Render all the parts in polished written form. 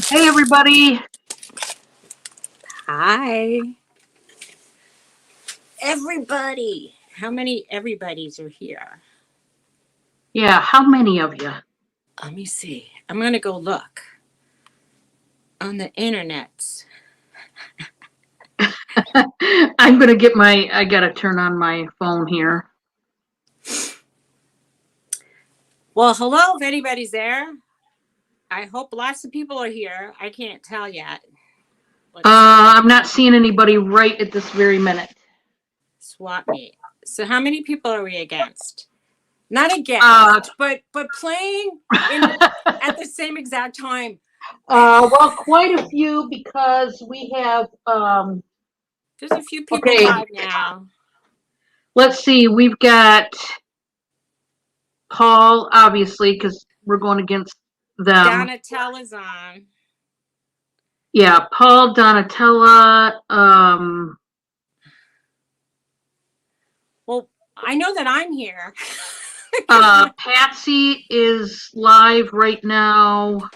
Hey, everybody. Hi. Everybody. How many everybody's are here? Yeah, how many of you? Let me see. I'm going to go look on the internet. I'm going to get I got to turn on my phone here. Well, hello if anybody's there. I hope lots of people are here. I can't tell yet. Let's I'm not seeing anybody right at this very minute. swap meet. So how many people are we against? Not Uh, against, but playing in at the same exact time. well, quite a few because we have, There's a few people okay, live now. let's see. We've got Paul, obviously, because we're going against them. Donatella's on. Yeah, Paul, Donatella, Well, I know that I'm here. Patsy is live right now.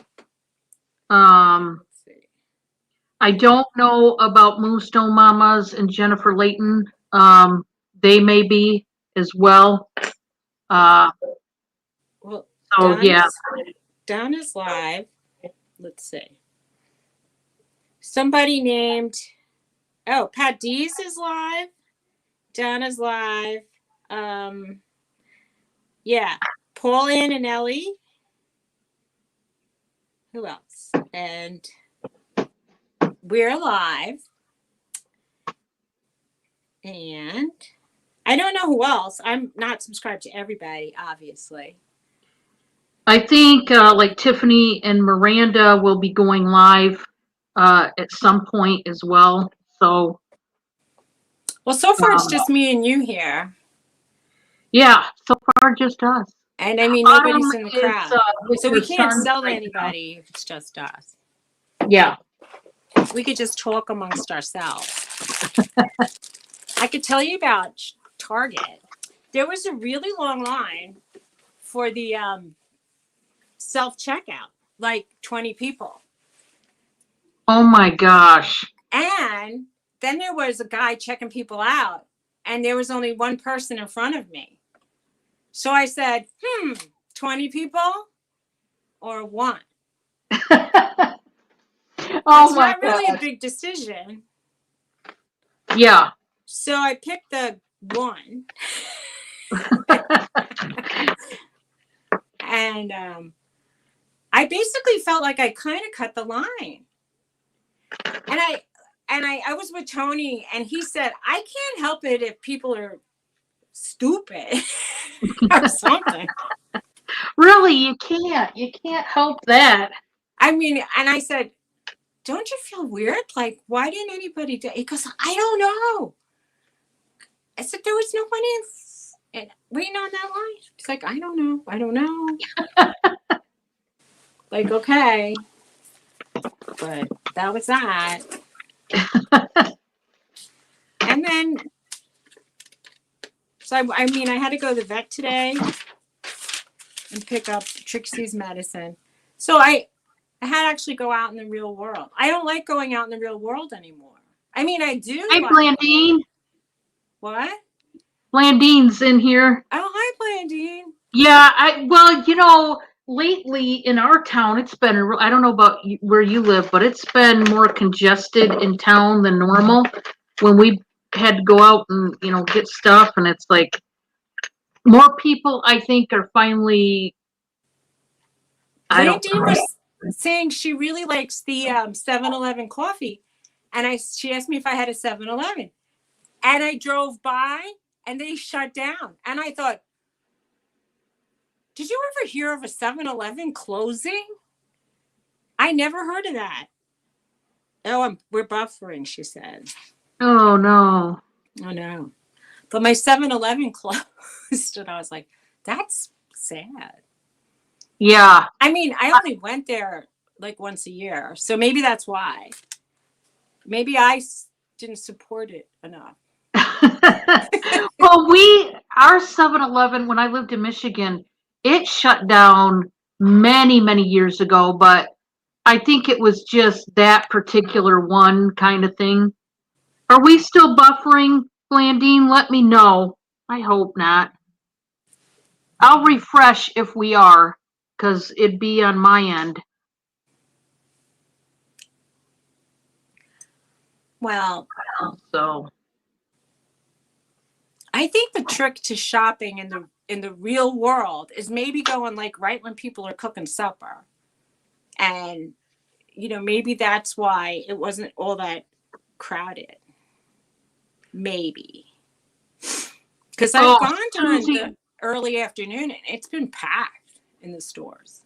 Let's see. I don't know about Moonstone Mamas and Jennifer Layton. They may be as well. Uh, Well, so yeah. Donna's live. Let's see. Somebody named Pat Dees is live. Donna's live. Um, yeah, Paul Ann and Ellie. Who else? And we're live. And I don't know who else. I'm not subscribed to everybody, obviously. I think like Tiffany and Miranda will be going live at some point as well. So Well, so far it's just me and you here. yeah, so far just us. And I mean, Autumn nobody's in the is crowd. with So her we can't son sell to right now. anybody if it's just us. Yeah. We could just talk amongst ourselves. I could tell you about Target. There was a really long line for the self checkout, like 20 people. Oh my gosh. And then there was a guy checking people out, and there was only one person in front of me. So I said, 20 people or one? Oh It's my not really a gosh. big decision. Yeah. So I picked the one. And I basically felt like I kind of cut the line. And I was with Tony, and he said, I can't help it if people are stupid or something. Really, you can't. You can't help that. I mean, and I said, don't you feel weird? Like, why didn't anybody do it? He goes, I don't know. I said, there was nobody waiting on that line. He's like, I don't know. I don't know. Like, okay. But that was that. And then, so I mean, I had to go to the vet today and pick up Trixie's medicine. So I had to actually go out in the real world. I don't like going out in the real world anymore. I mean, I do. Hi, But Blandine. what? Blandine's in here. Oh, hi, Blandine. Yeah, well, lately in our town, it's been, I don't know about where you live, but it's been more congested in town than normal when we had to go out and, get stuff. And it's like more people, I think, are finally, I don't Blandine was saying she really likes the 7-Eleven coffee. And she asked me if I had a 7-Eleven. And I drove by and they shut down. And I thought, did you ever hear of a 7-Eleven closing? I never heard of that. Oh, we're buffering, she said. Oh, no. Oh, no. But my 7-Eleven closed. And I was like, that's sad. Yeah. I mean, I only went there like once a year. So maybe that's why. Maybe I didn't support it enough. Well, our 7-Eleven, when I lived in Michigan, it shut down many, many years ago, but I think it was just that particular one kind of thing. Are we still buffering, Blandine? Let me know. I hope not. I'll refresh if we are, because it'd be on my end. Well, So, I think the trick to shopping in the real world is maybe going like right when people are cooking supper. And maybe that's why it wasn't all that crowded. Maybe. Because I've oh, gone during the Suzy, early afternoon and it's been packed in the stores.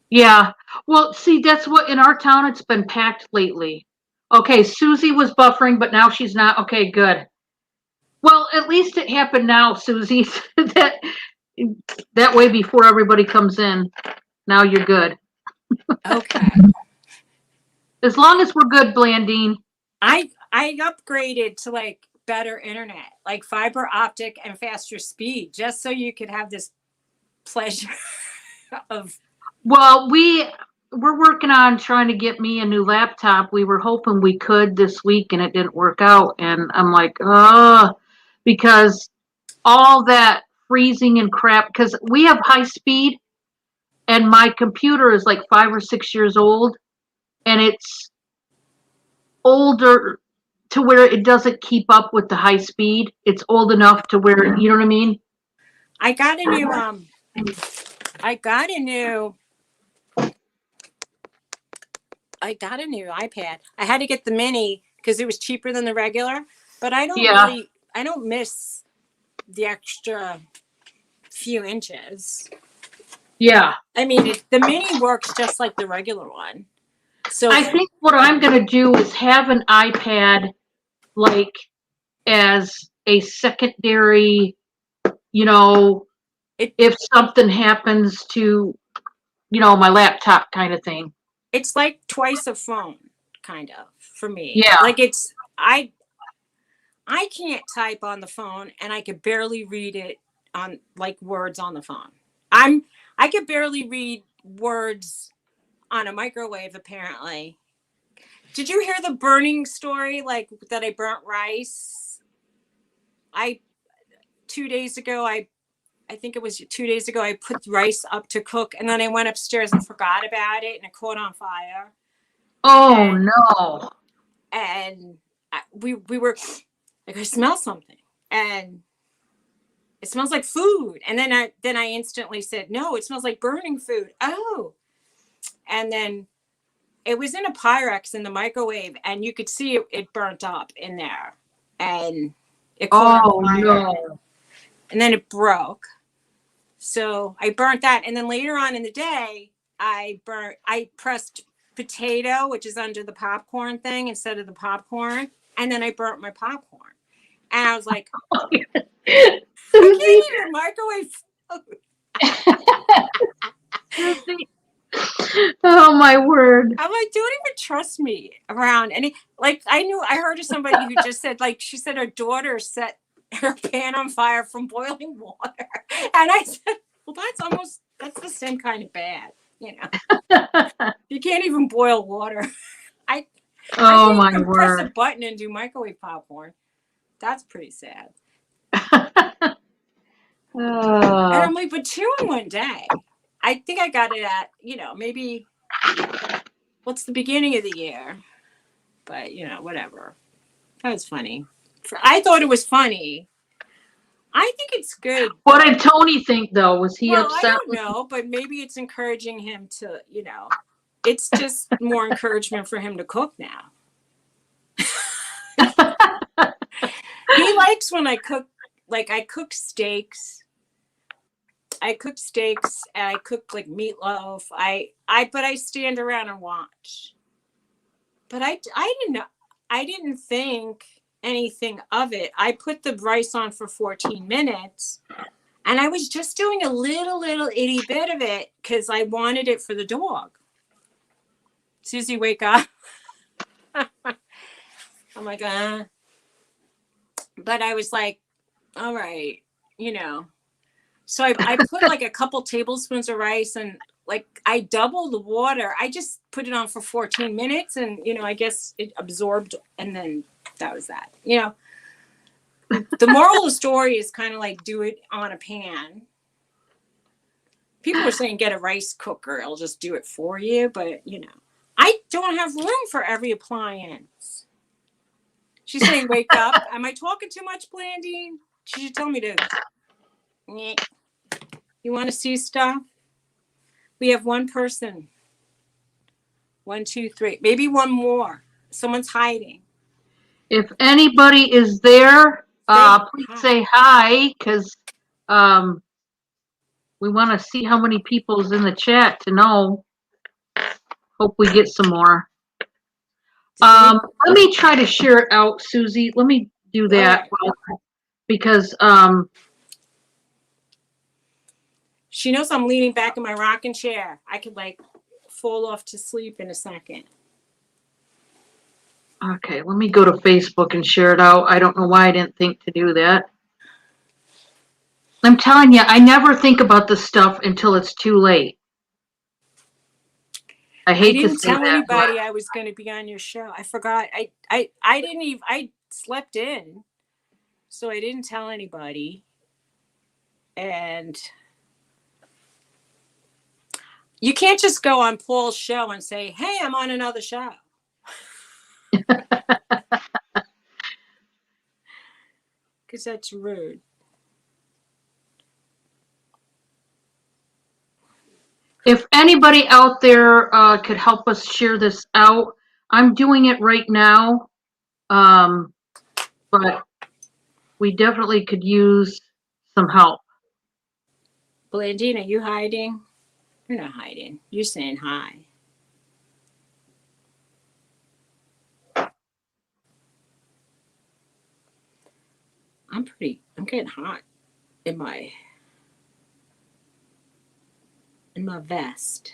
yeah. Well, see, that's what in our town it's been packed lately. Okay, Susie was buffering, but now she's not. Okay, good. Well, at least it happened now, Susie. that that way before everybody comes in. Now you're good. Okay. As long as we're good, Blandine. I upgraded to like better internet, like fiber optic and faster speed, just so you could have this pleasure of. Well, we're working on trying to get me a new laptop. We were hoping we could this week and it didn't work out. And I'm like, because all that freezing and crap, because we have high speed and my computer is like 5 or 6 years old and it's older to where it doesn't keep up with the high speed. It's old enough to where, you know what I mean? I got a new I got a new I got a new iPad. I had to get the mini because it was cheaper than the regular, but Yeah. I don't miss the extra few inches. Yeah. I mean, the mini works just like the regular one. So I think what I'm going to do is have an iPad like as a secondary, you know, it if something happens to, my laptop kind of thing. it's like twice a phone, kind of, for me. Yeah. Like I can't type on the phone and I could barely read it on like words on the phone. I could barely read words on a microwave apparently. Did you hear the burning story like that I burnt rice? I 2 days ago I think it was 2 days ago I put rice up to cook and then I went upstairs and forgot about it and it caught on fire. Oh, And no. we were like I smell something and it smells like food. And then I instantly said, no, it smells like burning food. Oh. And then it was in a Pyrex in the microwave and you could see it burnt up in there and it caught Oh, on fire no. and then it broke. So I burnt that. And then later on in the day, I pressed potato, which is under the popcorn thing instead of the popcorn. And then I burnt my popcorn. And I was like, I Susie, can't even microwave food. Susie. Oh, my word. I'm like, don't even trust me around any. Like, I heard of somebody who just said, like, she said her daughter set her pan on fire from boiling water. And I said, well, that's the same kind of bad. You can't even boil water. I, I Oh, can't my even press a word. button and do microwave popcorn. That's pretty sad. And Oh. I'm like, but 2 in 1 day. I think I got it at, maybe what's the beginning of the year? But, whatever. That was funny. I thought it was funny. I think it's good, What did though. Tony think, though? Was he Well, I upset don't with know, but maybe it's encouraging him to, it's just more encouragement for him to cook now. He likes when I cook, like I cook steaks. I cook steaks and I cook like meatloaf. But I stand around and watch. But I didn't think anything of it. I put the rice on for 14 minutes and I was just doing a little itty bit of it because I wanted it for the dog. Suzy, wake up. I'm like, But I was like, all right, So I put like a couple tablespoons of rice and like I double the water. I just put it on for 14 minutes and, I guess it absorbed and then that was that. The moral of the story is kind of like do it on a pan. People are saying get a rice cooker. It'll just do it for you. But, I don't have room for every appliance. She's saying, wake up. Am I talking too much, Blandine? She should tell me to. You want to see stuff? We have one person. 1, 2, 3. Maybe one more. Someone's hiding. If anybody is there, please say hi, because we want to see how many people's in the chat to know. Hope we get some more. Let me try to share it out, Suzy. Let me do that. Right. Because she knows I'm leaning back in my rocking chair. I could fall off to sleep in a second. Okay, let me go to Facebook and share it out. I don't know why I didn't think to do that. I'm telling you, I never think about this stuff until it's too late. I didn't tell anybody I was going to be on your show. I forgot. I didn't even. I slept in, so I didn't tell anybody. And you can't just go on Paul's show and say, "Hey, I'm on another show." Because that's rude. If anybody out there could help us share this out, I'm doing it right now, but we definitely could use some help. Blandine, are you hiding? You're not hiding. You're saying hi. I'm getting hot in my vest.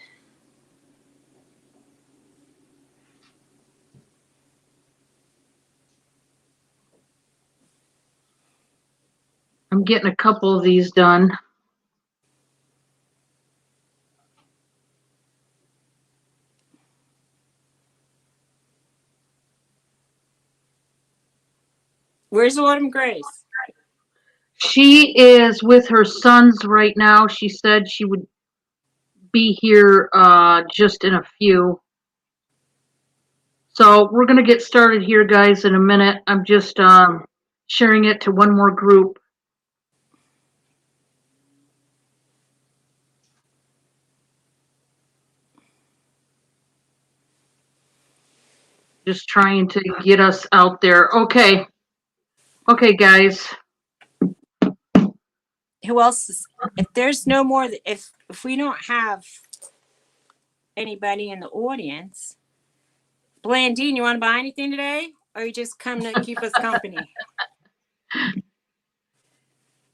I'm getting a couple of these done. Where's Autumn Grace? She is with her sons right now. She said she would be here just in a few. So we're going to get started here, guys, in a minute. I'm just sharing it to one more group. Just trying to get us out there. Okay. Okay, guys. Who else is, if there's no more, if we don't have anybody in the audience, Blandine, you want to buy anything today? Or you just come to keep us company?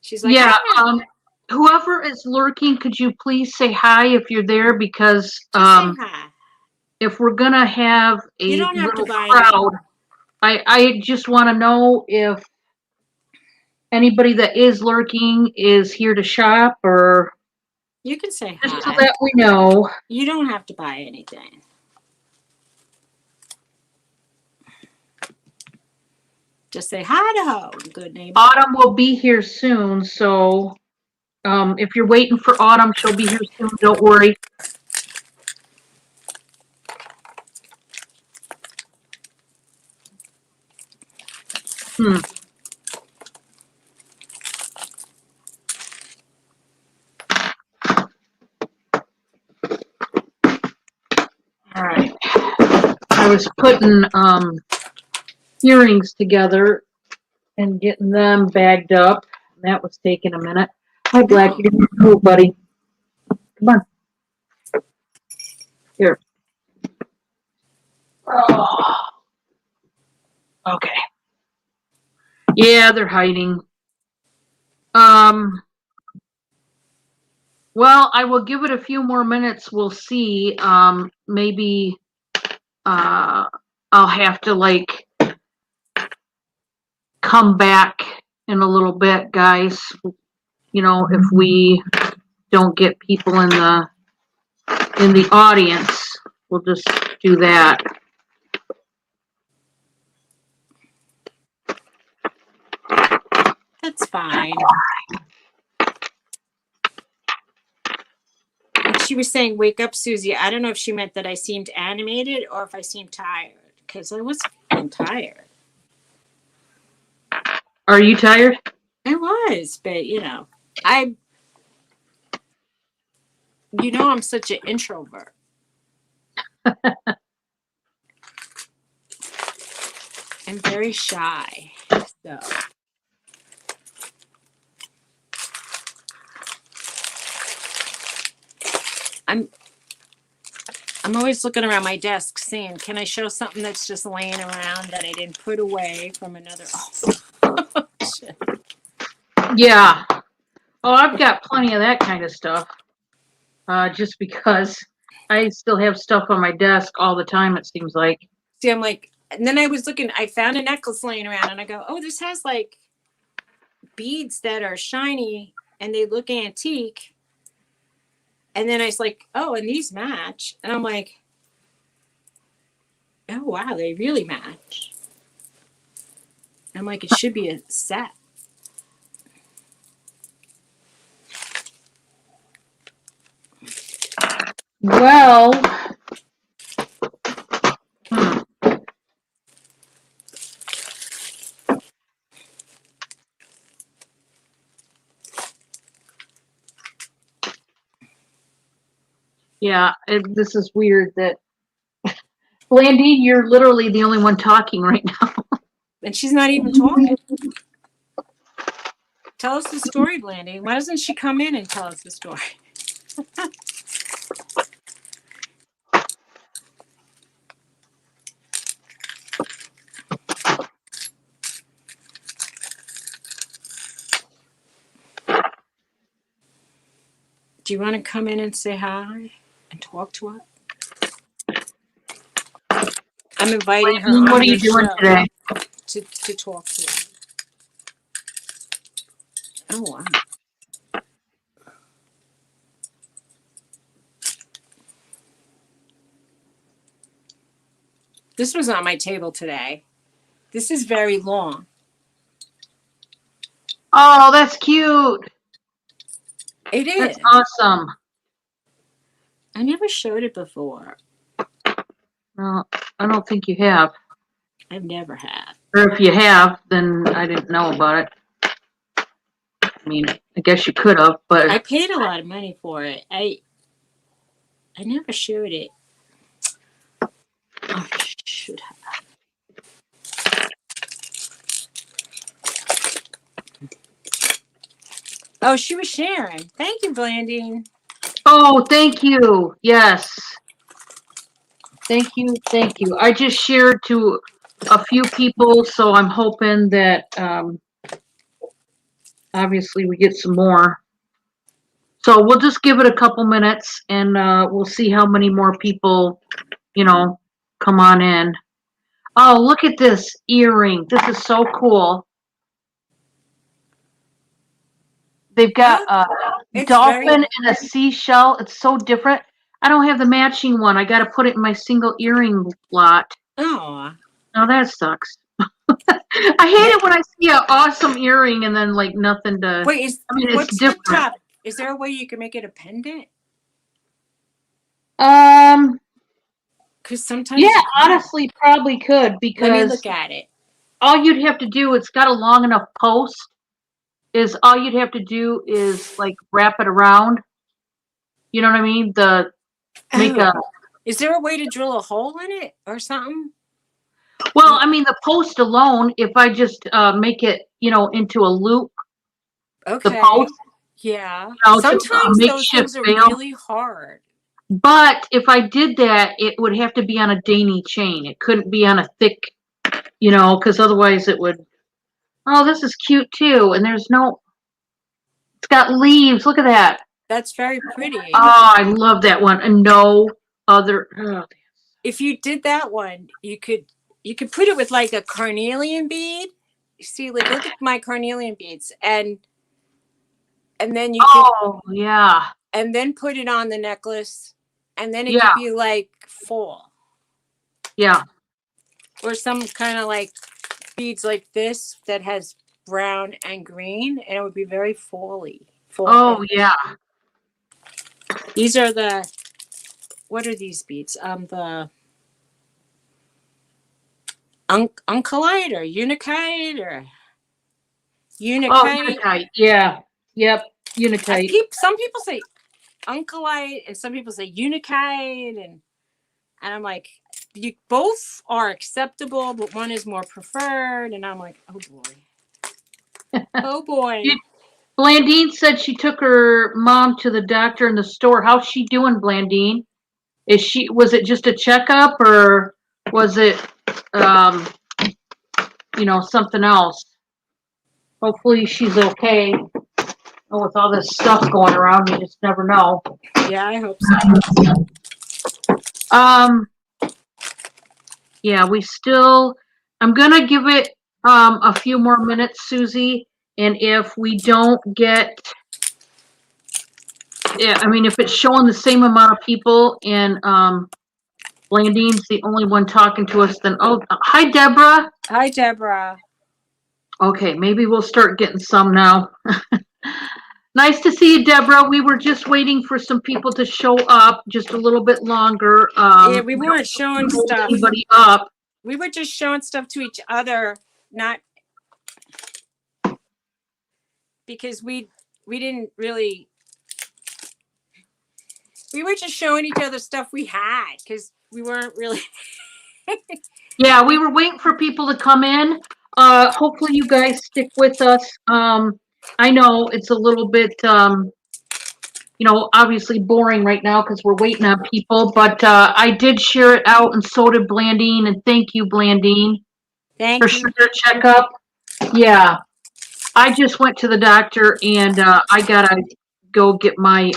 She's like, yeah, whoever is lurking, could you please say hi if you're there? Because say hi. If we're gonna have a you don't have little to buy crowd, I just want to know if anybody that is lurking is here to shop, or you can say just hi. so that we know. You don't have to buy anything. Just say hi to her, good neighbor. Autumn will be here soon, so if you're waiting for Autumn, she'll be here soon. Don't worry. All right. I was putting earrings together and getting them bagged up. That was taking a minute. Hi, Blackie. Oh, buddy. Come on. Here. Oh. Okay. Yeah, they're hiding. Well, I will give it a few more minutes. We'll see. Maybe I'll have to come back in a little bit, guys. If we don't get people in the in the audience. We'll just do that. That's fine. And she was saying, "Wake up, Suzy." I don't know if she meant that I seemed animated or if I seemed tired, because I was feeling tired. Are you tired? I was, but I'm such an introvert. I'm very shy, so. I'm always looking around my desk saying, can I show something that's just laying around that I didn't put away from another? Oh, shit. Yeah. Oh, I've got plenty of that kind of stuff. Just because I still have stuff on my desk all the time, it seems like. See, I'm like, and then I was looking, I found a necklace laying around and I go, oh, this has like beads that are shiny and they look antique. And then I was like, oh, and these match. And I'm like, oh, wow, they really match. I'm like, it should be a set. Well, yeah, this is weird that Blandy, you're literally the only one talking right now. And she's not even talking. Tell us the story, Blandy. Why doesn't she come in and tell us the story? Do you want to come in and say hi and talk to us? I'm inviting her What on are you your doing show today? to talk to her. Oh, wow. This was on my table today. This is very long. Oh, that's cute. It is. That's awesome. I never showed it before. No, I don't think you have. I've never had. Or if you have, then I didn't know about it. I mean, I guess you could have, but I paid a lot of money for it. I never showed it. Oh, I should have. Oh, she was sharing. Thank you, Blandine. oh, thank you. Yes. Thank you. Thank you. I just shared to a few people, so I'm hoping that obviously we get some more. So we'll just give it a couple minutes and we'll see how many more people, come on in. Oh, look at this earring. This is so cool. They've got a dolphin and a seashell. It's so different. I don't have the matching one. I got to put it in my single earring lot. Oh. Oh, that sucks. I hate it when I see an awesome earring and then like nothing to. Wait, it's different. The top? Is there a way you can make it a pendant? Because sometimes. Yeah, honestly, probably could because. Let me look at it. All you'd have to do, it's got a long enough post. All you'd have to do is like wrap it around. You know what I mean? Is there a way to drill a hole in it or something? Well, I mean, the post alone, if I just make it, into a loop. Okay. The post. Yeah. Sometimes those things are really hard. But if I did that, it would have to be on a dainty chain. It couldn't be on a thick, because otherwise it would. Oh, this is cute too. And it's got leaves. Look at that. That's very pretty. Oh, I love that one. And no other. Oh. If you did that one, you could put it with like a carnelian bead. You see, like look at my carnelian beads, and then you could. Oh yeah. And then put it on the necklace, and then it Yeah. could be like fall, Yeah. or some kind of like beads like this that has brown and green, and it would be very fally. Oh, yeah. These are the, what are these beads? The uncalite or unikite or Oh, unikite. Unitite. Yeah. Yep. Unitite. Some people say uncalite and some people say unikite, and I'm like, you both are acceptable, but one is more preferred, and I'm like, oh boy, oh boy. Blandine said she took her mom to the doctor in the store. How's she doing, Blandine? Was it just a checkup or was it, um, something else? Hopefully she's okay. Oh, with all this stuff going around, you just never know. Yeah, I hope so. Um, yeah, I'm gonna give it, a few more minutes, Suzy, and if we don't get, yeah, I mean, if it's showing the same amount of people and, Blandine's the only one talking to us, then, oh, hi, Deborah. Hi, Deborah. Okay, maybe we'll start getting some now. Nice to see you, Deborah. We were just waiting for some people to show up just a little bit longer. Yeah, we weren't showing Hold stuff. anybody up. We were just showing stuff to each other, not because we didn't really. We were just showing each other stuff we had because we weren't really. Yeah, we were waiting for people to come in. Hopefully you guys stick with us. I know it's a little bit, obviously boring right now because we're waiting on people, but I did share it out and so did Blandine, and thank you, Blandine, Thank for you. sugar checkup. Yeah, I just went to the doctor and I gotta go get my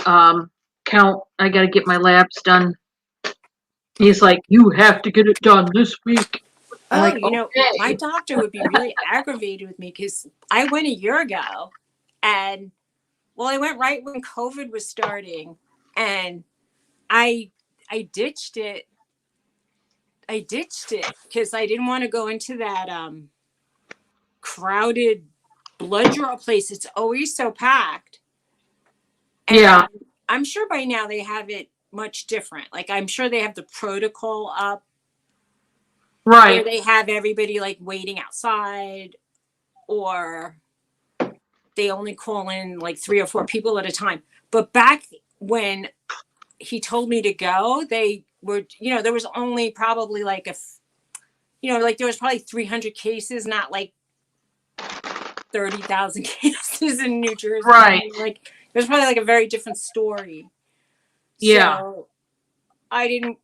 count. I gotta get my labs done. He's like, you have to get it done this week. I'm Oh, like, okay. my doctor would be really aggravated with me because I went a year ago, and well, I went right when COVID was starting, and I ditched it. I ditched it because I didn't want to go into that crowded blood draw place. It's always so packed. And Yeah, I'm sure by now they have it much different. Like, I'm sure they have the protocol up where right. they have everybody like waiting outside, or they only call in like 3 or 4 people at a time. But back when he told me to go, they were, there was only probably like like there was probably 300 cases, not like 30,000 cases in New Jersey. Right. Like, it was probably like a very different story. Yeah. So I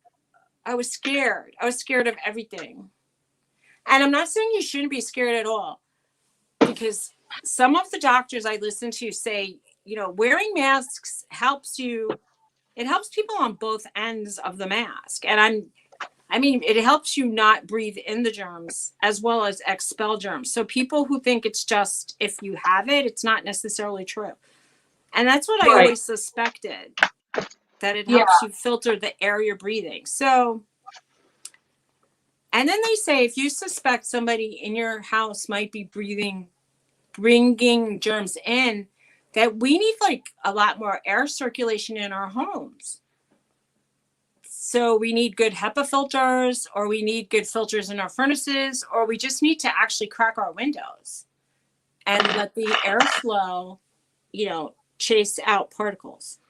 was scared. I was scared of everything. And I'm not saying you shouldn't be scared at all, because some of the doctors I listen to say, wearing masks helps you. It helps people on both ends of the mask. And it helps you not breathe in the germs as well as expel germs. So people who think it's just if you have it, it's not necessarily true. And that's what I always suspected, that it helps you filter the air you're breathing. So, and then they say if you suspect somebody in your house might be bringing germs in, that we need like a lot more air circulation in our homes. So we need good HEPA filters, or we need good filters in our furnaces, or we just need to actually crack our windows and let the airflow, chase out particles.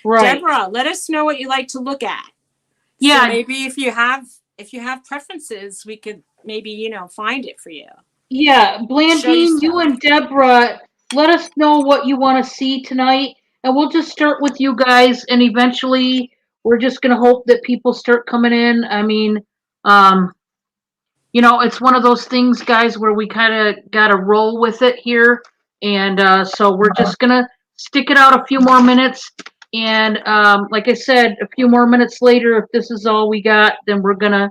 Right. Deborah, let us know what you like to look at. Yeah. So maybe if you have preferences, we could maybe, find it for you. Yeah, Blandine, you and Deborah, let us know what you want to see tonight, and we'll just start with you guys, and eventually we're just going to hope that people start coming in. I mean, it's one of those things, guys, where we kind of got to roll with it here, and so we're just going to stick it out a few more minutes, and like I said, a few more minutes later, if this is all we got, then we're going to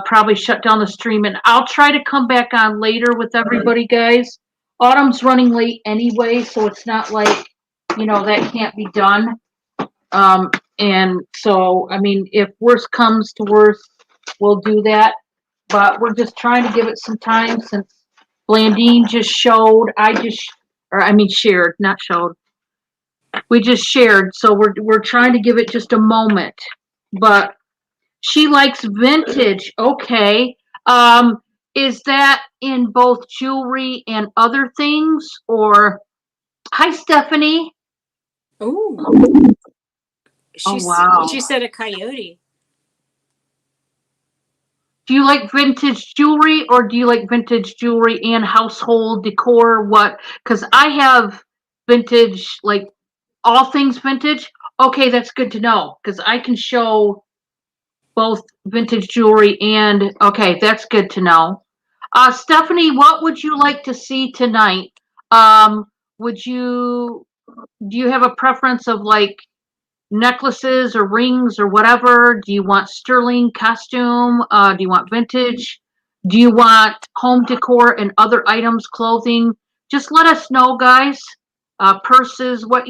probably shut down the stream, and I'll try to come back on later with everybody, guys. Autumn's running late anyway, so it's not like, that can't be done. And so, I mean, if worst comes to worst, we'll do that. But we're just trying to give it some time since Blandine just showed. Shared, not showed. We just shared, so we're trying to give it just a moment. But she likes vintage. Okay. Um, is that in both jewelry and other things, or hi, Stephanie? Oh, Oh, wow. she said a coyote. Do you like vintage jewelry, or do you like vintage jewelry and household decor? What? Because I have vintage, like all things vintage. Okay, that's good to know because I can show both vintage jewelry and okay, that's good to know. Stephanie, what would you like to see tonight? Would you do you have a preference of like necklaces or rings or whatever? Do you want sterling costume? Do you want vintage? Do you want home decor and other items, clothing? Just let us know, guys. Purses, what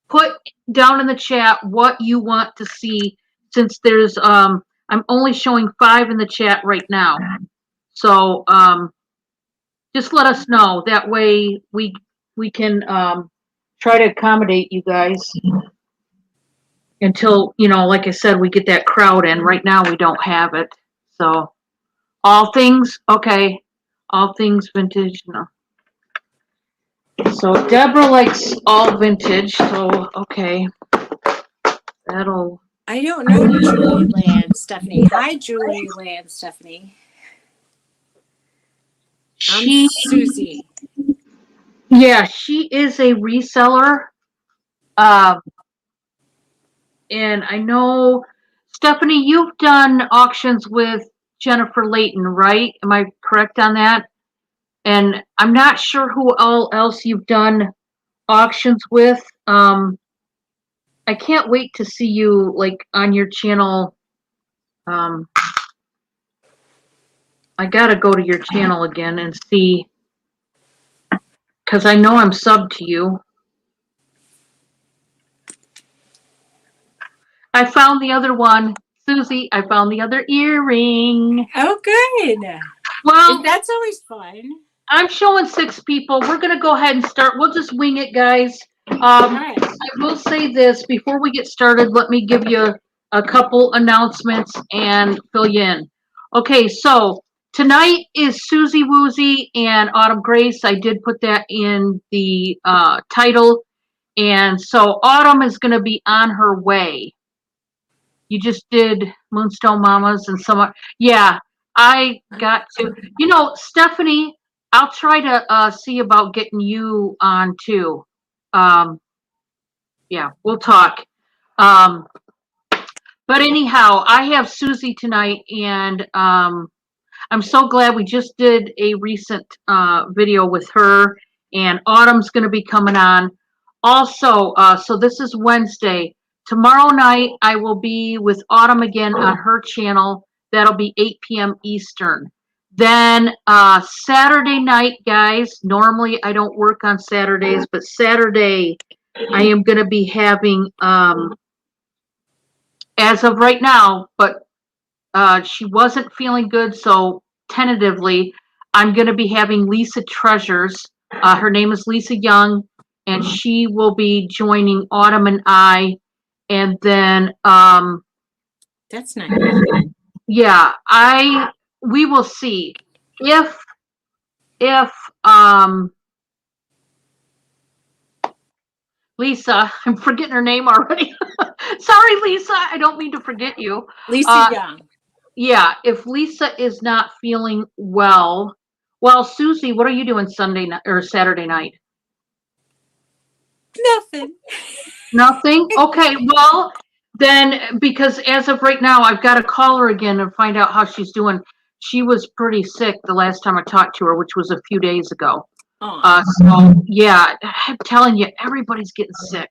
put down in the chat what you want to see since there's I'm only showing 5 in the chat right now. So just let us know. That way we can try to accommodate you guys until, like I said, we get that crowd in. Right now we don't have it. So all things, okay. All things vintage, no. So Deborah likes all vintage, so okay. That'll I don't know Julie Land, Stephanie. Hi, Julie Land, Stephanie. I'm she Suzy. Yeah, she is a reseller. Um and I know Stephanie, you've done auctions with Jennifer Layton, right? Am I correct on that? And I'm not sure who all else you've done auctions with. I can't wait to see you like on your channel. Um, I gotta go to your channel again and see because I know I'm subbed to you. I found the other one, Suzy. I found the other earring. Oh, good. Well, That's always fun. I'm showing 6 people. We're gonna go ahead and start. We'll just wing it, guys. Right. I will say this before we get started. Let me give you a couple announcements and fill you in. Okay, so tonight is Suzy Woozy and Autumn Grace. I did put that in the title, and so Autumn is going to be on her way. You just did Moonstone Mamas and some. Yeah, I got to. Stephanie, I'll try to see about getting you on too. Yeah, we'll talk. Um, but anyhow, I have Suzy tonight, and I'm so glad we just did a recent video with her, and Autumn's going to be coming on. Also, so this is Wednesday. Tomorrow night, I will be with Autumn again on her channel. That'll be 8 p.m. Eastern. Then Saturday night, guys, normally I don't work on Saturdays, but Saturday I am going to be having, as of right now, but she wasn't feeling good, so tentatively, I'm going to be having Lisa Treasures. Her name is Lisa Young, and she will be joining Autumn and I. And then, That's nice. yeah, we will see if Lisa, I'm forgetting her name already. Sorry, Lisa, I don't mean to forget you. Lisa Young. Yeah, if Lisa is not feeling well, Suzy, what are you doing Sunday night or Saturday night? Nothing. Nothing? Okay, well, then, because as of right now, I've got to call her again and find out how she's doing. She was pretty sick the last time I talked to her, which was a few days ago. So, yeah, I'm telling you, everybody's getting sick.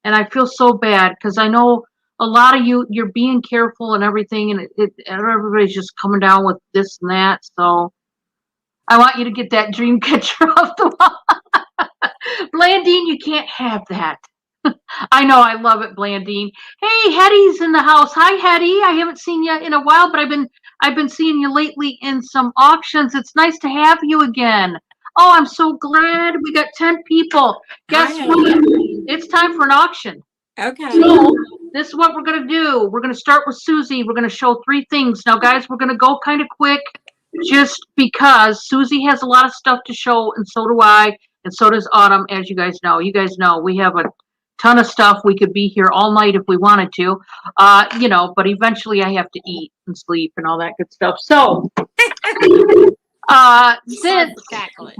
And I feel so bad because I know a lot of you're being careful and everything, and everybody's just coming down with this and that. So I want you to get that dream catcher off the wall. Blandine, you can't have that. I know, I love it, Blandine. Hey, Hetty's in the house. Hi, Hetty. I haven't seen you in a while, but I've been seeing you lately in some auctions. It's nice to have you again. Oh, I'm so glad we got 10 people. Guess Hi. what? It's time for an auction. Okay. So this is what we're gonna do. We're gonna start with Suzy. We're gonna show 3 things. Now, guys, we're gonna go kind of quick, just because Suzy has a lot of stuff to show, and so do I, and so does Autumn. As you guys know, we have a ton of stuff. We could be here all night if we wanted to, But eventually, I have to eat and sleep and all that good stuff. So, Sorry since for cackling.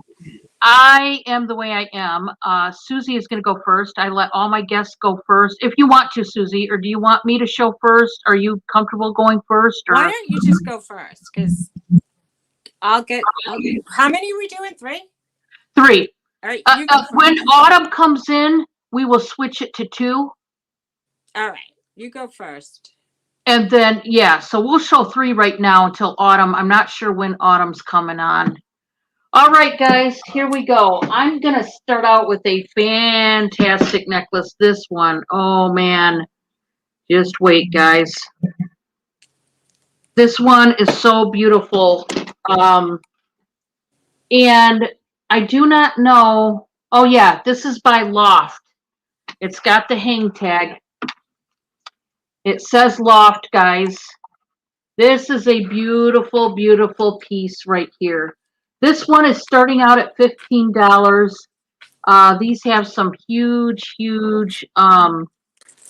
I am the way I am. Suzy is going to go first. I let all my guests go first. If you want to, Suzy, or do you want me to show first? Are you comfortable going first? Or Why don't you just go first? Because how many are we doing? 3? 3? All right, you go first. When Autumn comes in, we will switch it to 2. All right, you go first. And then, so we'll show 3 right now until Autumn. I'm not sure when Autumn's coming on. All right, guys, here we go. I'm going to start out with a fantastic necklace. This one, oh, man. Just wait, guys. This one is so beautiful. And I do not know. Oh, yeah, this is by Loft. It's got the hang tag. It says Loft, guys. This is a beautiful, beautiful piece right here. This one is starting out at $15. These have some huge, huge,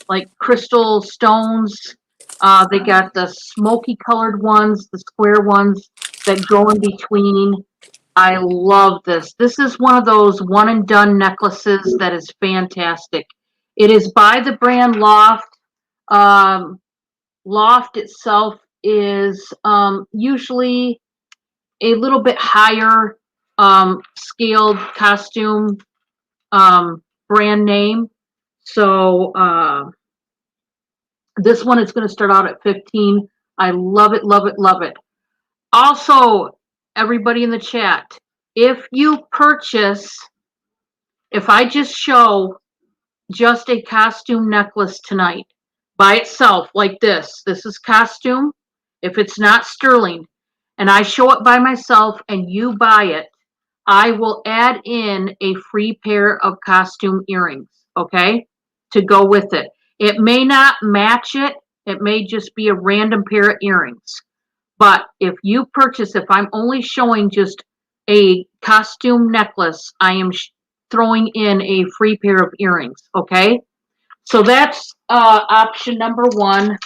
like crystal stones. They got the smoky colored ones, the square ones that go in between. I love this. This is one of those one and done necklaces that is fantastic. It is by the brand Loft. Loft itself is usually a little bit higher scaled costume brand name. So this one is going to start out at 15. I love it, love it, love it. Also, everybody in the chat, if I just show just a costume necklace tonight by itself like this is costume. If it's not sterling and I show it by myself and you buy it, I will add in a free pair of costume earrings, okay, to go with it. It may not match it. It may just be a random pair of earrings. But if I'm only showing just a costume necklace, I am throwing in a free pair of earrings, okay? So that's option number 1.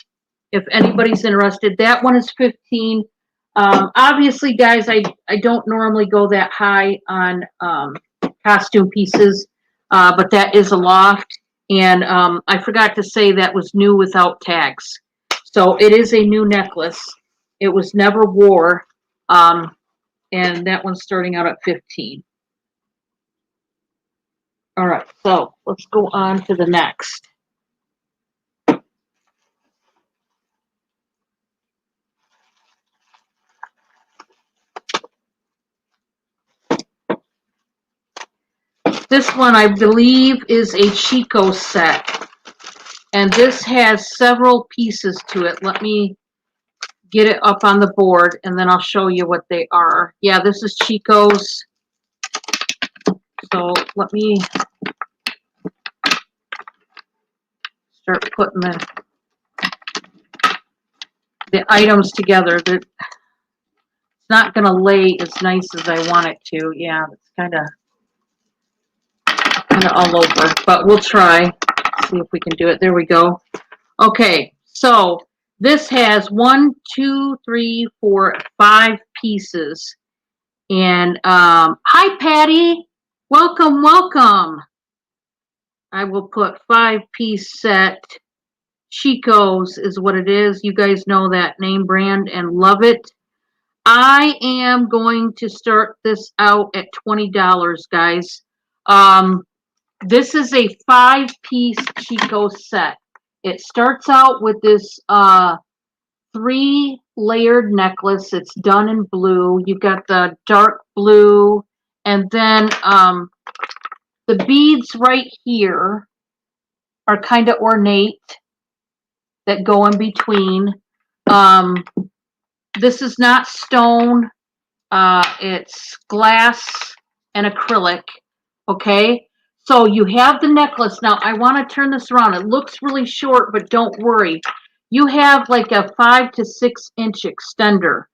If anybody's interested, that one is 15. Obviously, guys, I don't normally go that high on costume pieces, but that is a Loft. And I forgot to say that was new without tags. So it is a new necklace. It was never wore. And that one's starting out at 15. All right, so let's go on to the next. This one, I believe, is a Chico set. And this has several pieces to it. Let me get it up on the board, and then I'll show you what they are. Yeah, this is Chico's. So let me start putting the items together. It's not going to lay as nice as I want it to. Yeah, it's kind of all over, but we'll try. See if we can do it. There we go. Okay, so this has 1, 2, 3, 4, 5 pieces. And hi, Patty. Welcome, welcome. I will put 5-piece set. Chico's is what it is. You guys know that name brand and love it. I am going to start this out at $20, guys. This is a 5-piece Chico set. It starts out with this 3-layered necklace. It's done in blue. You've got the dark blue, and then the beads right here are kind of ornate that go in between. This is not stone. It's glass and acrylic. Okay. So you have the necklace. Now I want to turn this around. It looks really short, but don't worry. You have like a 5 to 6 inch extender.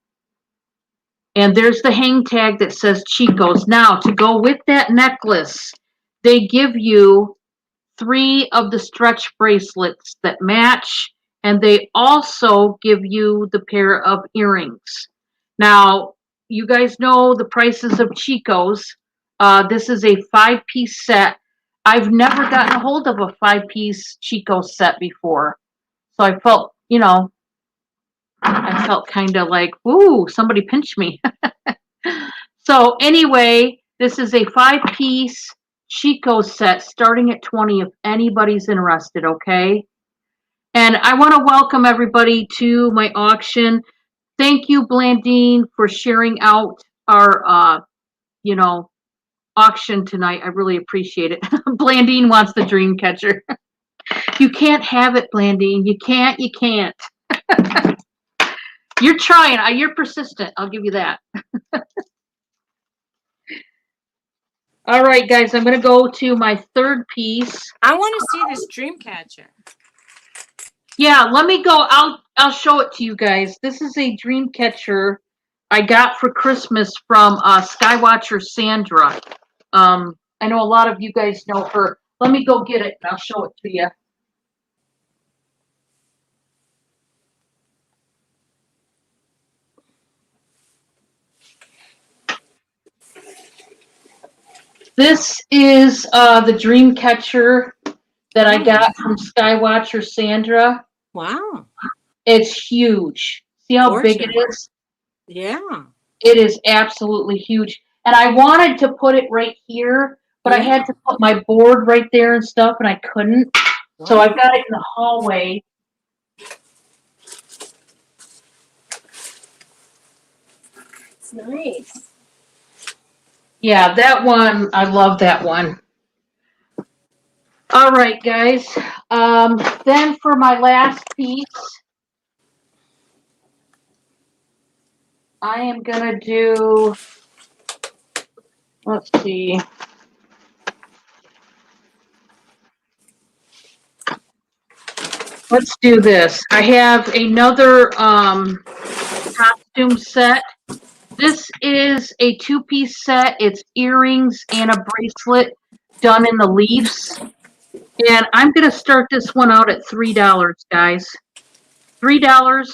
And there's the hang tag that says Chico's. Now to go with that necklace, they give you 3 of the stretch bracelets that match, and they also give you the pair of earrings. Now, you guys know the prices of Chico's. This is a 5-piece set. I've never gotten a hold of a 5-piece Chico set before. So I felt, I felt kind of like, ooh, somebody pinched me. So anyway, this is a 5-piece Chico set starting at 20 if anybody's interested, okay? And I want to welcome everybody to my auction. Thank you, Blandine, for sharing out our, auction tonight. I really appreciate it. Blandine wants the dream catcher. You can't have it, Blandine. You can't. You're trying. You're persistent. I'll give you that. All right, guys, I'm going to go to my third piece. I want to see this dream catcher. Yeah, let me go. I'll show it to you guys. This is a dream catcher I got for Christmas from Skywatcher Sandra. I know a lot of you guys know her. Let me go get it and I'll show it to you. This is the dream catcher that I got from Skywatcher Sandra. Wow. It's huge. See how big it is? Yeah. It is absolutely huge. And I wanted to put it right here, but I had to put my board right there and stuff, and I couldn't. Wow. So I've got it in the hallway. It's nice. Yeah, that one, I love that one. All right, guys. Then for my last piece, I am going to do, let's see. Let's do this. I have another costume set. This is a 2-piece set. It's earrings and a bracelet done in the leaves. And I'm going to start this one out at $3, guys. $3.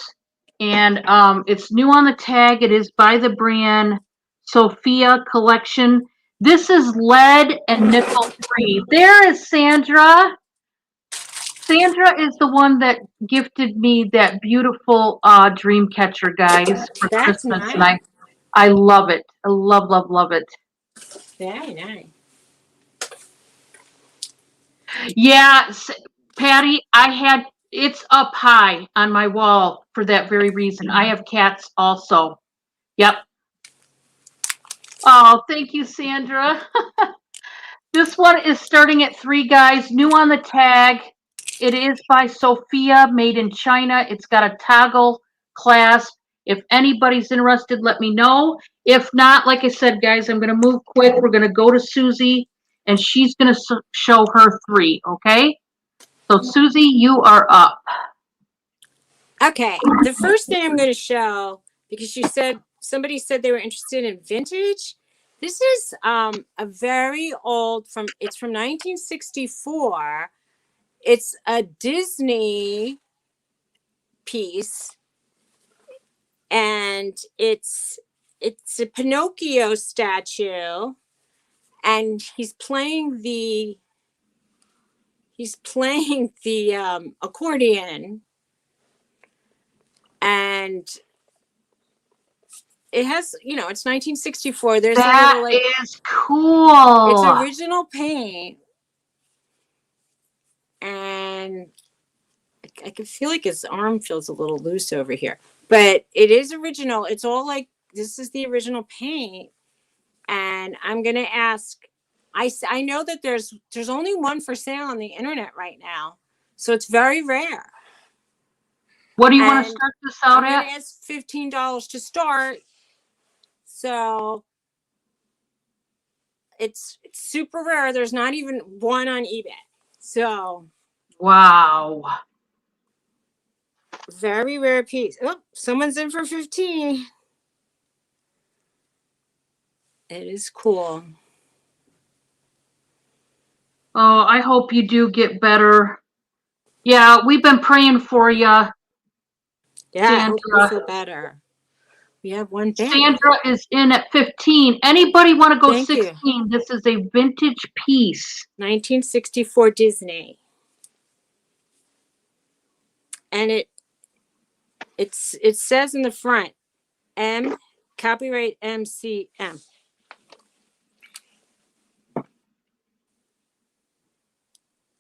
And it's new on the tag. It is by the brand Sophia Collection. This is lead and nickel free. There is Sandra. Sandra is the one that gifted me that beautiful dream catcher, guys, for Christmas. Nice. And I love it. I love it. Very nice. Yeah, Patty, it's up high on my wall for that very reason. I have cats also. Yep. Oh, thank you, Sandra. This one is starting at $3, guys. New on the tag. It is by Sophia, made in China. It's got a toggle clasp. If anybody's interested, let me know. If not, like I said, guys, I'm going to move quick. We're going to go to Suzy, and she's going to show her 3, okay? So, Suzy, you are up. Okay. The first thing I'm going to show, because somebody said they were interested in vintage. This is a very old, it's from 1964. It's a Disney piece, and it's a Pinocchio statue, and he's playing the accordion, and it has, it's 1964. There's that a little, is cool. It's original paint. And I can feel like his arm feels a little loose over here, but it is original. It's all this is the original paint. And I'm going to ask I know that there's only one for sale on the internet right now, so it's very rare. What do you want to And start this out I'm at? gonna ask $15 to start. So it's super rare. There's not even one on eBay. So Wow. very rare piece. Oh, someone's in for 15. It is cool. Oh, I hope you do get better. Yeah, we've been praying for you, Yeah, I hope you Sandra. feel better. We have one bag. Sandra is in at 15. Anybody want to go Thank you. 16? This is a vintage piece. 1964 Disney. And it says in the front, M, copyright MCM.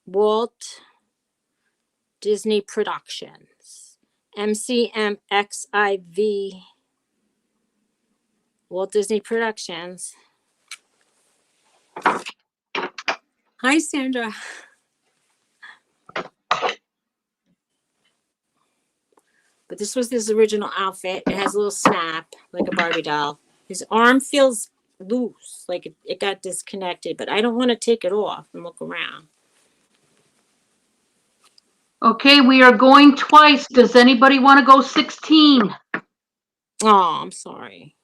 Walt Disney Productions. MCMXIV. Walt Disney Productions. Hi, Sandra. But this was his original outfit. It has a little snap, like a Barbie doll. His arm feels loose, like it got disconnected, but I don't want to take it off and look around. Okay, we are going twice. Does anybody want to go 16? Oh, I'm sorry.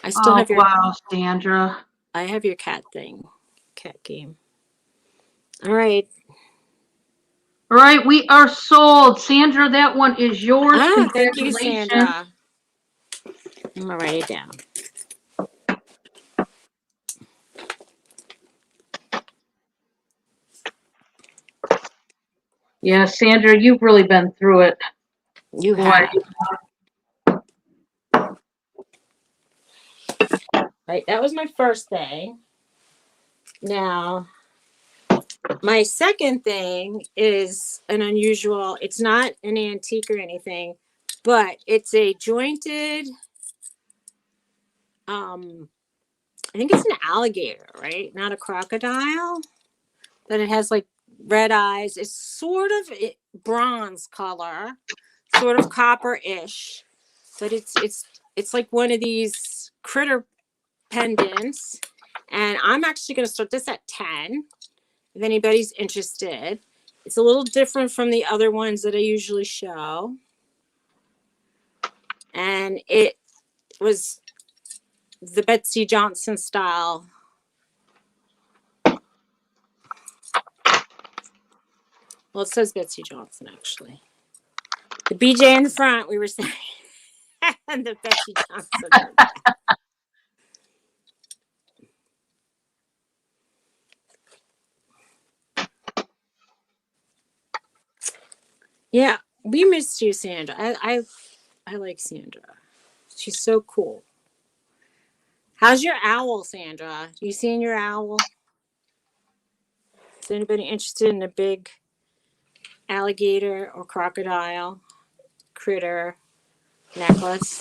I still have your Wow, Sandra. I have your cat thing. Cat game. All right. All right, we are sold. Sandra, that one is yours. Thank you, Congratulations. Sandra. I'm gonna write it down. Yeah, Sandra, you've really been through it. You Boy. have. Right. That was my first thing. Now, my second thing is an unusual, it's not an antique or anything, but it's a jointed, I think it's an alligator, right? Not a crocodile. But it has like red eyes. It's sort of bronze color, sort of copper-ish, but it's like one of these critter pendants. And I'm actually going to start this at 10 if anybody's interested. It's a little different from the other ones that I usually show. And it was the Betsy Johnson style. Well, it says Betsy Johnson, actually. The BJ in the front, we were saying. And the Betsy Johnson. Yeah, we missed you, Sandra. I like Sandra. She's so cool. How's your owl, Sandra? You seen your owl? Is anybody interested in a big alligator or crocodile critter necklace?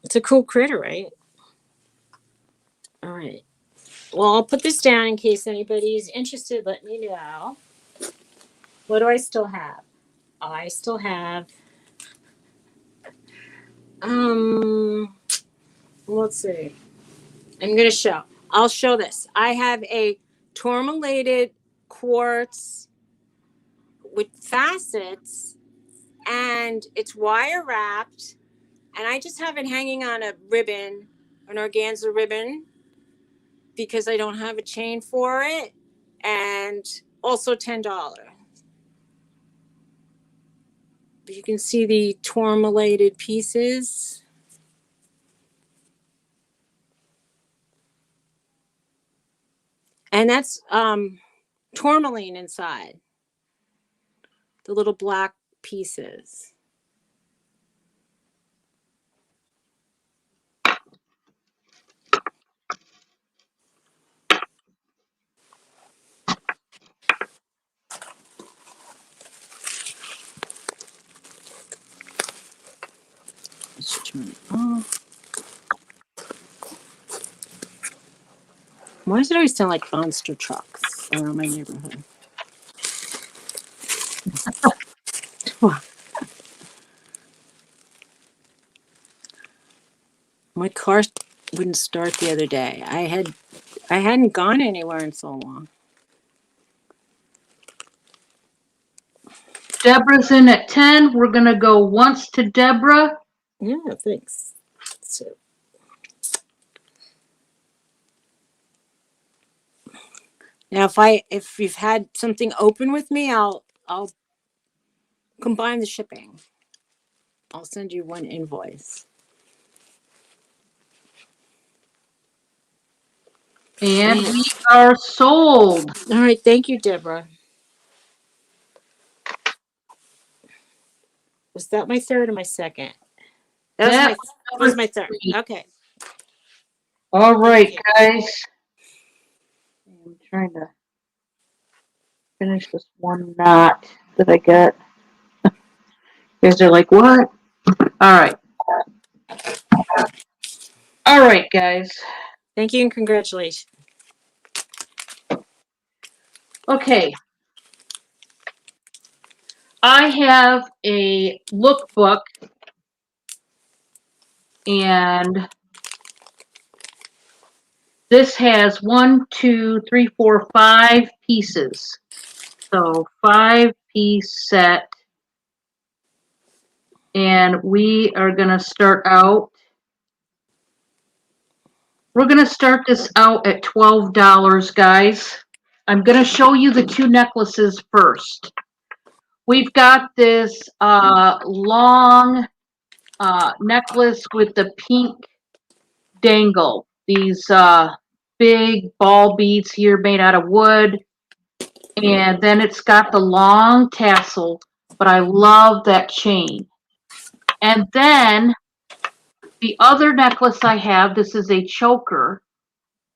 It's a cool critter, right? All right. Well, I'll put this down in case anybody's interested. Let me know. What do I still have? I still have let's see. I'll show this. I have a tourmalated quartz with facets, and it's wire wrapped, and I just have it hanging on a ribbon, an organza ribbon, because I don't have a chain for it, and also $10. But you can see the tourmalated pieces. And that's tourmaline inside. The little black pieces. turn it off. Why does it always sound like monster trucks around my neighborhood? My car wouldn't start the other day. I hadn't gone anywhere in so long. Deborah's in at 10. We're going to go once to Deborah. Yeah, thanks. So, now if you've had something open with me, I'll combine the shipping. I'll send you one invoice. And we are sold. All right, thank you, Deborah. Was that my third or my second? That was my third. Okay. All right, guys. I'm trying to finish this one knot that I got. You guys are like, what? All right. All right, guys. Thank you and congratulations. Okay. I have a lookbook, and this has 1, 2, 3, 4, 5 pieces. So 5-piece set. And we are going to start out. We're going to start this out at $12, guys. I'm going to show you the 2 necklaces first. We've got this long necklace with the pink dangle. These big ball beads here made out of wood. And then it's got the long tassel, but I love that chain. And then the other necklace I have, this is a choker,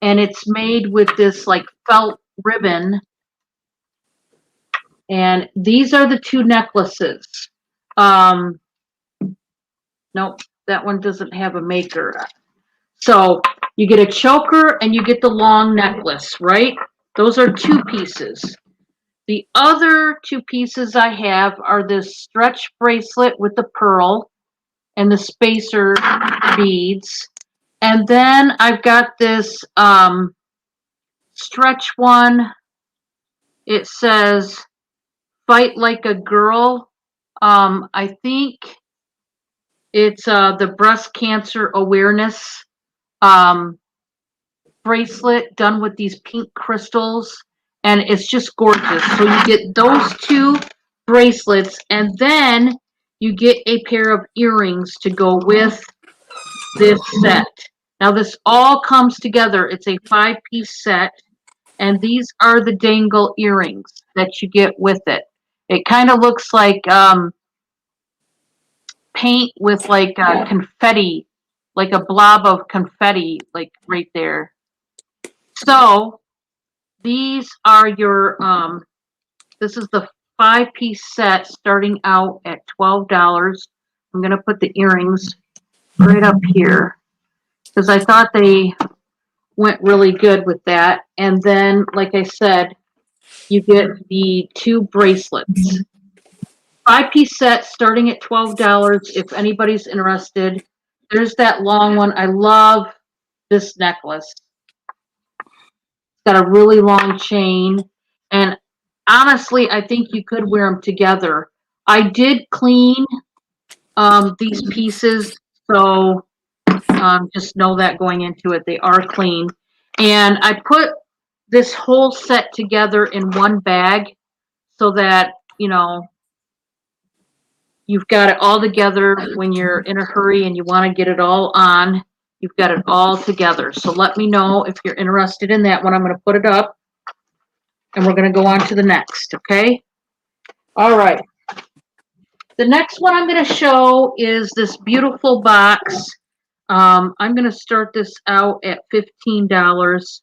and it's made with this like felt ribbon. And these are the 2 necklaces. Nope, that one doesn't have a maker. So you get a choker and you get the long necklace, right? Those are 2 pieces. The other 2 pieces I have are this stretch bracelet with the pearl and the spacer beads. And then I've got this stretch one. It says, fight like a girl. I think it's the breast cancer awareness bracelet done with these pink crystals. And it's just gorgeous. So you get those 2 bracelets, and then you get a pair of earrings to go with this set. Now this all comes together. It's a 5-piece set, and these are the dangle earrings that you get with it. It kind of looks like paint with like confetti, like a blob of confetti, like right there. So these are your this is the 5-piece set starting out at $12. I'm going to put the earrings right up here because I thought they went really good with that. And then, like I said, you get the 2 bracelets. 5-piece set starting at $12 if anybody's interested. There's that long one. I love this necklace. It's got a really long chain. And honestly, I think you could wear them together. I did clean these pieces, so just know that going into it, they are clean. And I put this whole set together in one bag so that, you know, you've got it all together when you're in a hurry and you want to get it all on. You've got it all together. So let me know if you're interested in that one. I'm going to put it up, and we're going to go on to the next, okay? All right. The next one I'm going to show is this beautiful box. I'm going to start this out at $15.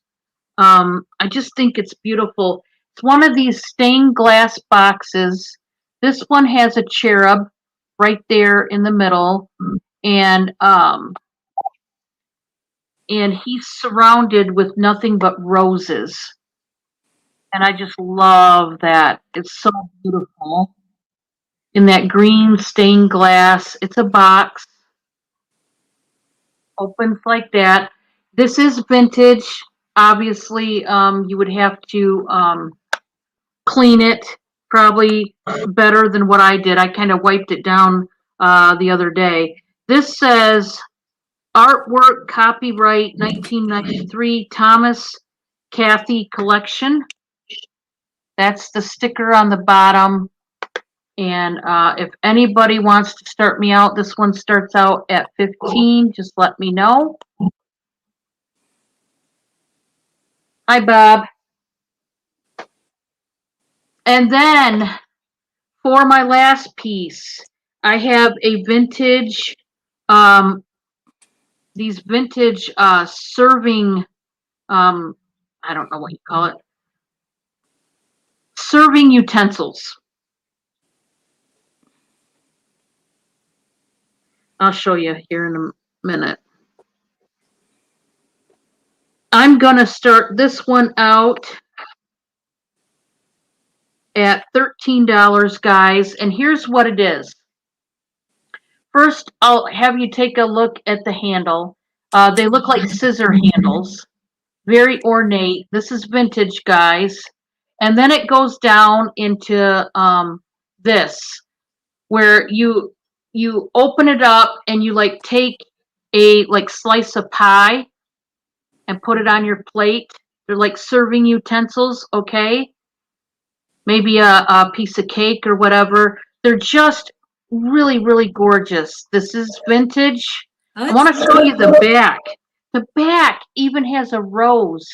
I just think it's beautiful. It's one of these stained glass boxes. This one has a cherub right there in the middle. and he's surrounded with nothing but roses. And I just love that. It's so beautiful. In that green stained glass. It's a box. Opens like that. This is vintage. Obviously, you would have to clean it probably better than what I did. I kind of wiped it down the other day. This says artwork copyright 1993 Thomas Cathy collection. That's the sticker on the bottom. And if anybody wants to start me out, this one starts out at 15. Just let me know. Hi, Bob. And then for my last piece, I have a vintage, these vintage serving, I don't know what you call it, serving utensils. I'll show you here in a minute. I'm going to start this one out at $13, guys, and here's what it is. First, I'll have you take a look at the handle. They look like scissor handles, very ornate. This is vintage, guys. And then it goes down into this, where you open it up and you like take a like slice of pie and put it on your plate. They're like serving utensils, okay? Maybe a piece of cake or whatever. They're just really, really gorgeous. This is vintage. Oh, I want to show you the back. The back even has a rose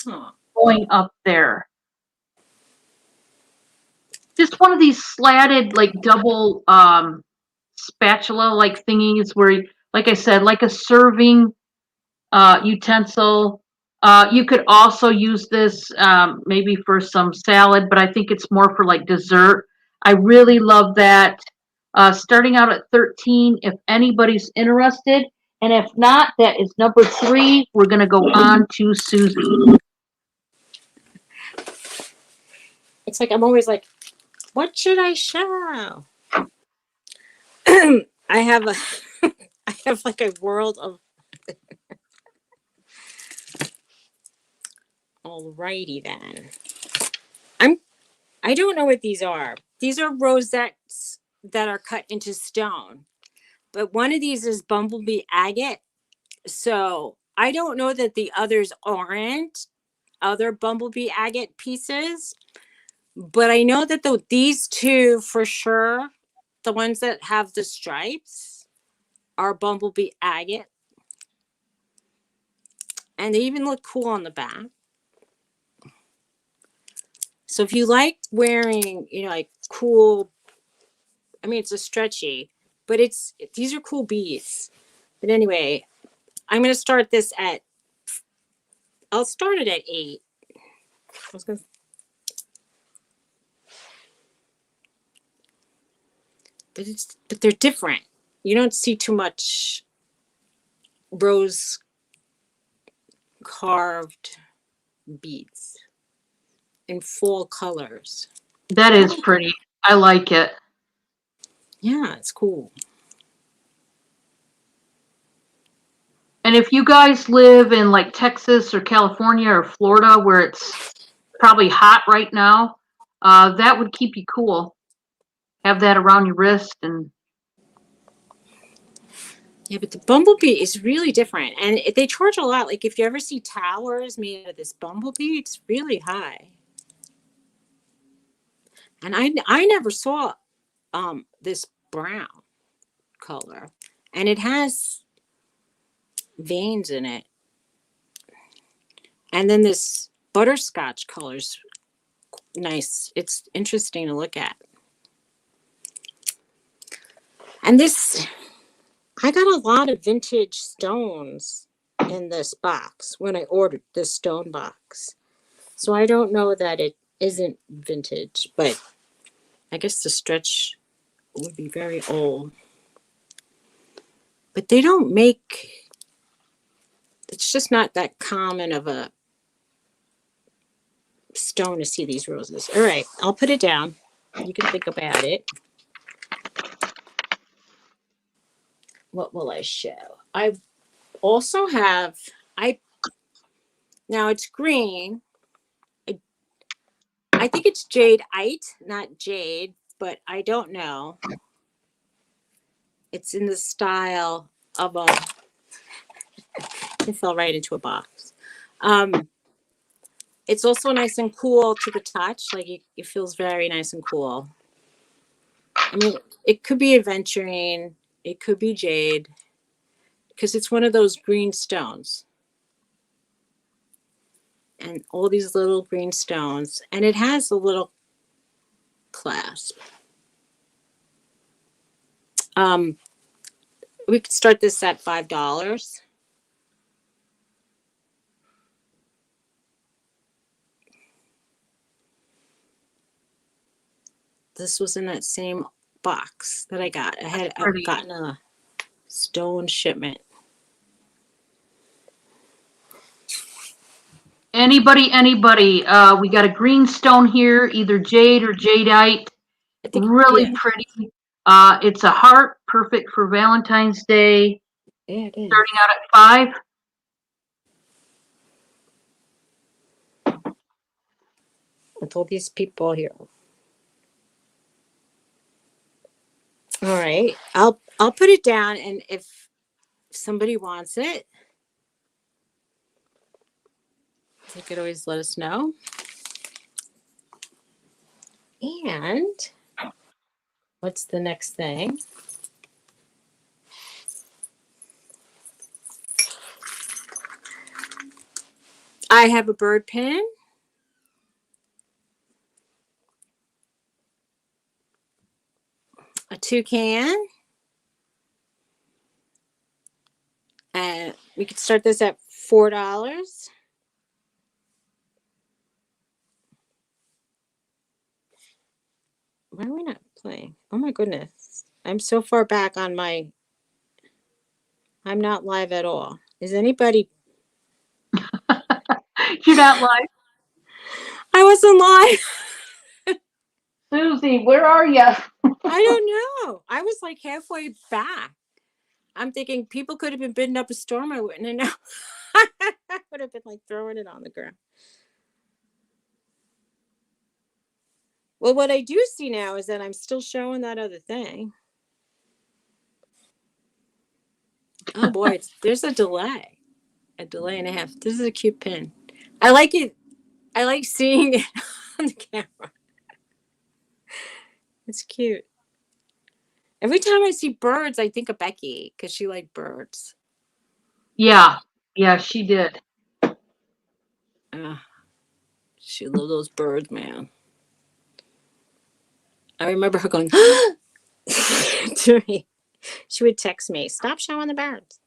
going up there. Just one of these slatted, like double spatula like thingies where, like I said, like a serving utensil. You could also use this maybe for some salad, but I think it's more for like dessert. I really love that. Starting out at 13, if anybody's interested. And if not, that is number 3. We're going to go on to Suzy. It's like I'm always like, what should I show? I have a I have like a world of alrighty then. I don't know what these are. These are rosettes that are cut into stone. But one of these is bumblebee agate. So I don't know that the others aren't other bumblebee agate pieces. But I know that these two for sure, the ones that have the stripes, are bumblebee agate. And they even look cool on the back. So if you like wearing, like cool, I mean, it's a stretchy, but these are cool beads. But anyway, I'm going to start this I'll start it at 8. But they're different. You don't see too much rose carved beads in fall colors. That is pretty. I like it. Yeah, it's cool. And if you guys live in like Texas or California or Florida where it's probably hot right now, that would keep you cool. Have that around your wrist and Yeah, but the bumblebee is really different. And they charge a lot. Like if you ever see towers made out of this bumblebee, it's really high. And I never saw this brown color. And it has veins in it. And then this butterscotch color's nice. It's interesting to look at. And I got a lot of vintage stones in this box when I ordered this stone box. So I don't know that it isn't vintage, but I guess the stretch would be very old. but they don't make, it's just not that common of a stone to see these roses. All right, I'll put it down. You can think about it. What will I show? I also have, now it's green. I think it's jadeite, not jade, but I don't know. It's in the style of a, it fell right into a box. It's also nice and cool to the touch. Like it feels very nice and cool. I mean, it could be aventurine. It could be jade. Because it's one of those green stones. And all these little green stones. And it has a little clasp. We could start this at $5. This was in that same box that I got. I've gotten a stone shipment. Anybody, we got a green stone here, either jade or jadeite. Really pretty. It's a heart, perfect for Valentine's Day. Yeah, it is. Starting out at 5. With all these people here. All right, I'll put it down, and if somebody wants it, they could always let us know. And what's the next thing? I have a bird pin. A toucan. And we could start this at $4. Why are we not playing? Oh my goodness. I'm so far back on my, I'm not live at all. Is anybody? You're not live. I wasn't live. Suzy, where are you? I don't know. I was like halfway back. I'm thinking people could have been bidding up a storm. I wouldn't have known. I would have been like throwing it on the ground. Well, what I do see now is that I'm still showing that other thing. Oh boy, there's a delay and a half. This is a cute pin. I like it. I like seeing it on the camera. It's cute. Every time I see birds, I think of Becky because she liked birds. Yeah, she did. She loved those birds, man. I remember her going to me. She would text me, "Stop showing the birds."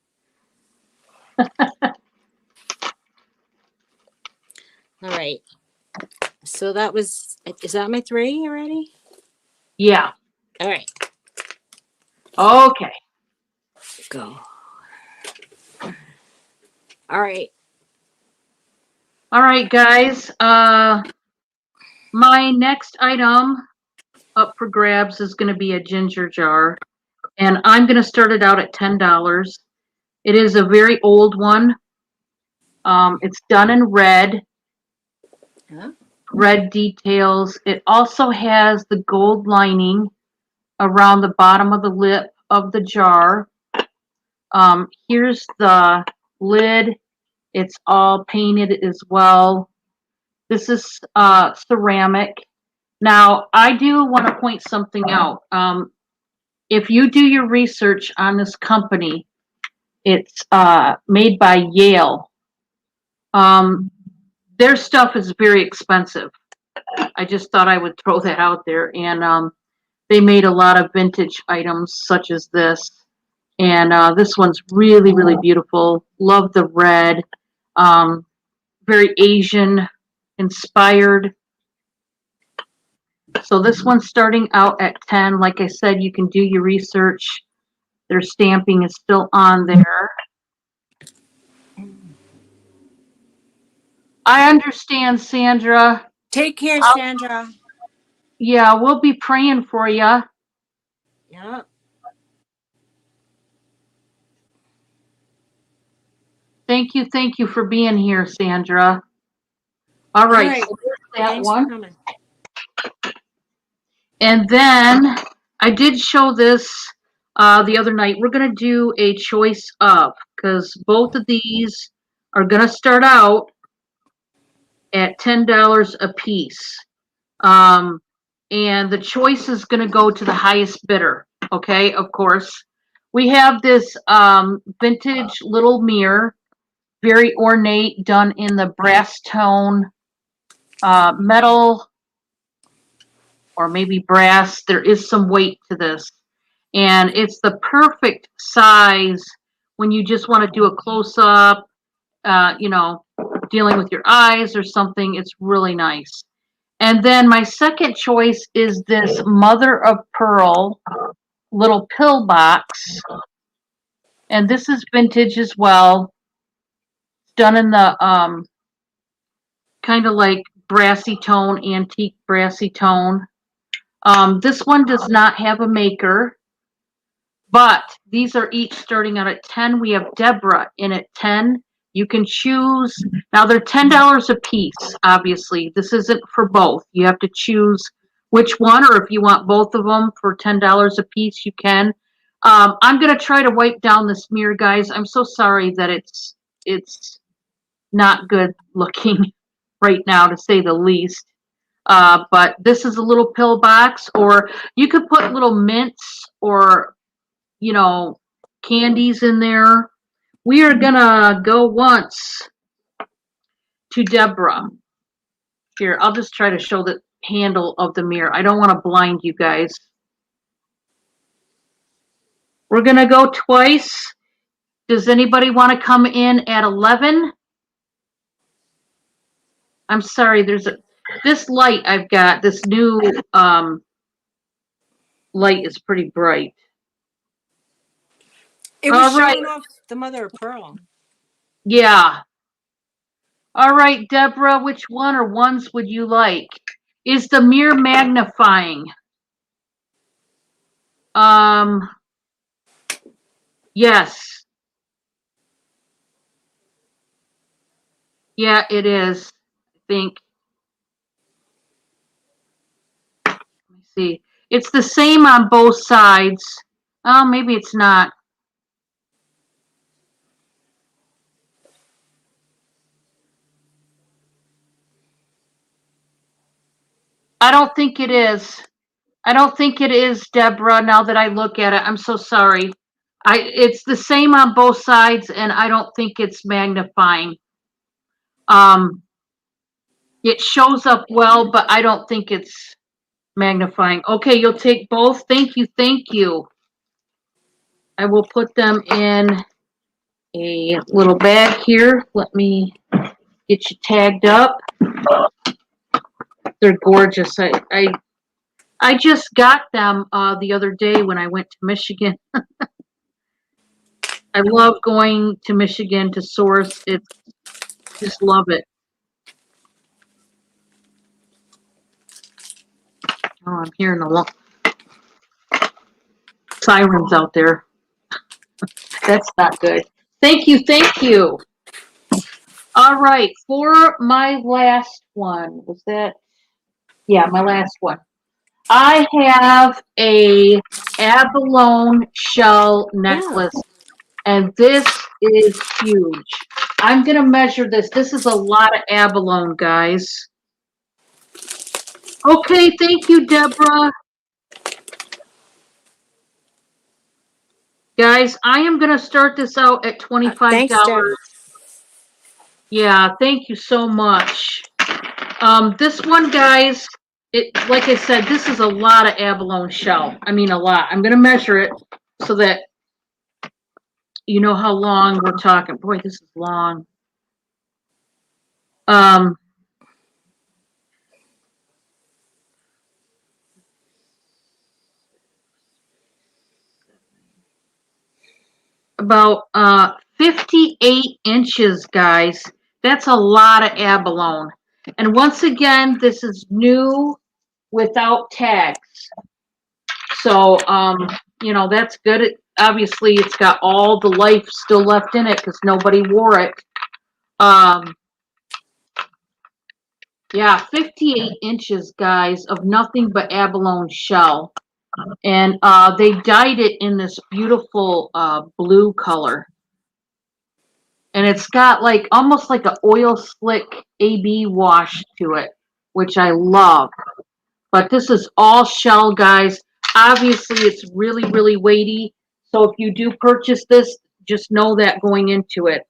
All right. So that was, is that my 3 already? Yeah. All right. Okay. Go. All right. All right, guys. My next item up for grabs is going to be a ginger jar. And I'm going to start it out at $10. It is a very old one. It's done in red. Huh? Red details. It also has the gold lining around the bottom of the lip of the jar. Here's the lid. It's all painted as well. This is ceramic. Now, I do want to point something out. If you do your research on this company, it's made by Yale. Their stuff is very expensive. I just thought I would throw that out there. And they made a lot of vintage items such as this. And this one's really, really beautiful. Love the red. Very Asian inspired. So this one's starting out at 10. Like I said, you can do your research. Their stamping is still on there. I understand, Sandra. Take care, Sandra. Yeah, we'll be praying for you. Yeah. Thank you for being here, Sandra. All All right, right. so there's that Thanks for one. coming. And then I did show this the other night. We're going to do a choice of, because both of these are going to start out at $10 a piece. And the choice is going to go to the highest bidder. Okay, of course. We have this vintage little mirror, very ornate, done in the brass tone, metal, or maybe brass. There is some weight to this. And it's the perfect size when you just want to do a close up, dealing with your eyes or something. It's really nice. And then my second choice is this mother of pearl little pill box. And this is vintage as well. Done in the kind of like brassy tone, antique brassy tone. This one does not have a maker, but these are each starting out at 10. We have Deborah in at 10. You can choose. Now they're $10 a piece, obviously. This isn't for both. You have to choose which one, or if you want both of them for $10 a piece, you can. I'm going to try to wipe down this mirror, guys. I'm so sorry that it's not good looking right now, to say the least. But this is a little pill box, or you could put little mints or, candies in there. We are gonna go once to Deborah. Here, I'll just try to show the handle of the mirror. I don't want to blind you guys. We're gonna go twice. Does anybody want to come in at 11? I'm sorry, this light I've got, this new light is pretty bright. It was All right. showing off the mother of pearl. Yeah. All right, Deborah, which one or ones would you like? Is the mirror magnifying? Yes. Yeah, it is. I think. Let me see. It's the same on both sides. Oh, maybe it's not. I don't think it is. I don't think it is, Deborah, now that I look at it. I'm so sorry. It's the same on both sides, and I don't think it's magnifying. Um, it shows up well, but I don't think it's magnifying. Okay, you'll take both. Thank you, thank you. I will put them in a little bag here. Let me get you tagged up. They're gorgeous. I just got them the other day when I went to Michigan. I love going to Michigan to source. Just love it. Oh, I'm hearing a lot sirens out there. That's not good. Thank you, thank you. All right, for my last one, was that? Yeah, my last one. I have a abalone shell necklace, and this is huge. I'm gonna measure this. This is a lot of abalone, guys. Okay, thank you, Deborah. Guys, I am gonna start this out at $25. Thanks, Deb. Yeah, thank you so much. This one, guys, like I said, this is a lot of abalone shell. I mean, a lot. I'm gonna measure it so that you know how long we're talking. Boy, this is long. Um, about 58 inches, guys. That's a lot of abalone. And once again, this is new without tags. So, that's good. Obviously, it's got all the life still left in it because nobody wore it. Um, yeah, 58 inches, guys, of nothing but abalone shell. And they dyed it in this beautiful blue color. And it's got like almost like an oil slick AB wash to it, which I love. But this is all shell, guys. Obviously, it's really, really weighty. So if you do purchase this, just know that going into it.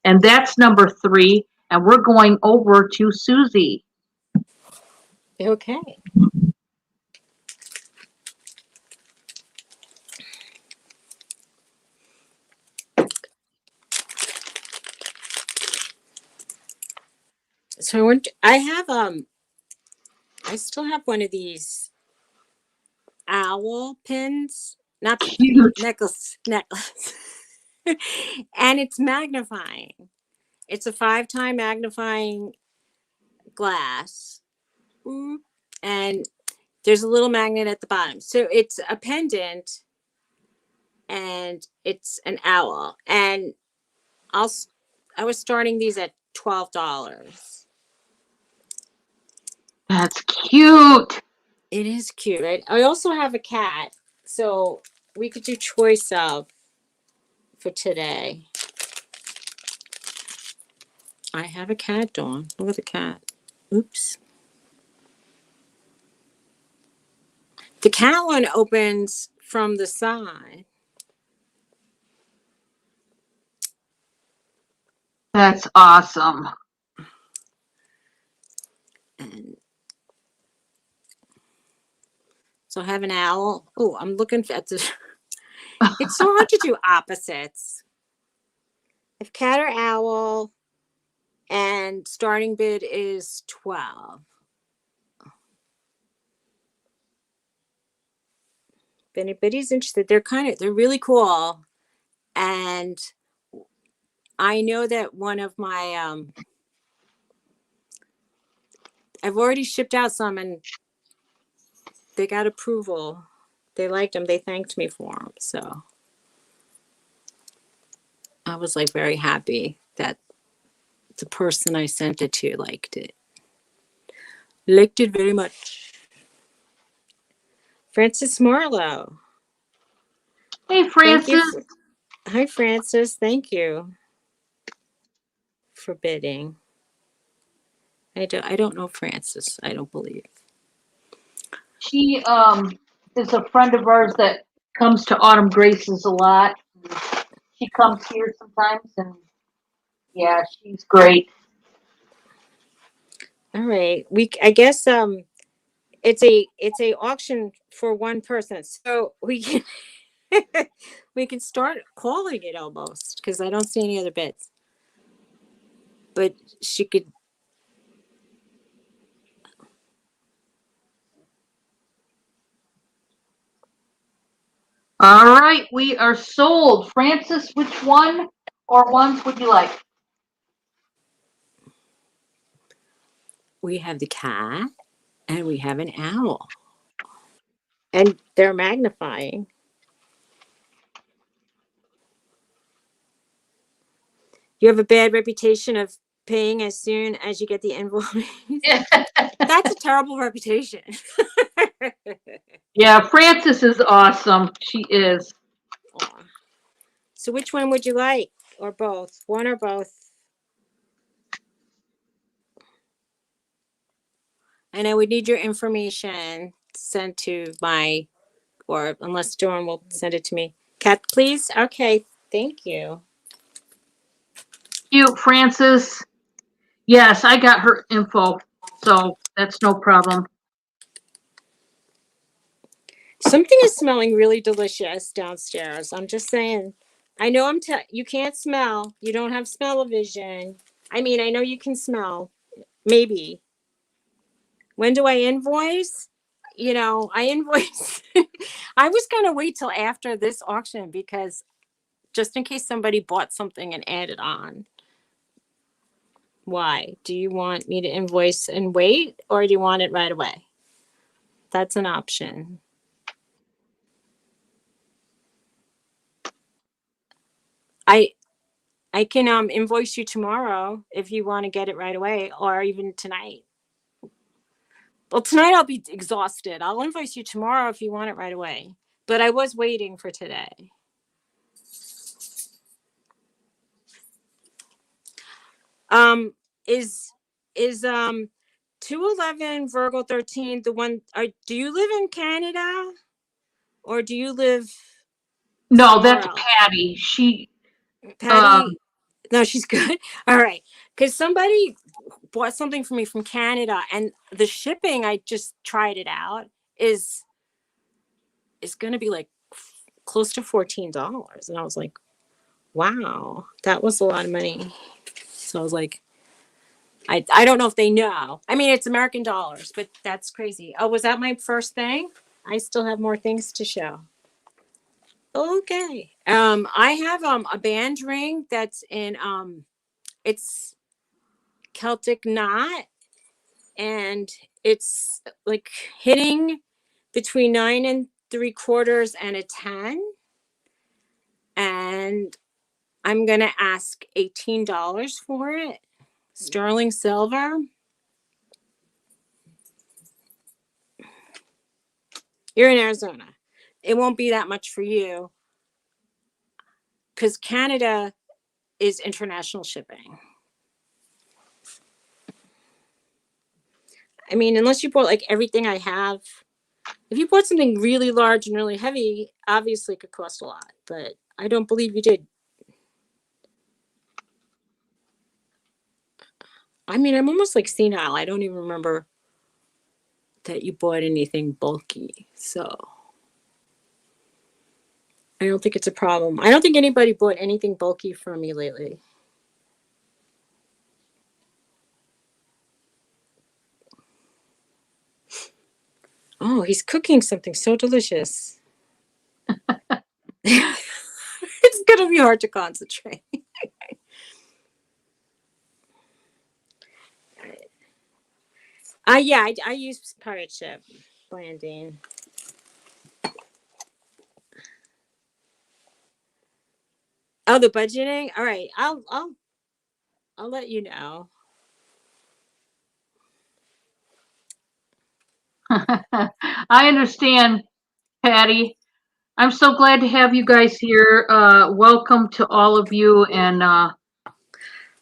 And that's number 3. And we're going over to Suzy. Okay. So I still have one of these owl pins, not Cute. necklace. And it's magnifying. It's a 5-time magnifying glass. Ooh. And there's a little magnet at the bottom. So it's a pendant and it's an owl. And I was starting these at $12. That's cute. It is cute. I also have a cat, so we could do choice of for today. I have a cat, Dawn. Look at the cat. Oops. The cat one opens from the side. That's awesome. And so I have an owl. Oh, I'm looking at the. It's so hard to do opposites. If cat or owl, and starting bid is 12. If anybody's interested, they're really cool. And I know that one of my I've already shipped out some and they got approval. They liked them. They thanked me for them. So I was like very happy that the person I sent it to liked it. Liked it very much. Francis Marlowe. Hey, Thank you. Francis. Hi, Francis. Thank you for bidding. I don't know Francis. I don't believe. She is a friend of ours that comes to Autumn Graces a lot. She comes here sometimes, and yeah, she's great. All right. I guess it's a auction for one person. So we can we can start calling it almost because I don't see any other bids. But she could. All right, we are sold. Francis, which one or ones would you like? We have the cat and we have an owl. And they're magnifying. You have a bad reputation of paying as soon as you get the invoice. That's a terrible reputation. Yeah, Francis is awesome. She is. Aw. So which one would you like? Or both? One or both? And I would need your information sent to or unless Dawn will send it to me. Kat, please? Okay, thank you. Cute, Francis. Yes, I got her info, so that's no problem. Something is smelling really delicious downstairs. I'm just saying. I know you can't smell. You don't have smell-o-vision. I mean, I know you can smell. Maybe. When do I invoice? I invoice. I was going to wait till after this auction because just in case somebody bought something and added on. Why? Do you want me to invoice and wait, or do you want it right away? That's an option. I I can invoice you tomorrow if you want to get it right away, or even tonight. Well, tonight I'll be exhausted. I'll invoice you tomorrow if you want it right away. But I was waiting for today. Um, is 211 Virgo 13 the one? Do you live in Canada or do you live No, somewhere that's else? Patty. She, Patty, no, she's good. All right, because somebody bought something for me from Canada, and the shipping, I just tried it out, is going to be like close to $14, and I was like, wow, that was a lot of money. So I was like, I don't know if they know. I mean, it's American dollars, but that's crazy. Oh, was that my first thing? I still have more things to show. Okay. I have a band ring that's in it's Celtic knot, and it's like hitting between 9 3/4 and a 10. And I'm gonna ask $18 for it. Sterling silver. You're in Arizona. It won't be that much for you because Canada is international shipping. I mean, unless you bought like everything I have. If you bought something really large and really heavy, obviously it could cost a lot, but I don't believe you did. I mean, I'm almost like senile. I don't even remember that you bought anything bulky. So I don't think it's a problem. I don't think anybody bought anything bulky from me lately. Oh, he's cooking something so delicious. It's going to be hard to concentrate. Yeah, I use pirate ship branding. Oh, the budgeting. All right, I'll let you know. I understand, Patty. I'm so glad to have you guys here. Welcome to all of you, and I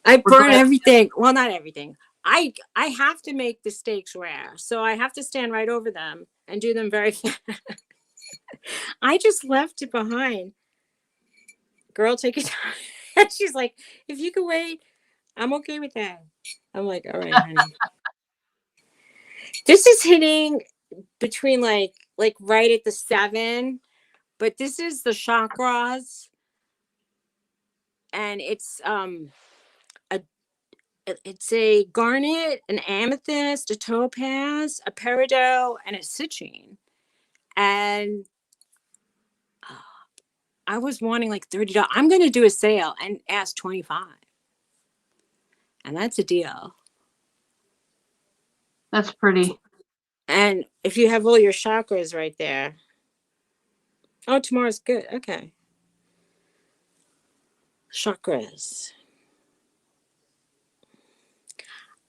we're burn glad. everything. Well, not everything. I have to make the steaks rare, so I have to stand right over them and do them very fast. I just left it behind. Girl, take your time. And she's like, if you can wait, I'm okay with that. I'm like, all right, honey. This is hitting between like right at the 7, but this is the chakras, and a it's a garnet, an amethyst, a topaz, a peridot, and a citrine. And I was wanting like $30. I'm going to do a sale and ask 25, and that's a deal. That's pretty. And if you have all your chakras right there, oh, tomorrow's good. Okay, chakras.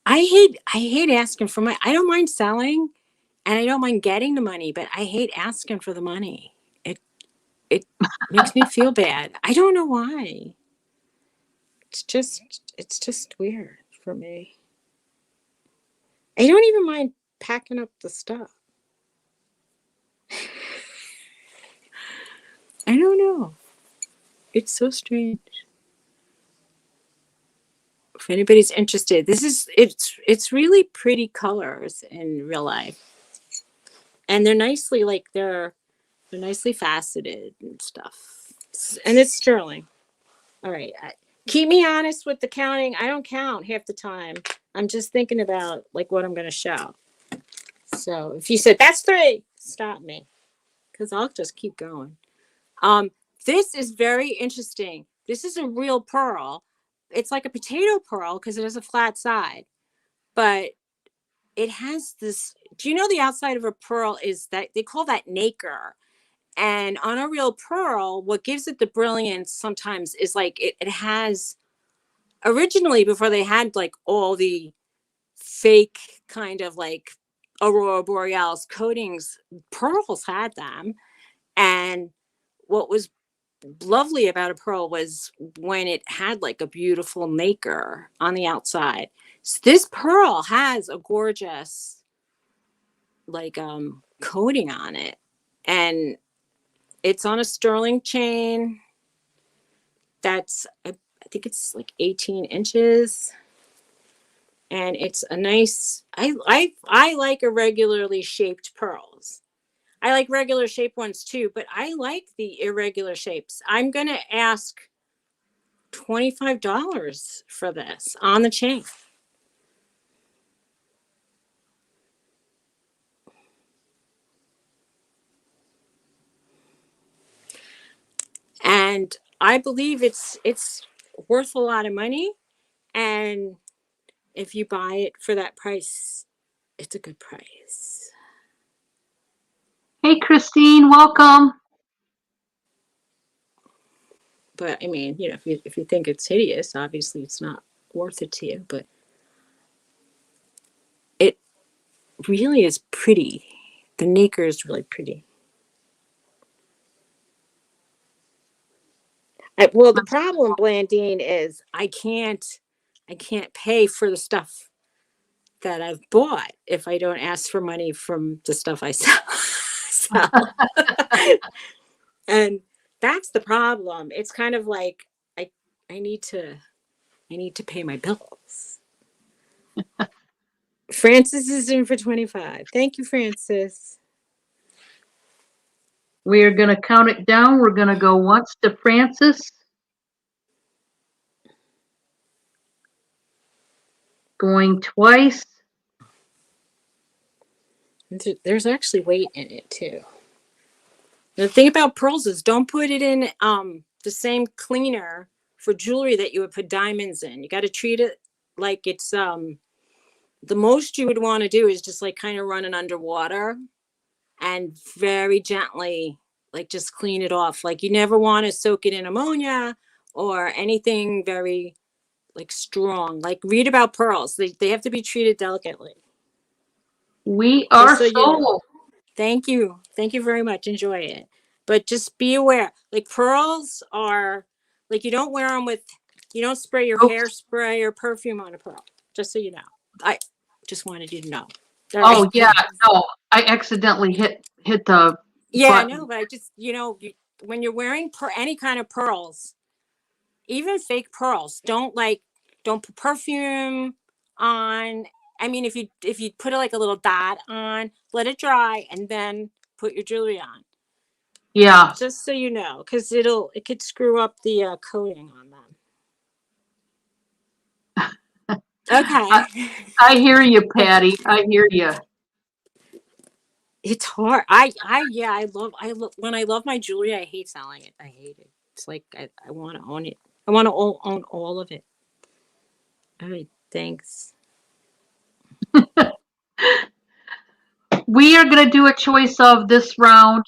I hate asking for money. I don't mind selling, and I don't mind getting the money, but I hate asking for the money. It makes me feel bad. I don't know why. It's just weird for me. I don't even mind packing up the stuff. I don't know. It's so strange. If anybody's interested, it's really pretty colors in real life, and they're nicely faceted and stuff. And it's sterling. All right, keep me honest with the counting. I don't count half the time. I'm just thinking about like what I'm going to show. So if you said that's 3, stop me, because I'll just keep going. Um, this is very interesting. This is a real pearl. It's like a potato pearl because it has a flat side, but it has this. Do you know the outside of a pearl is that they call that nacre? And on a real pearl, what gives it the brilliance sometimes is like it has originally, before they had like all the fake kind of like aurora borealis coatings, pearls had them. And what was lovely about a pearl was when it had like a beautiful nacre on the outside. So this pearl has a gorgeous like coating on it, and it's on a sterling chain that's I think it's like 18 inches, and it's a nice. I like irregularly shaped pearls. I like regular shaped ones too, but I like the irregular shapes. I'm gonna ask $25 for this on the chain. And I believe it's worth a lot of money. And if you buy it for that price, it's a good price. Hey, Christine, welcome. But I mean, you know, if you think it's hideous, obviously it's not worth it to you. But it really is pretty. The nacre is really pretty. Well, the problem, Blandine, is I can't pay for the stuff that I've bought if I don't ask for money from the stuff I sell. And that's the problem. It's kind of like I I need to I need to pay my bills. Francis is in for 25. Thank you, Francis. We are going to count it down. We're going to go once to Francis. Going twice. There's actually weight in it too. The thing about pearls is don't put it in the same cleaner for jewelry that you would put diamonds in. You got to treat it like it's the most you would want to do is just like kind of run it underwater and very gently like just clean it off. Like you never want to soak it in ammonia or anything very like strong. Like read about pearls. They have to be treated delicately. We are So you know. sold. Thank you. Thank you very much. Enjoy it. But just be aware. Like pearls are like you don't wear them with you don't spray your Oops. hairspray or perfume on a pearl. Just so you know. I just wanted you to know. All Oh, right. yeah. No, I accidentally hit the Yeah, I know, button. but I just when you're wearing any kind of pearls, even fake pearls, don't put perfume on. I mean, if you put like a little dot on, let it dry, and then put your jewelry on. Yeah. Just so you know, because it could screw up the coating on them. I, Okay. I hear you, Patty. I hear you. It's hard. Yeah, I love when I love my jewelry. I hate selling it. I hate it. It's like I want to own it. I want to own all of it. All right, thanks. We are going to do a choice of this round.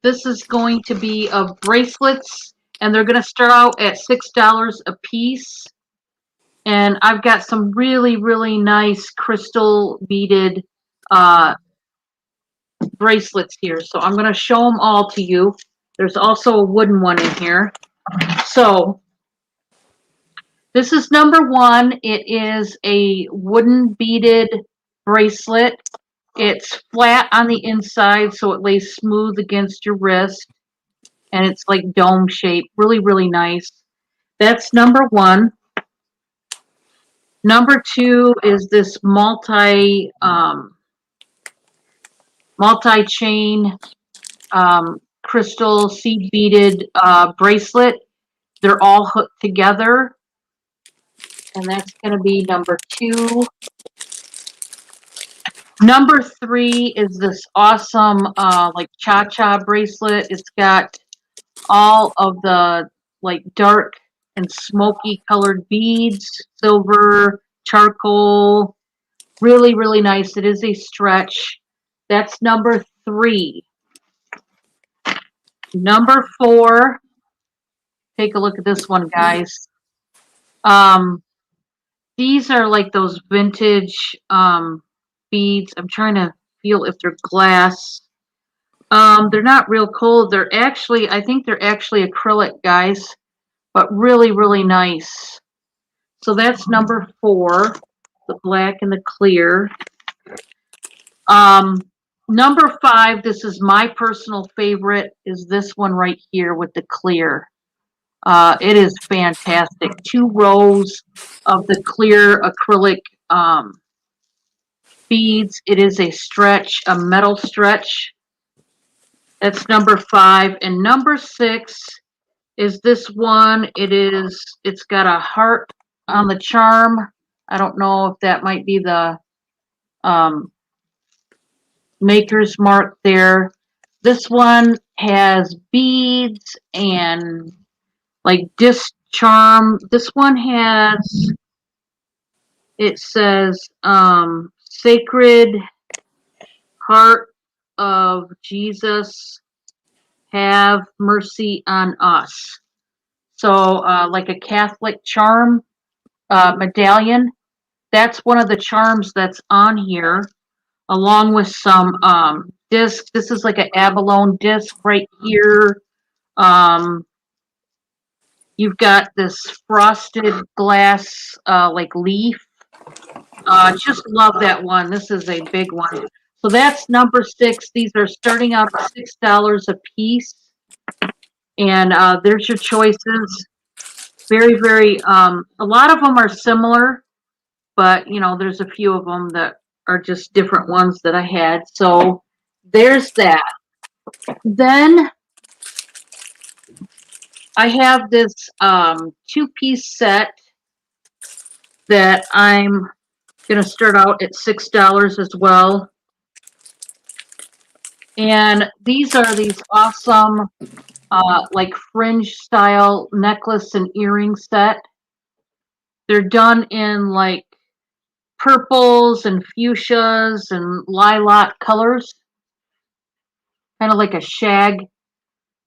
This is going to be of bracelets, and they're going to start out at $6 a piece. And I've got some really, really nice crystal beaded bracelets here. So I'm going to show them all to you. There's also a wooden one in here. So this is number one. It is a wooden beaded bracelet. It's flat on the inside, so it lays smooth against your wrist. And it's like dome shaped. Really, really nice. That's number one. Number two is this multi-chain crystal seed beaded bracelet. They're all hooked together, and that's going to be number two. Number three is this awesome like cha-cha bracelet. It's got all of the like dark and smoky colored beads, silver, charcoal. Really, really nice. It is a stretch. That's number 3. Number 4, take a look at this one, guys. Um, these are like those vintage beads. I'm trying to feel if they're glass. They're not real cold. They're actually, I think they're actually acrylic, guys, but really, really nice. So that's number 4, the black and the clear. Um, Number 5, this is my personal favorite, is this one right here with the clear. It is fantastic. 2 rows of the clear acrylic beads. It is a stretch, a metal stretch. That's number 5. And number 6 is this one. It's got a heart on the charm. I don't know if that might be the um, maker's mark there. This one has beads and like disc charm. This one has, it says, Sacred Heart of Jesus, have mercy on us. So, like a Catholic charm medallion. That's one of the charms that's on here, along with some discs. This is like an abalone disc right here. Um, you've got this frosted glass like leaf. Just love that one. This is a big one. So that's number 6. These are starting out at $6 a piece. And there's your choices. Very, very, a lot of them are similar, but you know, there's a few of them that are just different ones that I had. So there's that. Then I have this 2-piece set that I'm going to start out at $6 as well. And these are these awesome, like fringe style necklace and earring set. They're done in like purples and fuchsias and lilac colors, kind of like a shag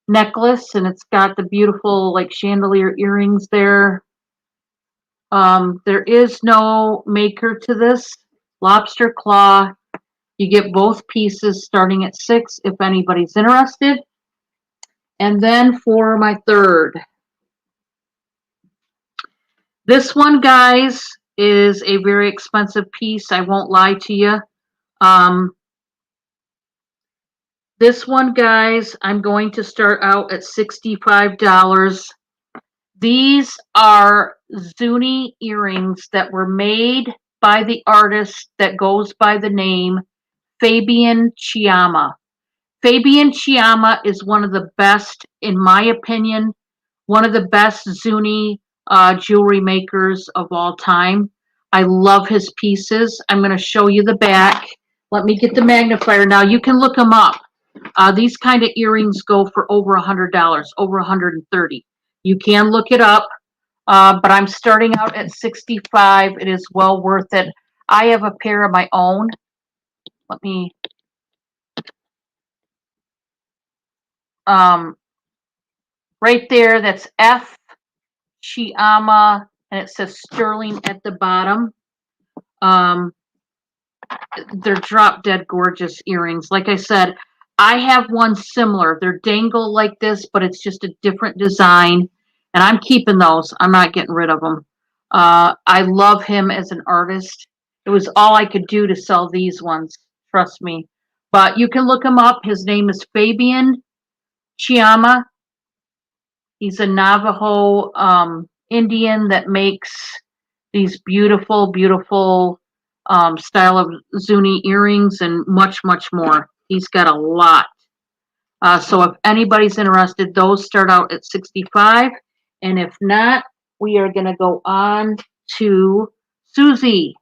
necklace, and it's got the beautiful like chandelier earrings there. There is no maker to this. Lobster claw. You get both pieces starting at 6 if anybody's interested. And then for my third, this one, guys, is a very expensive piece. I won't lie to you. Um, this one, guys, I'm going to start out at $65. These are Zuni earrings that were made by the artist that goes by the name Fabian Chiama. Fabian Chiama is one of the best, in my opinion, one of the best Zuni jewelry makers of all time. I love his pieces. I'm going to show you the back. Let me get the magnifier. Now you can look them up. These kind of earrings go for over $100, over 130. You can look it up, but I'm starting out at 65. It is well worth it. I have a pair of my own. Let me right there. That's F Chiama, and it says sterling at the bottom. Um, they're drop dead gorgeous earrings. Like I said, I have one similar. They're dangle like this, but it's just a different design. And I'm keeping those. I'm not getting rid of them. I love him as an artist. It was all I could do to sell these ones. Trust me. But you can look him up. His name is Fabian Chiama. He's a Navajo Indian that makes these beautiful, beautiful style of Zuni earrings and much, much more. He's got a lot. So if anybody's interested, those start out at 65. And if not, we are going to go on to Suzy.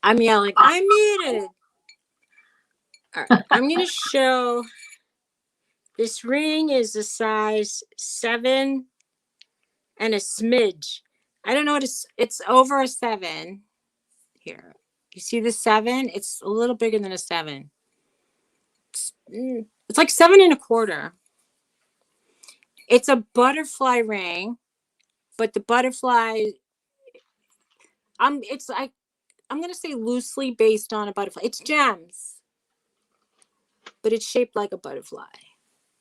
I'm yelling, I'm muted. All right, I'm going to show this ring is a size 7 and a smidge. I don't know what it's over a 7 here. You see the 7? It's a little bigger than a 7. It's like 7 1/4. It's a butterfly ring, but the butterfly, it's like, I'm going to say loosely based on a butterfly. It's gems, but it's shaped like a butterfly.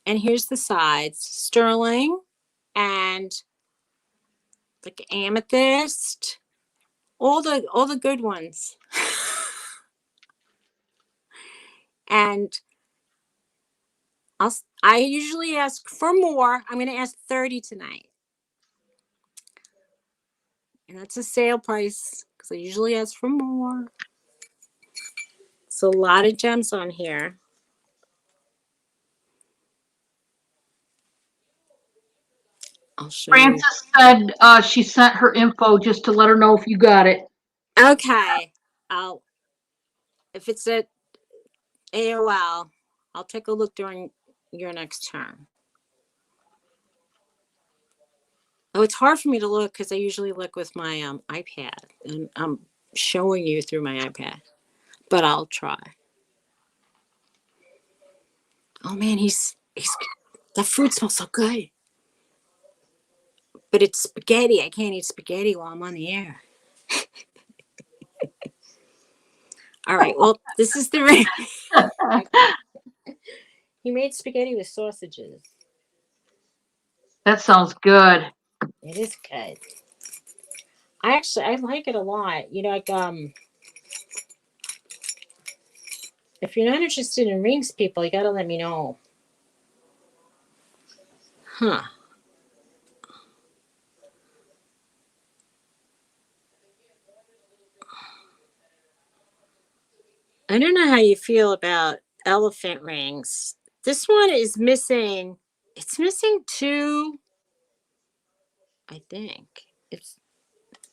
And here's the sides: sterling and like amethyst, all the good ones. And I usually ask for more. I'm going to ask 30 tonight. And that's a sale price because I usually ask for more. It's a lot of gems on here. I'll show you. Frances said she sent her info just to let her know if you got it. Okay. If it's at AOL, I'll take a look during your next term. Oh, it's hard for me to look because I usually look with my iPad, and I'm showing you through my iPad, but I'll try. Oh man, that fruit smells so good. But it's spaghetti. I can't eat spaghetti while I'm on the air. All right. Well, this is the ring. He made spaghetti with sausages. That sounds good. It is good. I like it a lot. You know, like if you're not interested in rings, people, you gotta let me know. Huh. I don't know how you feel about elephant rings. This one is missing. It's missing 2. I think it's.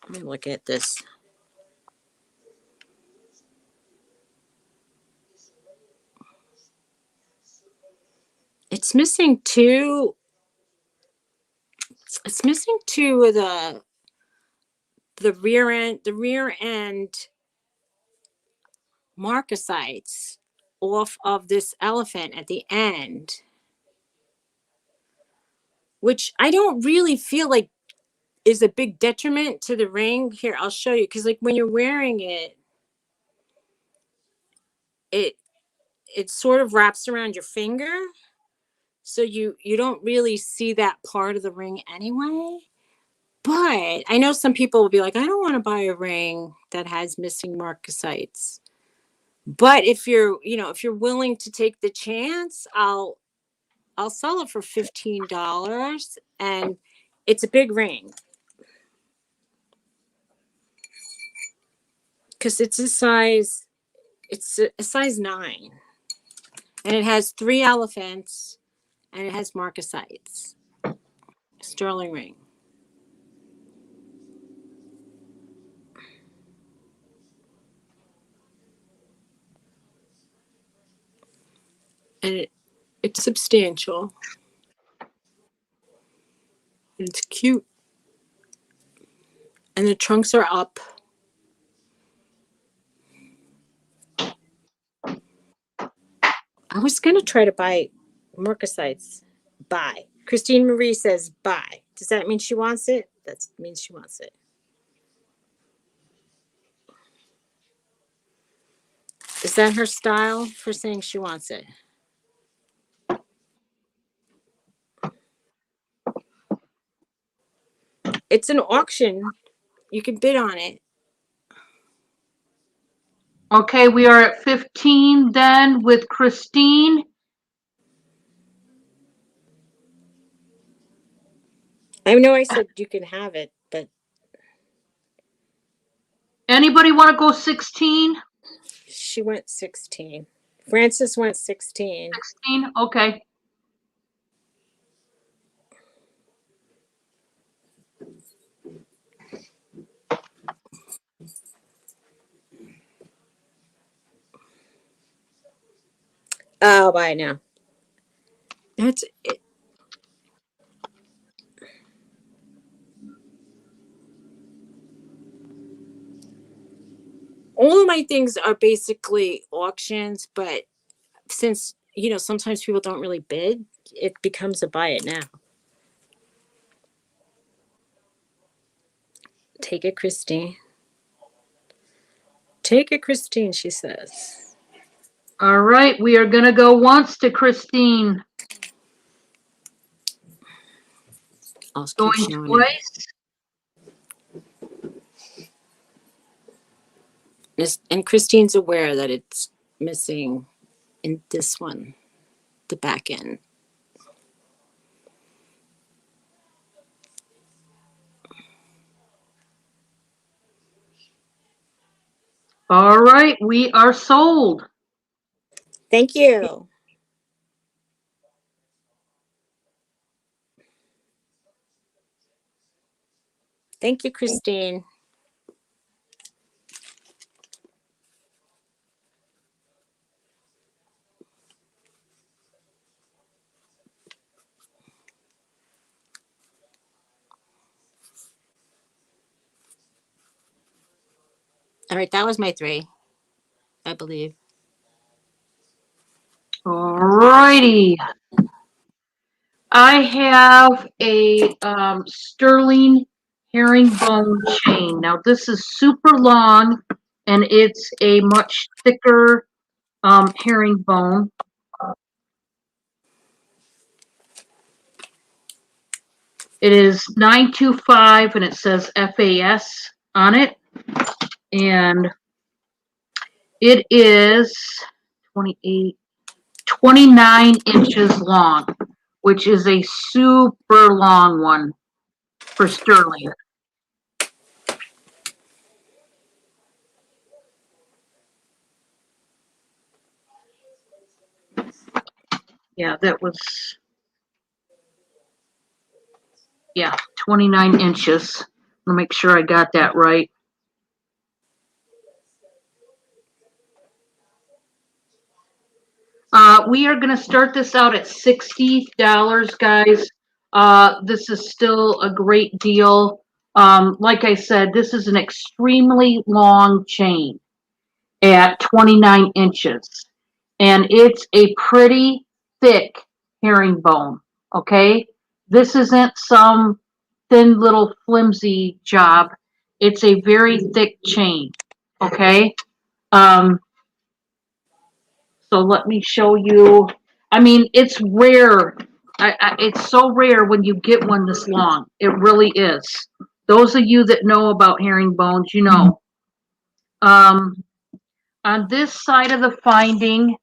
Let me look at this. It's missing 2. It's missing 2 of the rear end marcasites off of this elephant at the end, which I don't really feel like is a big detriment to the ring. Here, I'll show you, because like when you're wearing it, it sort of wraps around your finger, so you don't really see that part of the ring anyway. But I know some people will be like, I don't want to buy a ring that has missing marcasites. But if you're willing to take the chance, I'll sell it for $15, and it's a big ring because it's a size 9, and it has 3 elephants, and it has marcasites. Sterling ring. And it's substantial. It's cute. And the trunks are up. I was going to try to buy marcasites. Buy. Christine Marie says buy. Does that mean she wants it? That means she wants it. Is that her style for saying she wants it? It's an auction. You can bid on it. Okay, we are at 15 then with Christine. I know I said you can have it, but Anybody want to go 16? she went 16. Frances went 16. 16, okay. Oh, I know. That's it. All of my things are basically auctions, but since sometimes people don't really bid, it becomes a buy it now. Take it, Christine. Take it, Christine, she says. All right, we are gonna go once to Christine. I'll keep Going showing it. twice. And Christine's aware that it's missing in this one, the back end. All right, we are sold. Thank you. Thank you, Christine. All right, that was my 3, I believe. All righty. I have a sterling herringbone chain. Now this is super long, and it's a much thicker herringbone. It is 925, and it says FAS on it, and it is 28, 29 inches long, which is a super long one for sterling. Yeah, that was, yeah, 29 inches. Let me make sure I got that right. We are going to start this out at $60, guys. This is still a great deal. Like I said, this is an extremely long chain at 29 inches. And it's a pretty thick herringbone, okay? This isn't some thin little flimsy job. It's a very thick chain, okay? Um, so let me show you. I mean, it's rare. It's so rare when you get one this long. It really is. Those of you that know about herringbones, you know. On this side of the finding,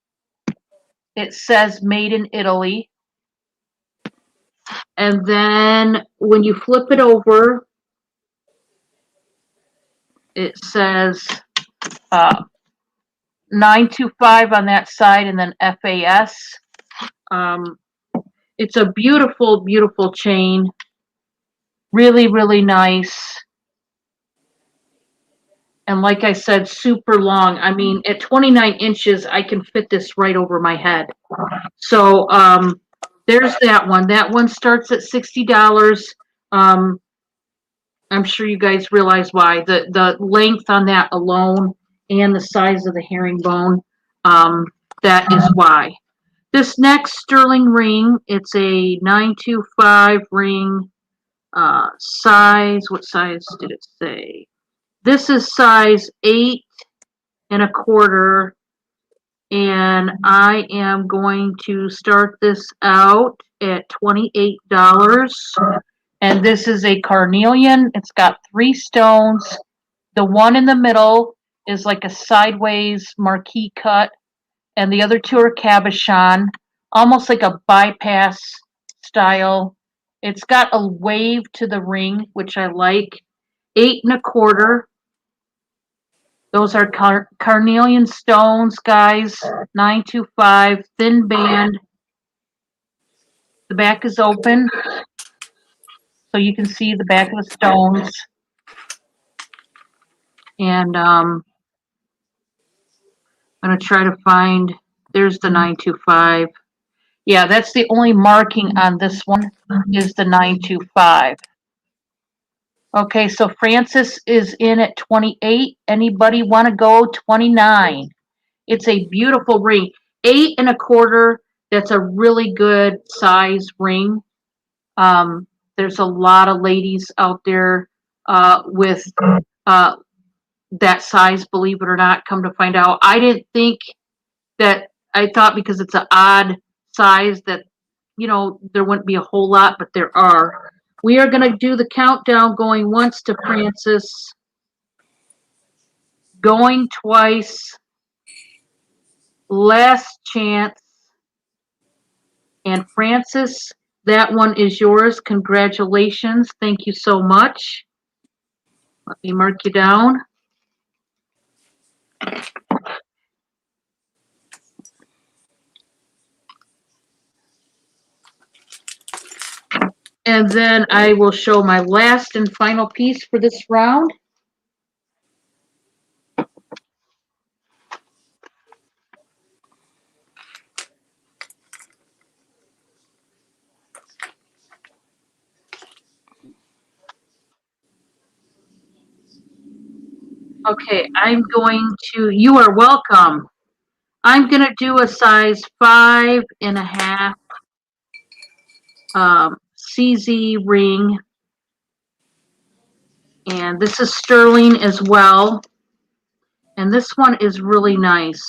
it says made in Italy. And then when you flip it over, it says 925 on that side, and then FAS. It's a beautiful, beautiful chain. Really, really nice. And like I said, super long. I mean, at 29 inches, I can fit this right over my head. So there's that one. That one starts at $60. I'm sure you guys realize why. The length on that alone and the size of the herringbone, that is why. This next sterling ring, it's a 925 ring. Size, what size did it say? This is size 8 1/4, and I am going to start this out at $28. And this is a carnelian. It's got 3 stones. The one in the middle is like a sideways marquee cut, and the other 2 are cabochon, almost like a bypass style. It's got a wave to the ring, which I like. 8 1/4. Those are carnelian stones, guys. 925, thin band. The back is open, so you can see the back of the stones. And I'm going to try to find There's the 925. Yeah, that's the only marking on this one is the 925. Okay, so Francis is in at 28. Anybody want to go 29? It's a beautiful ring. 8 1/4. That's a really good size ring. There's a lot of ladies out there with uh, that size, believe it or not, come to find out. I didn't think that, I thought because it's an odd size that, there wouldn't be a whole lot, but there are. We are going to do the countdown, going once to Francis, going twice, last chance. And Francis, that one is yours. Congratulations. Thank you so much. Let me mark you down. And then I will show my last and final piece for this round. Okay, you are welcome. I'm going to do a size 5 1/2 CZ ring. And this is sterling as well. And this one is really nice.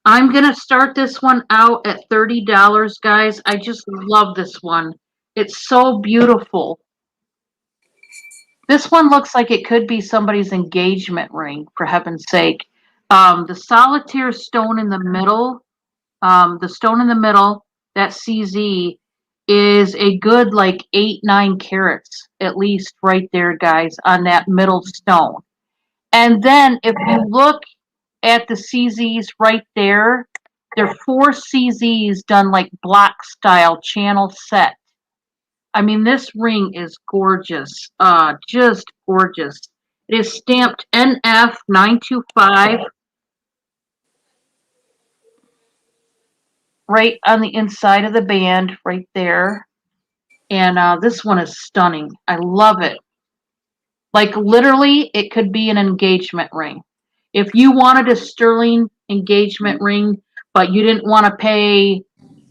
I'm going to start this one out at $30, guys. I just love this one. It's so beautiful. This one looks like it could be somebody's engagement ring, for heaven's sake. The solitaire stone in the middle, that CZ, is a good like 8 9 carats, at least right there, guys, on that middle stone. And then if you look at the CZs right there, they're 4 CZs done like block style channel set. I mean, this ring is gorgeous, just gorgeous. It is stamped NF 925 right on the inside of the band, right there. And this one is stunning. I love it. Like literally, it could be an engagement ring. If you wanted a sterling engagement ring, but you didn't want to pay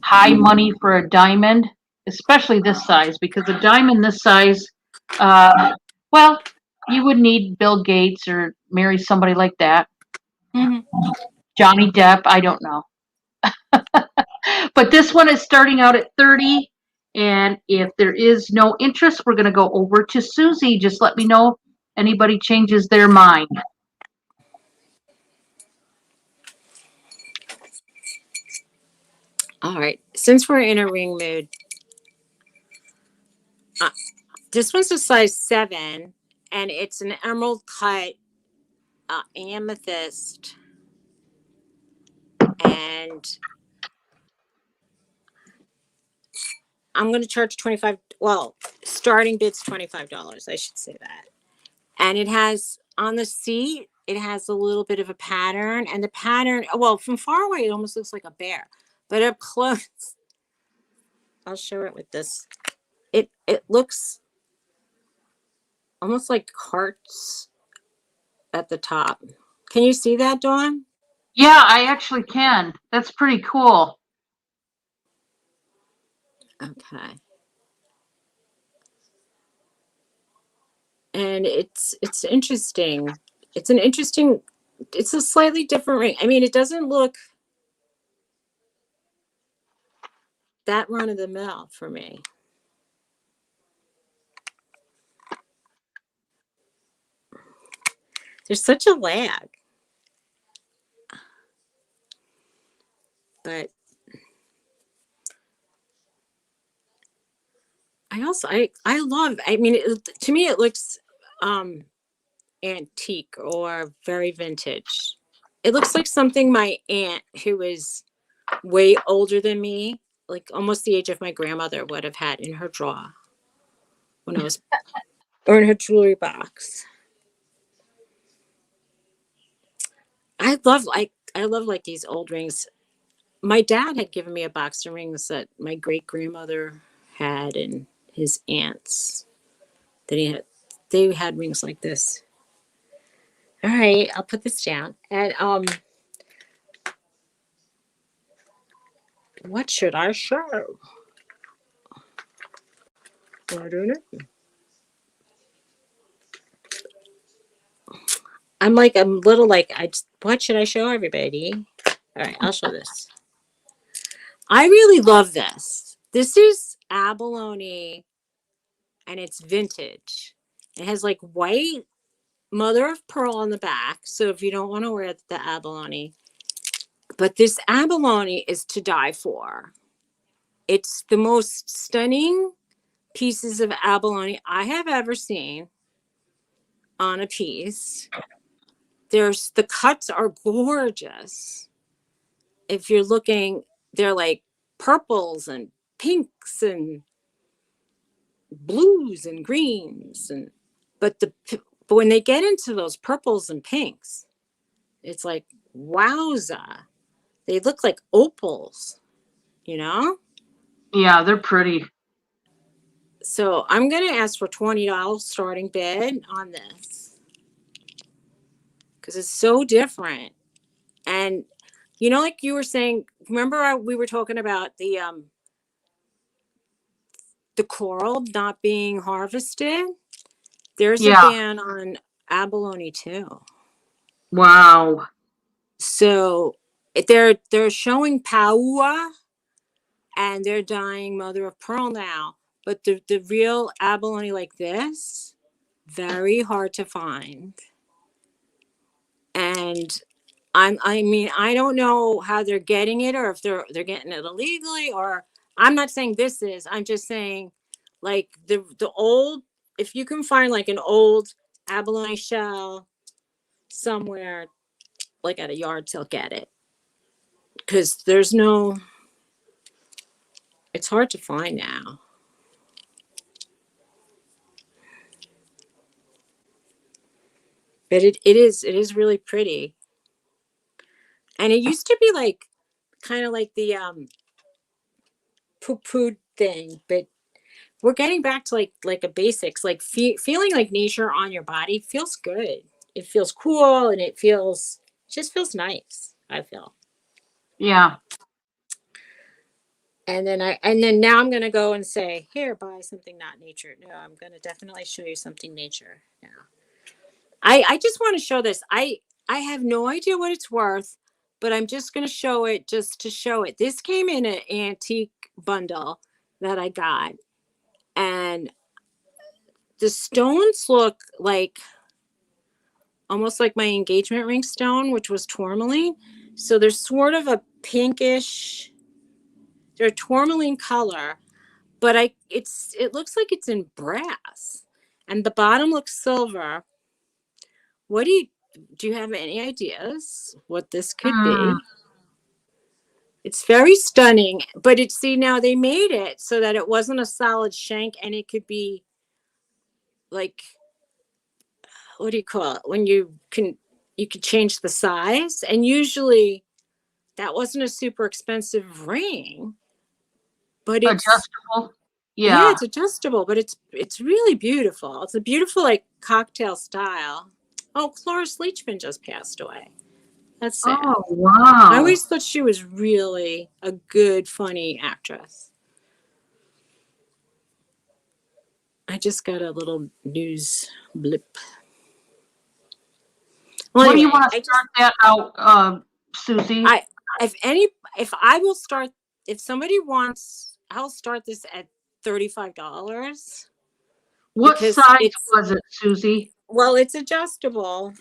high money for a diamond, especially this size, because a diamond this size, well, you would need Bill Gates or marry somebody like that. Mm-hmm. Johnny Depp, I don't know. But this one is starting out at 30. And if there is no interest, we're going to go over to Suzy. Just let me know if anybody changes their mind. All right. Since we're in a ring mood, this one's a size 7, and it's an emerald cut amethyst. And I'm going to charge 25. Well, starting bid's $25. I should say that. And it has on the seat, it has a little bit of a pattern, and the pattern, well, from far away, it almost looks like a bear, but up close, I'll show it with this. It looks almost like hearts at the top. Can you see that, Dawn? Yeah, I actually can. That's pretty cool. Okay. And it's interesting. It's an interesting, it's a slightly different ring. I mean, it doesn't look that run of the mill for me. There's such a lag. But I love, I mean, to me it looks antique or very vintage. It looks like something my aunt, who is way older than me, like almost the age of my grandmother, would have had in her drawer. when I was, or in her jewelry box. I love these old rings. My dad had given me a box of rings that my great grandmother had and his aunts that he had. They had rings like this. All right, I'll put this down. And what should I show? I don't know. I'm little like what should I show everybody? All right, I'll show this. I really love this. This is abalone and it's vintage. It has like white mother of pearl on the back. So if you don't want to wear the abalone, but this abalone is to die for. It's the most stunning pieces of abalone I have ever seen on a piece. The cuts are gorgeous. If you're looking, they're like purples and pinks and blues and greens and but the but when they get into those purples and pinks, it's like wowza. They look like opals, you know? Yeah, they're pretty. So I'm gonna ask for $20 starting bid on this because it's so different. And like you were saying, remember we were talking about the coral not being harvested? There's a Yeah. ban on abalone too. Wow. So they're showing paua and they're dyeing mother of pearl now. But the real abalone like this, very hard to find. And I mean, I don't know how they're getting it or if they're getting it illegally or I'm not saying this is. I'm just saying like the old if you can find like an old abalone shell somewhere like at a yard sale, get it. Because it's hard to find now. But it is really pretty. And it used to be like kind of like the poo poo thing, but we're getting back to like a basics, like feeling like nature on your body feels good. It feels cool and just feels nice, I feel. Yeah. And then now I'm gonna go and say, here, buy something not nature. No, I'm gonna definitely show you something nature now. I just want to show this. I have no idea what it's worth, but I'm just going to show it just to show it. This came in an antique bundle that I got, and the stones look like almost like my engagement ring stone, which was tourmaline. So they're sort of a pinkish, they're tourmaline color, but it looks like it's in brass, and the bottom looks silver. What do you have any ideas what this could Mm, be? It's very stunning, but now they made it so that it wasn't a solid shank and it could be like, what do you call it? When you could change the size. And usually that wasn't a super expensive ring, but adjustable. yeah, Yeah. it's adjustable, but it's really beautiful. It's a beautiful like cocktail style. Oh, Cloris Leachman just passed away. That's sad. Oh, I wow. always thought she was really a good, funny actress. I just got a little news blip. Well, What do you anyway, want to start that out, Susie? I if any if I will start if somebody wants, I'll start this at $35 What because size it's was it, Susie? it's adjustable.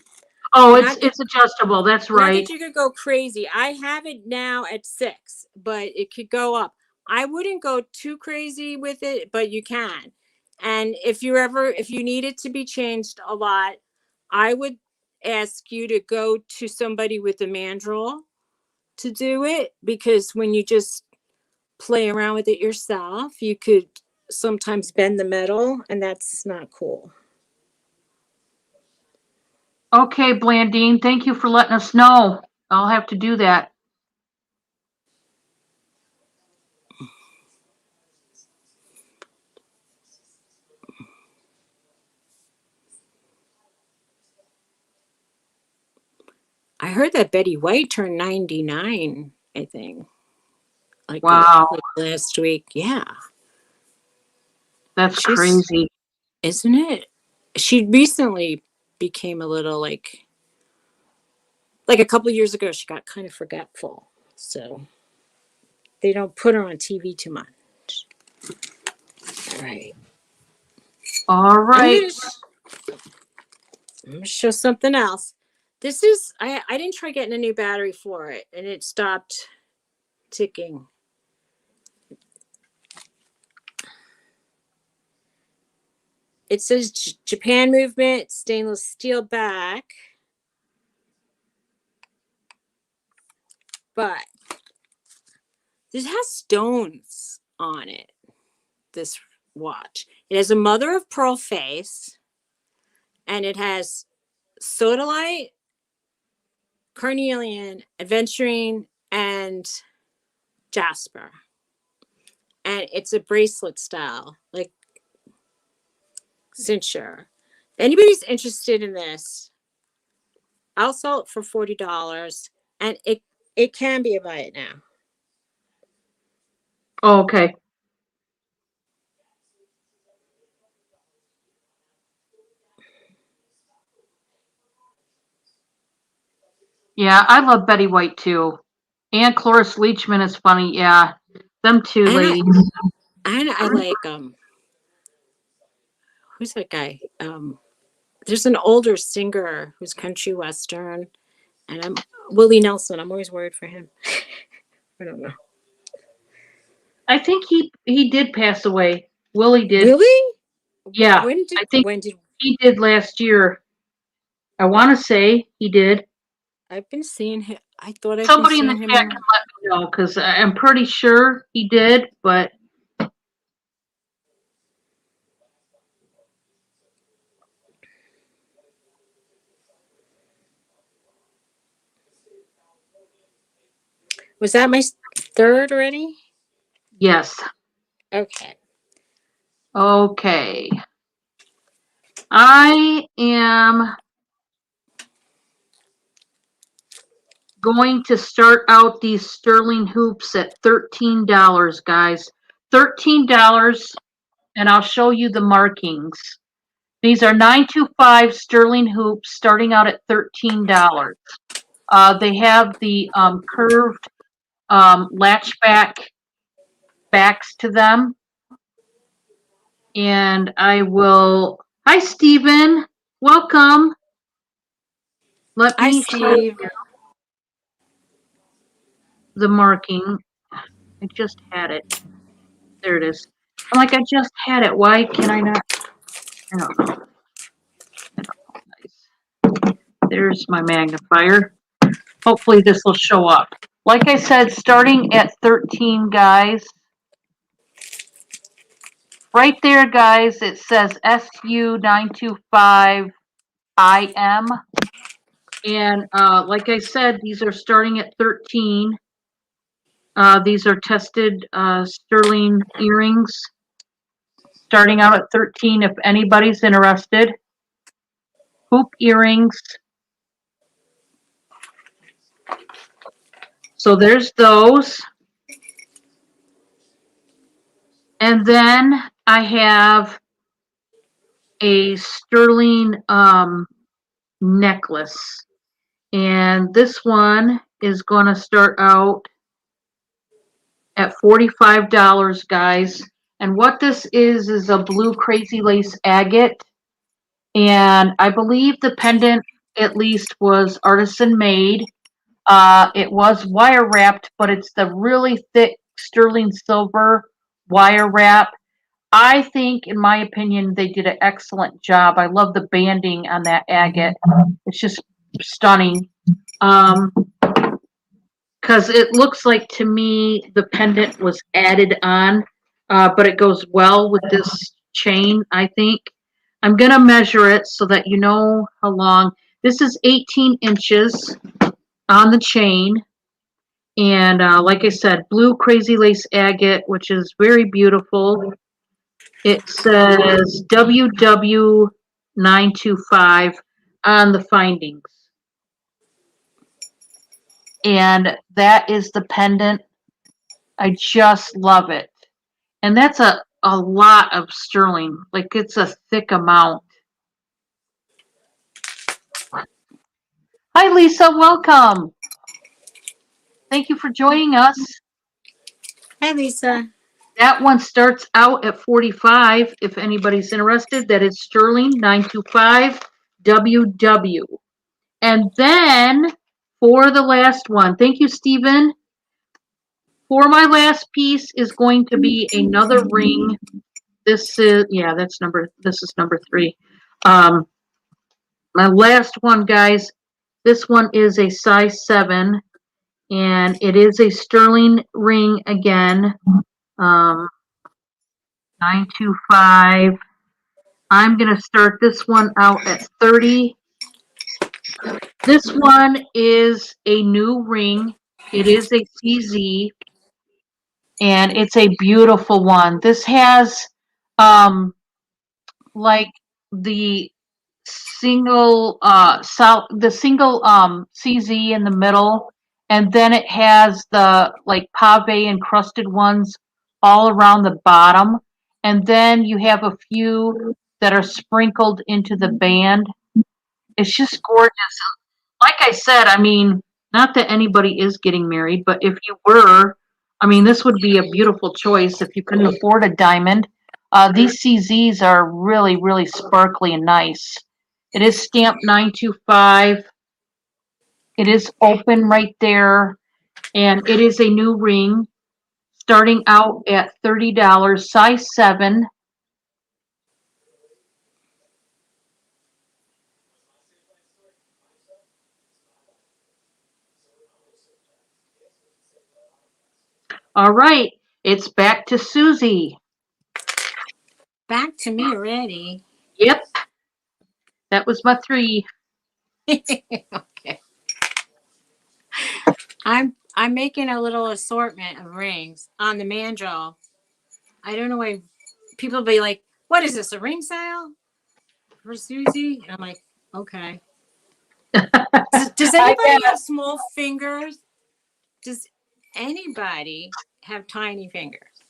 Oh, it's Not it's adjustable. That's not right. that you could go crazy. I have it now at 6, but it could go up. I wouldn't go too crazy with it, but you can. And if you need it to be changed a lot, I would ask you to go to somebody with a mandrel to do it, because when you just play around with it yourself, you could sometimes bend the metal, and that's not cool. Okay, Blandine, thank you for letting us know. I'll have to do that. I heard that Betty White turned 99, I think. Wow, Like last week. Yeah. that's She's, crazy. isn't it? She recently became a little like a couple years ago, she got kind of forgetful. So they don't put her on TV too much. All right. All right. I'm gonna show something else. This is I didn't try getting a new battery for it, and it stopped ticking. It says Japan movement, stainless steel back, but this has stones on it. This watch. It has a mother of pearl face, and it has sodalite, carnelian, aventurine, and jasper. And it's a bracelet style, like cincture. If anybody's interested in this, I'll sell it for $40, and it can be a buy it now. Oh, okay. Yeah, I love Betty White too. And Cloris Leachman is funny. Yeah, them two And ladies. I like who's that guy? There's an older singer who's country western, and I'm Willie Nelson. I'm always worried for him. I don't know. I think he did pass away. Willie did. Really? Yeah, When I think did he did last year. I want to say he did. I've been seeing him? I thought I've been Somebody in the seeing him chat in. can let me know because I'm pretty sure he did, but Was that my third already? yes. Okay. Okay. I am going to start out these sterling hoops at $13, guys. $13, and I'll show you the markings. These are 925 sterling hoops starting out at $13. They have the curved latchback backs to them. And I will. Hi, Stephen. Welcome. Let Hi, me show Steve. you the marking. I just had it. There it is. I'm like, I just had it. Why can I not? I don't know. There's my magnifier. Hopefully this will show up. Like I said, starting at 13, guys. Right there, guys, it says SU925IM. And like I said, these are starting at 13. These are tested sterling earrings, starting out at 13 if anybody's interested. Hoop earrings. So there's those. And then I have a sterling necklace. And this one is going to start out at $45, guys. And what this is a blue crazy lace agate. And I believe the pendant at least was artisan made. It was wire wrapped, but it's the really thick sterling silver wire wrap. I think, in my opinion, they did an excellent job. I love the banding on that agate. It's just stunning. Because it looks like to me the pendant was added on. but it goes well with this chain, I think. I'm going to measure it so that you know how long. This is 18 inches on the chain. And like I said, blue crazy lace agate, which is very beautiful. It says WW925 on the findings. And that is the pendant. I just love it. And that's a lot of sterling. Like it's a thick amount. Hi, Lisa. Welcome. Thank you for joining us. Hi, Lisa. That one starts out at 45. If anybody's interested, that is sterling 925 WW. And then for the last one, thank you, Stephen. For my last piece is going to be another ring. This is, yeah, this is number 3. My last one, guys, this one is a size 7, and it is a sterling ring again. 925. I'm going to start this one out at 30. This one is a new ring. It is a CZ, and it's a beautiful one. This has like the single CZ in the middle, and then it has the like pave encrusted ones all around the bottom, and then you have a few that are sprinkled into the band. It's just gorgeous. Like I said, I mean, not that anybody is getting married, but if you were, I mean, this would be a beautiful choice if you couldn't afford a diamond. These CZs are really, really sparkly and nice. It is stamped 925. It is open right there, and it is a new ring starting out at $30, size 7. All right, it's back to Suzy. Back to me already. Yep, that was my 3. Okay. I'm making a little assortment of rings on the mandrel. I don't know why people be like, "What is this? A ring sale for Suzy?" And I'm like, "Okay." Does I anybody have small fingers? Does anybody have tiny fingers?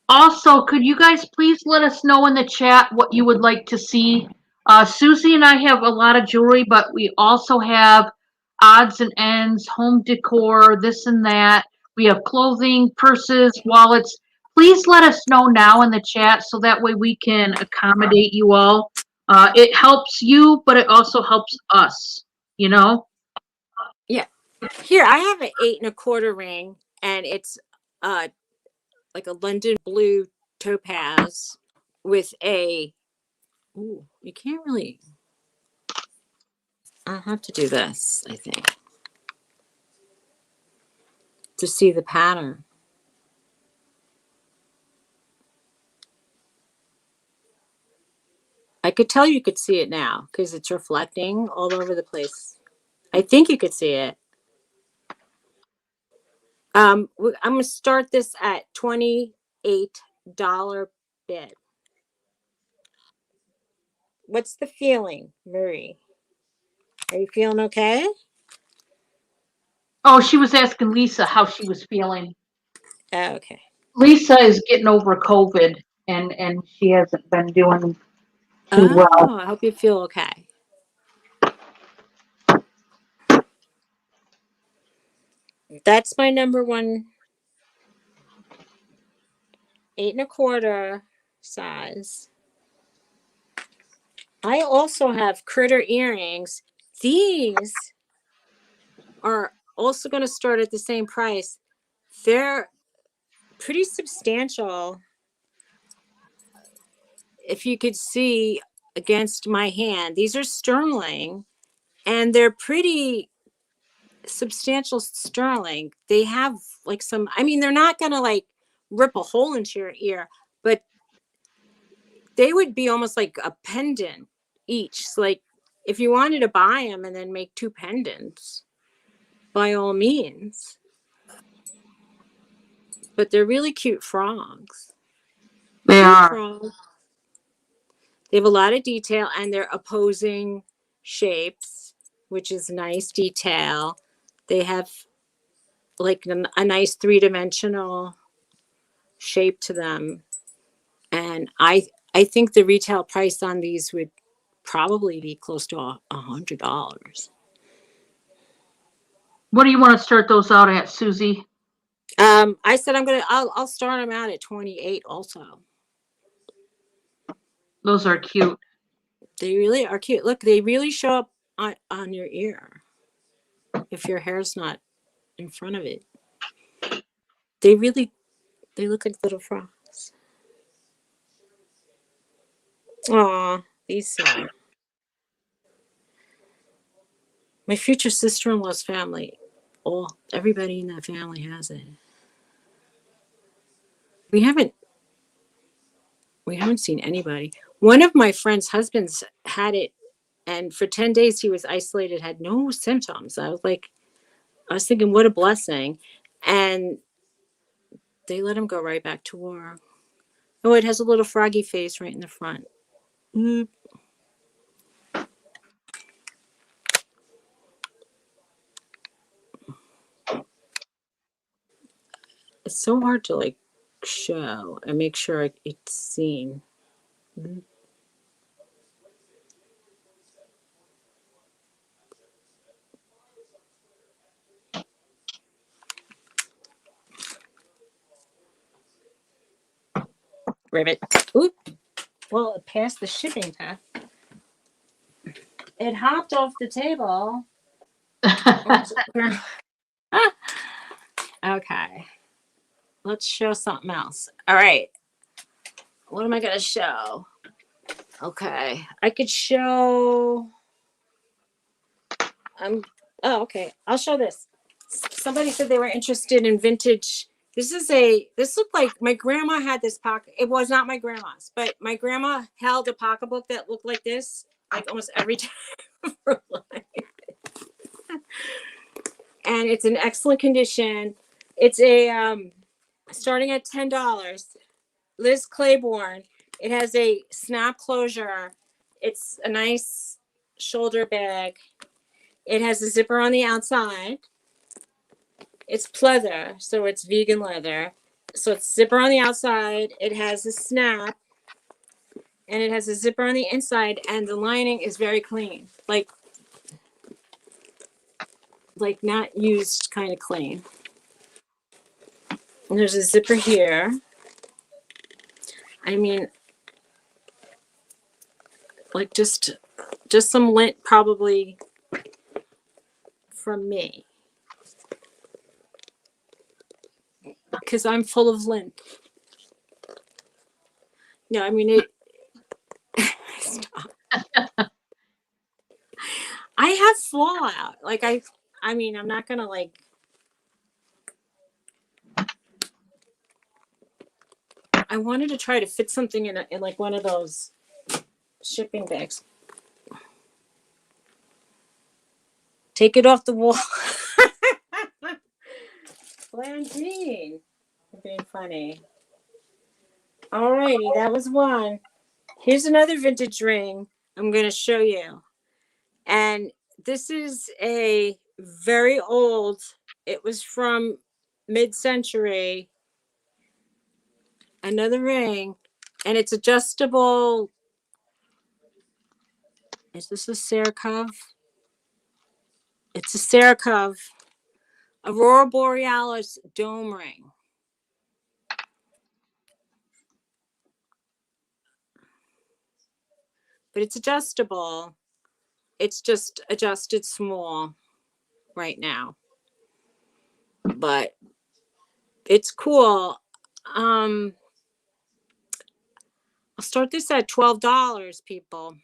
Also, could you guys please let us know in the chat what you would like to see? Susie and I have a lot of jewelry, but we also have odds and ends, home decor, this and that. We have clothing, purses, wallets. Please let us know now in the chat so that way we can accommodate you all. It helps you, but it also helps us, you know? Yeah. Here, I have an 8 1/4 ring, and it's like a London blue topaz with a. Ooh, you can't really. I have to do this, I think, to see the pattern. I could tell you could see it now because it's reflecting all over the place. I think you could see it. I'm gonna start this at $28 bid. What's the feeling, Marie? Are you feeling okay? Oh, she was asking Lisa how she was feeling. Okay. Lisa is getting over COVID, and she hasn't been doing too well. Oh, I hope you feel okay. That's my number one 8 1/4 size. I also have critter earrings. These are also going to start at the same price. They're pretty substantial. If you could see against my hand, these are sterling, and they're pretty substantial sterling. They have like some, I mean, they're not going to like rip a hole into your ear, but they would be almost like a pendant each. So like if you wanted to buy them and then make 2 pendants, by all means. But they're really cute frogs. They Cute are. frogs. They have a lot of detail and they're opposing shapes, which is nice detail. They have like a nice 3-dimensional shape to them. And I think the retail price on these would probably be close to $100. What do you want to start those out at, Susie? I said I'll start them out at 28 also. Those are cute. They really are cute. Look, they really show up on your ear if your hair's not in front of it. They look like little frogs. Aw, these my future sister-in-law's family. Everybody in that family has it. We haven't seen anybody. One of my friend's husbands had it, and for 10 days he was isolated, had no symptoms. I was thinking, what a blessing. And they let him go right back to work. Oh, it has a little froggy face right in the front. Mm. It's so hard to like show and make sure it's seen. Mm. Ribbit. Oop. Well, it passed the shipping test. It hopped off the table. Okay. Let's show something else. All right. What am I going to show? Okay. I could show. Oh, okay. I'll show this. Somebody said they were interested in vintage. This looked like my grandma had this pocket. It was not my grandma's, but my grandma held a pocketbook that looked like this, like almost every time of her life. And it's in excellent condition. It's starting at $10. Liz Claiborne. It has a snap closure. It's a nice shoulder bag. It has a zipper on the outside. It's pleather, so it's vegan leather. So it's zipper on the outside. It has a snap, and it has a zipper on the inside, and the lining is very clean, like not used, kind of clean. And there's a zipper here. I mean, like just some lint probably from me, because I'm full of lint. No, I mean it. Stop. I have fallout. Like I mean, I'm not gonna like. I wanted to try to fit something in like one of those shipping bags. Take it off the wall. Blandine. You're being funny. Alrighty, that was one. Here's another vintage ring I'm going to show you. And this is a very old, it was from mid-century. Another ring. And it's adjustable. Is this a Serikov? It's a Serikov Aurora Borealis dome ring. But it's adjustable. It's just adjusted small right now. But it's cool. I'll start this at $12, people.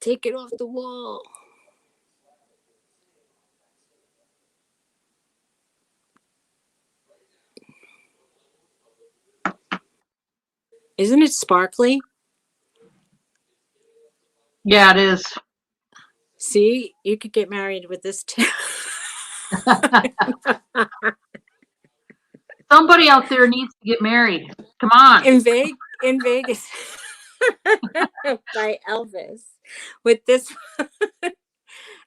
take it off the wall. Isn't it sparkly? Yeah, it is. See, you could get married with this too. Somebody out there needs to get married. Come on. In Vegas by Elvis with this.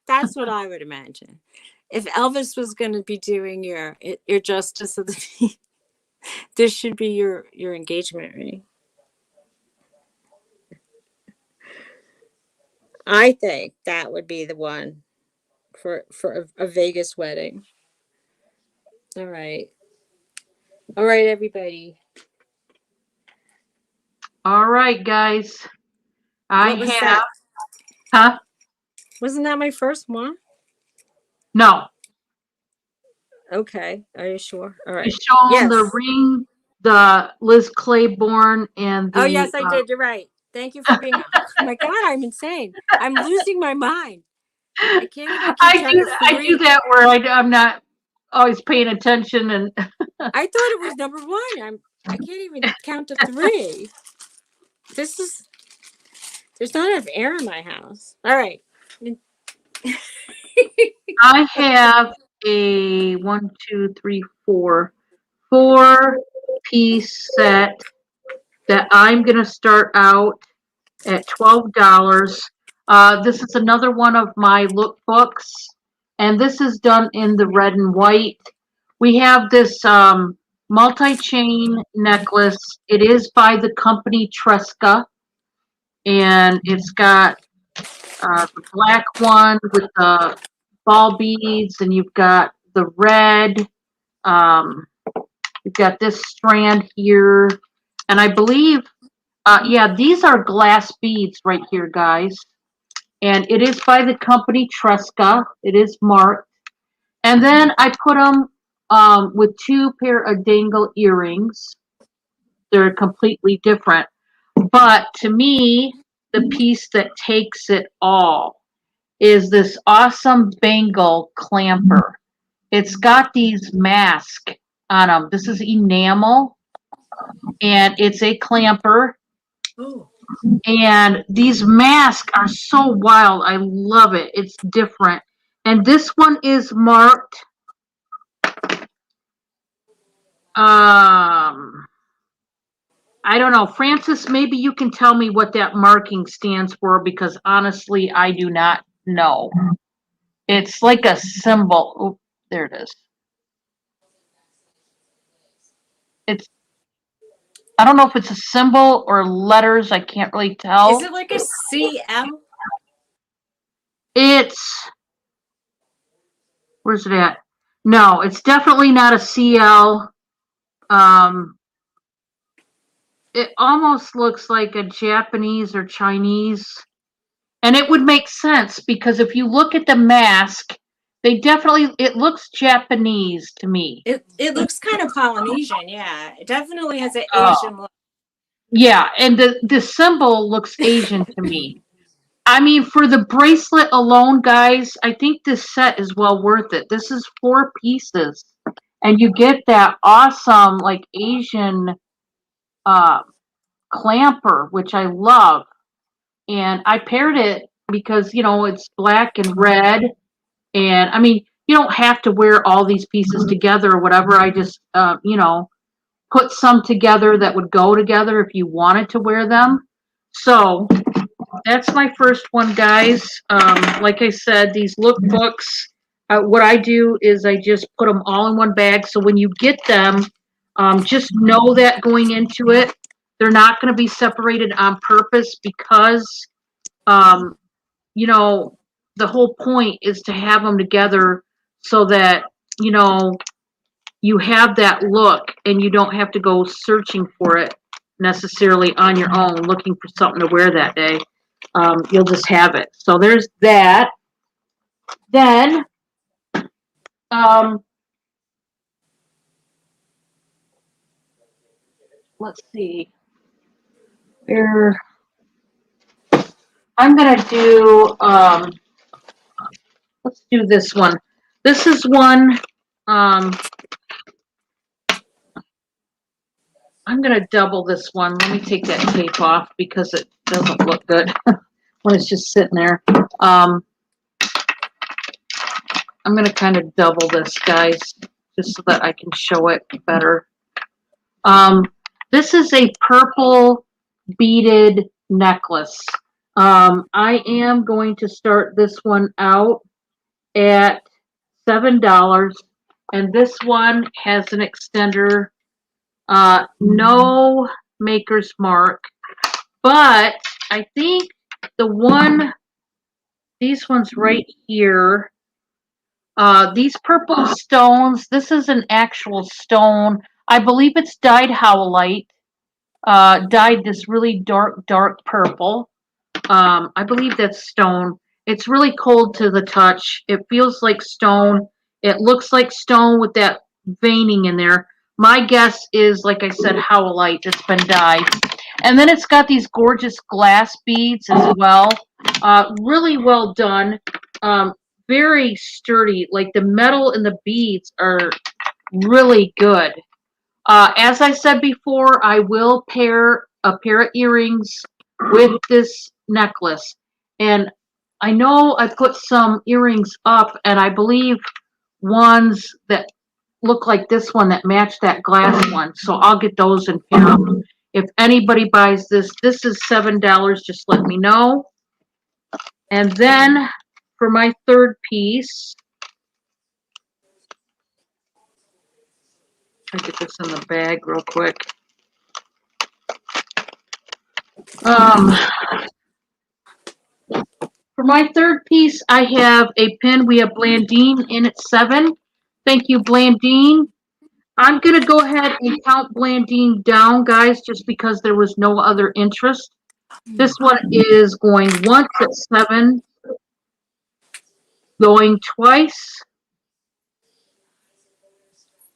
That's what I would imagine. If Elvis was going to be doing your justice of the peace, this should be your engagement ring. I think that would be the one for a Vegas wedding. All right. All right, everybody. All right, guys. I What was have, that? huh? Wasn't that my first one? No. Okay. Are you sure? All She's right. showing Yes. the ring, the Liz Claiborne, and Oh, the, yes, I did. You're right. Thank you for being. Oh my God, I'm insane. I'm losing my mind. I can't even keep track of I do three. that where I'm not always paying attention and I thought it was number one. I can't even count to three. This is there's not enough air in my house. All right. I have a 4-piece set that I'm gonna start out at $12. This is another one of my lookbooks, and this is done in the red and white. We have this multi-chain necklace. It is by the company Tresca, and it's got the black one with the ball beads, and you've got the red. Um, you've got this strand here, and I believe, yeah, these are glass beads right here, guys. And it is by the company Tresca. It is marked. And then I put them with two pair of dangle earrings. They're completely different. But to me, the piece that takes it all is this awesome bangle clamper. It's got these masks on them. This is enamel, and it's a clamper. Oh. And these masks are so wild. I love it. It's different. And this one is marked I don't know. Francis, maybe you can tell me what that marking stands for because honestly I do not know. It's like a symbol. Oh, there it is. It's I don't know if it's a symbol or letters. I can't really Is tell. it like a CM? It's where's it at? No, it's definitely not a CL. Um, it almost looks like a Japanese or Chinese, and it would make sense because if you look at the mask, they definitely it looks Japanese to me. It looks kind of Polynesian, yeah. It definitely has an Oh, Asian look. yeah, and the symbol looks Asian to me. I mean, for the bracelet alone, guys, I think this set is well worth it. This is 4 pieces, and you get that awesome like Asian uh, clamper, which I love. And I paired it because it's black and red, and I mean you don't have to wear all these pieces together or whatever. I just put some together that would go together if you wanted to wear them. So that's my first one, guys. Like I said, these lookbooks, what I do is I just put them all in one bag. So when you get them, just know that going into it, they're not going to be separated on purpose because, um, the whole point is to have them together so that, you know, you have that look and you don't have to go searching for it necessarily on your own, looking for something to wear that day. You'll just have it. So there's that. Then, um, let's see. Where I'm gonna do, let's do this one. This is one, I'm gonna double this one. Let me take that tape off because it doesn't look good when it's just sitting there. I'm gonna kind of double this, guys, just so that I can show it better. This is a purple beaded necklace. I am going to start this one out at $7, and this one has an extender, no maker's mark, but I think these ones right here, these purple stones, this is an actual stone. I believe it's dyed howlite, dyed this really dark purple. I believe that's stone. It's really cold to the touch. It feels like stone. It looks like stone with that veining in there. My guess is, like I said, howlite that's been dyed. And then it's got these gorgeous glass beads as well. Really well done. Very sturdy. Like the metal and the beads are really good. As I said before, I will pair a pair of earrings with this necklace. And I know I put some earrings up, and I believe ones that look like this one that match that glass one. So I'll get those and pair them. If anybody buys this, this is $7. Just let me know. And then for my third piece, I'll get this in the bag real quick. For my third piece, I have a pin. We have Blandine in at 7. Thank you, Blandine. I'm going to go ahead and count Blandine down, guys, just because there was no other interest. This one is going once at 7, going twice,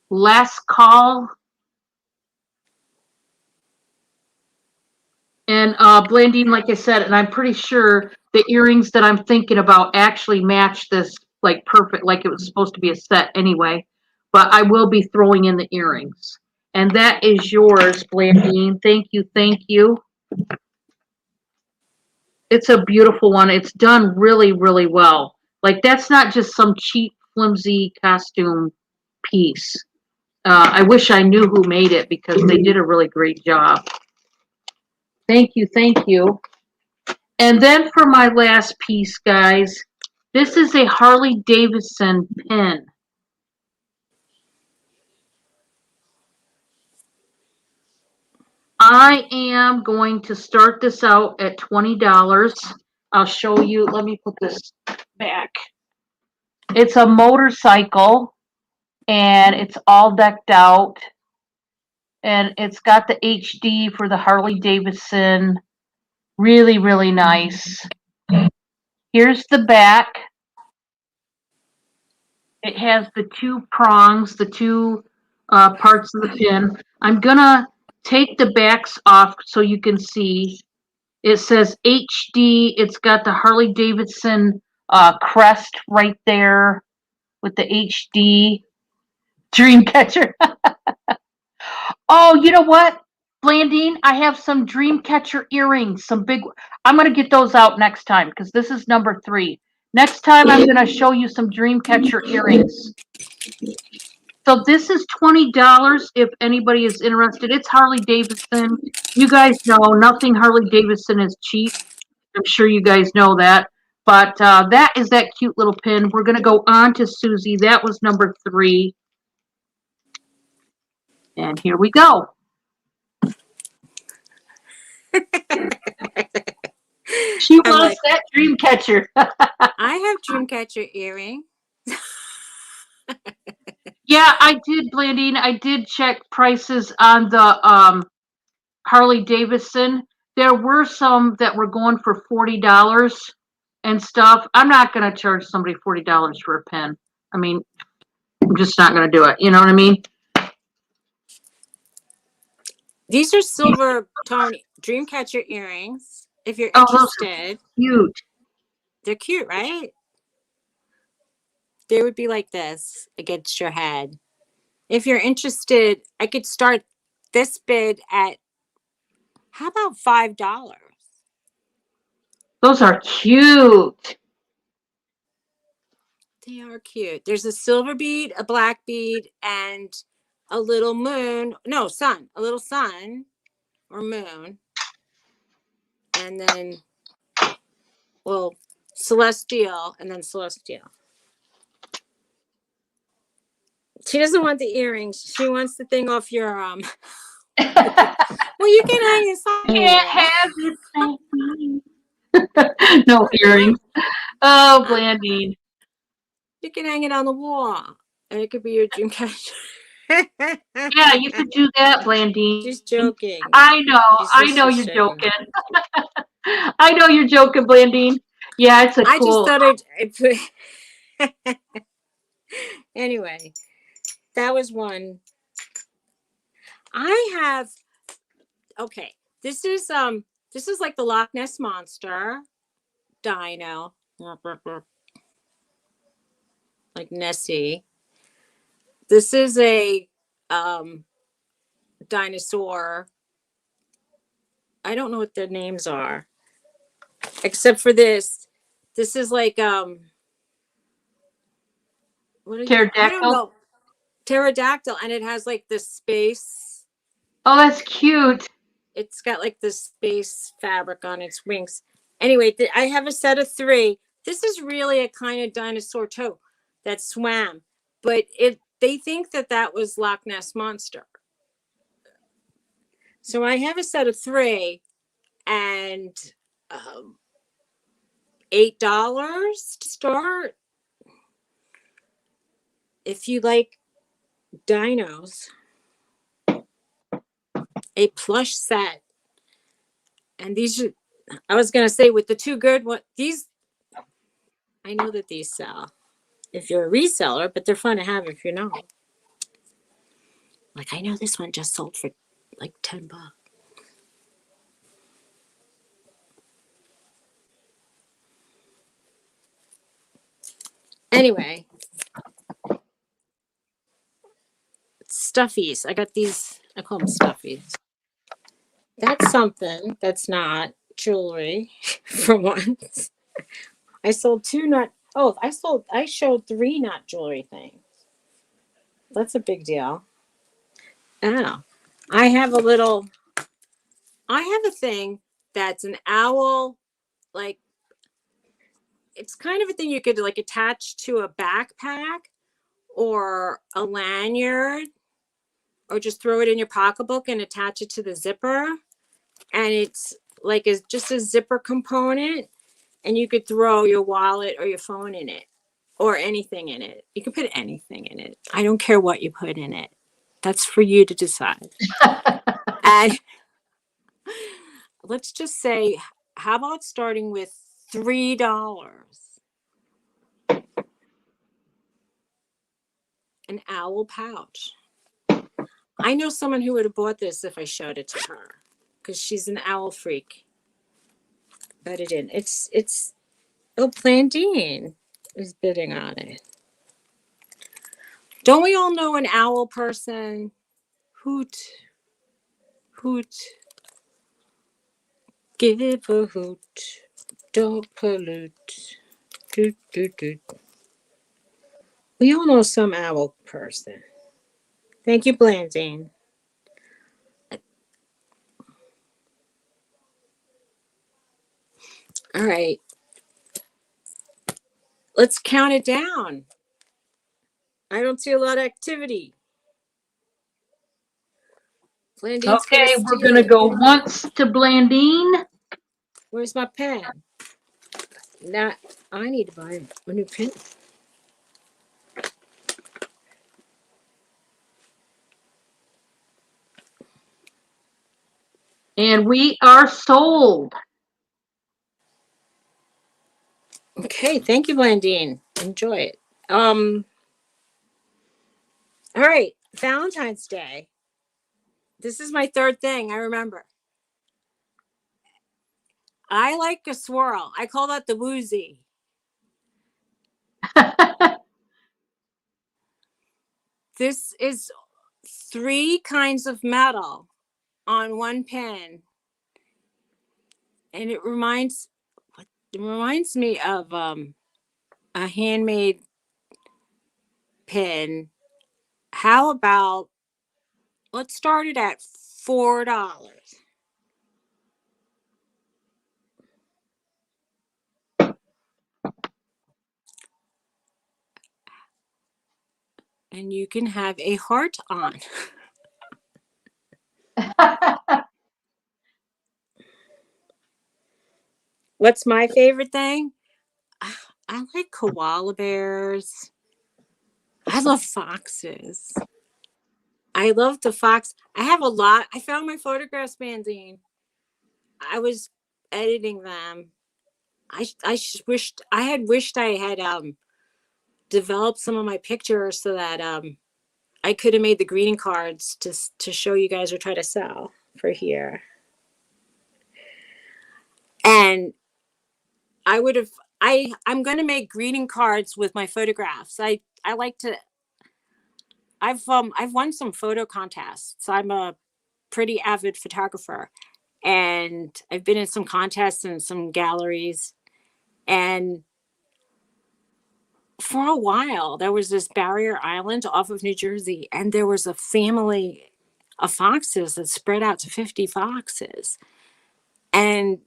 last call. And Blandine, like I said, and I'm pretty sure the earrings that I'm thinking about actually match this like perfect, like it was supposed to be a set anyway. But I will be throwing in the earrings. And that is yours, Blandine. Thank you, thank you. It's a beautiful one. It's done really, really well. Like that's not just some cheap, flimsy costume piece. I wish I knew who made it because they did a really great job. Thank you, thank you. And then for my last piece, guys, this is a Harley Davidson pin. I am going to start this out at $20. I'll show you. Let me put this back. It's a motorcycle, and it's all decked out. And it's got the HD for the Harley Davidson. Really, really nice. Here's the back. It has the two prongs, the two parts of the pin. I'm going to take the backs off so you can see. It says HD. It's got the Harley Davidson crest right there with the HD Dreamcatcher. Oh, you know what, Blandine? I have some Dreamcatcher earrings, some big. I'm going to get those out next time because this is number 3. Next time, I'm going to show you some Dreamcatcher earrings. So this is $20 if anybody is interested. It's Harley Davidson. You guys know nothing Harley Davidson is cheap. I'm sure you guys know that. But that is that cute little pin. We're going to go on to Suzy. That was number 3. And here we go. She wants that dream catcher. I have Dreamcatcher earring. Yeah, I did, Blandine. I did check prices on the Harley Davidson. There were some that were going for $40 and stuff. I'm not going to charge somebody $40 for a pen. I mean, I'm just not going to do it. You know what I mean? These are silver tone Dreamcatcher earrings. If you're Oh, those are interested, cute. they're cute, right? They would be like this against your head. If you're interested, I could start this bid at, how about $5? Those are cute. They are cute. There's a silver bead, a black bead, and a little moon. No, sun. A little sun or moon. And then, well, celestial and then celestial. She doesn't want the earrings. She wants the thing off your well, you can hang it Can't somewhere. have it, baby. No earrings. Oh, Blandine. You can hang it on the wall, and it could be your dream catcher. Yeah, you could do that, Blandine. She's joking. I know. She I says know she's you're joking. I know you're joking, Blandine. Yeah, it's a I just cool. thought I'd put. Anyway, that was one. I have. Okay, this is like the Loch Ness monster dino, like Nessie. This is a dinosaur. I don't know what their names are, except for this. This is like what are you? I don't Pterodactyl. know. Pterodactyl, and it has like this space. Oh, that's cute. It's got like this space fabric on its wings. Anyway, I have a set of 3. This is really a kind of dinosaur too that swam, but they think that was Loch Ness monster. So I have a set of 3, and $8 to start. If you like dinos, a plush set. And these are, I was going to say, with the 2 good ones, these, I know that these sell if you're a reseller, but they're fun to have if you're not. Like, I know this one just sold for like $10. Anyway, stuffies. I got these, I call them stuffies. That's something that's not jewelry for once. I sold 2 not, oh, I showed 3 not jewelry things. That's a big deal. Oh, I have a thing that's an owl, like, it's kind of a thing you could like attach to a backpack or a lanyard, or just throw it in your pocketbook and attach it to the zipper. And it's like just a zipper component, and you could throw your wallet or your phone in it or anything in it. You can put anything in it. I don't care what you put in it. That's for you to decide. And let's just say, how about starting with $3? An owl pouch. I know someone who would have bought this if I showed it to her, because she's an owl freak. But it didn't. It's oh, Plandine is bidding on it. Don't we all know an owl person? Hoot, hoot, give a hoot, don't pollute. Doot, doot, doot. We all know some owl person. Thank you, Blandine. All right. Let's count it down. I don't see a lot of activity. Blandine's gonna Okay, we're steal gonna it. go once to Blandine. Where's my pen? Now I need to buy a new pen. And we are sold. Okay, thank you, Blandine. Enjoy it. All right, Valentine's Day. This is my 3rd thing I remember. I like a swirl. I call that the Woozy. This is 3 kinds of metal on one pin, and it reminds me of a handmade pin. How about let's start it at $4. And you can have a heart on. What's my favorite thing? I like koala bears. I love foxes. I love the fox. I have a lot. I found my photographs, Bandine. I was editing them. Wished I had developed some of my pictures so that I could have made the greeting cards to show you guys or try to sell for here. And I would have I'm going to make greeting cards with my photographs. I like to I've won some photo contests. I'm a pretty avid photographer, and I've been in some contests and some galleries. And for a while, there was this barrier island off of New Jersey, and there was a family of foxes that spread out to 50 foxes. And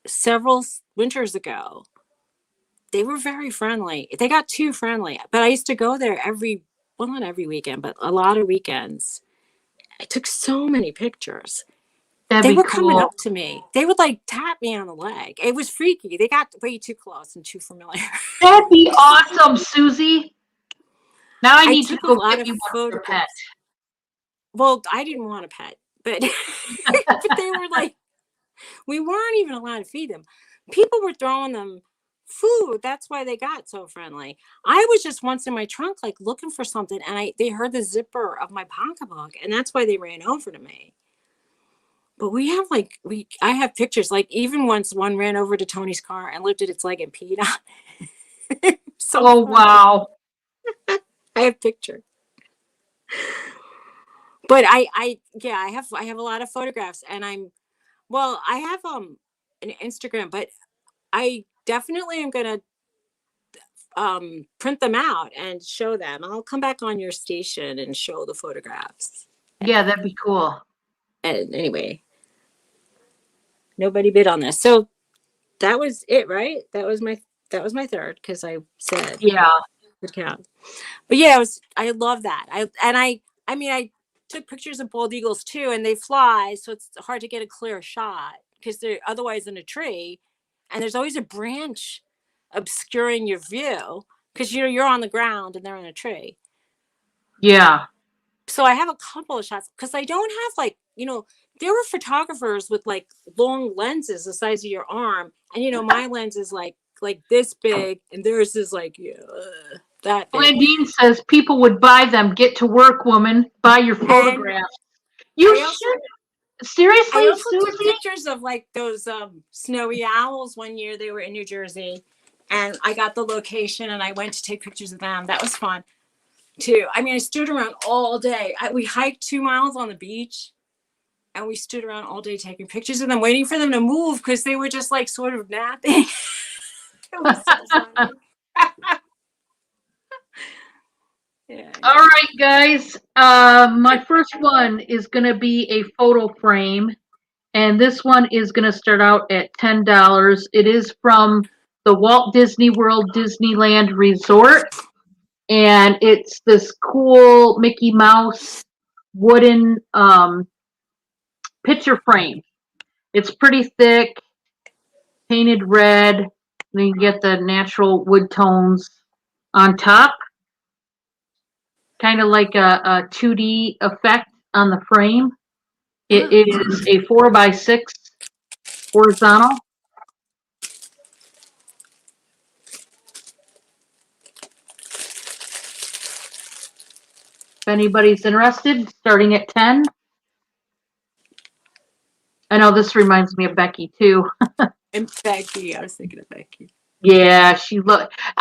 several winters ago, they were very friendly. They got too friendly, but I used to go there well, not every weekend, but a lot of weekends. I took so many pictures. That'd They be were coming cool. up to me. They would like tap me on the leg. It was freaky. They got way too close and too familiar. That'd be awesome, Suzy. Now I I need to took a go lot get of me one for a pet. photographs. Well, I didn't want a pet, but but they were like, we weren't even allowed to feed them. People were throwing them food. That's why they got so friendly. I was just once in my trunk, like looking for something, and they heard the zipper of my pocketbook, and that's why they ran over to me. But we have I have pictures. Like even once one ran over to Tony's car and lifted its leg and peed on it. So Oh, funny. wow. I have pictures. But yeah, I have a lot of photographs, and I have an Instagram, but I definitely am gonna print them out and show them. I'll come back on your station and show the photographs. Yeah, that'd be cool. And anyway, nobody bid on this. So that was it, right? That was my third because I said Yeah. would count. But yeah, I love that. I mean I took pictures of bald eagles too, and they fly, so it's hard to get a clear shot because they're otherwise in a tree, and there's always a branch obscuring your view because you're on the ground and they're in a tree. Yeah. So I have a couple of shots because I don't have there were photographers with like long lenses the size of your arm, and my lens is like this big, and theirs is like that big. Blandine says people would buy them. Get to work, woman. Buy your And photographs. You I also should. I Seriously, also took Suzy? pictures of like those snowy owls one year. They were in New Jersey, and I got the location and I went to take pictures of them. That was fun too. I mean, I stood around all day. We hiked 2 miles on the beach, and we stood around all day taking pictures of them, waiting for them to move because they were just like sort of napping. It was so funny. Yeah. All right, guys. My first one is going to be a photo frame, and this one is going to start out at $10. It is from the Walt Disney World Disneyland Resort, and it's this cool Mickey Mouse wooden picture frame. It's pretty thick, painted red. Then you get the natural wood tones on top, kind of like a 2D effect on the frame. It is a 4x6 horizontal. If anybody's interested, starting at 10. I know this reminds me of Becky too. And Becky, I was thinking of Becky. Yeah,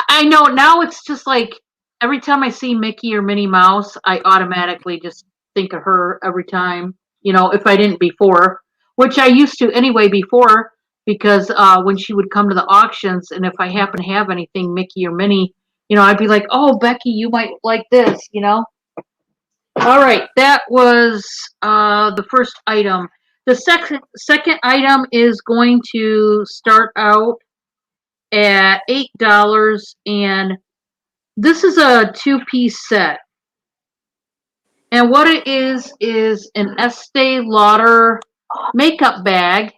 I know now it's just like every time I see Mickey or Minnie Mouse, I automatically just think of her every time. If I didn't before, which I used to anyway before, because when she would come to the auctions, and if I happen to have anything Mickey or Minnie, I'd be like, "Oh, Becky, you might like this." All right, that was the first item. The second item is going to start out at $8, and this is a two-piece set. And what it is an Estee Lauder makeup bag,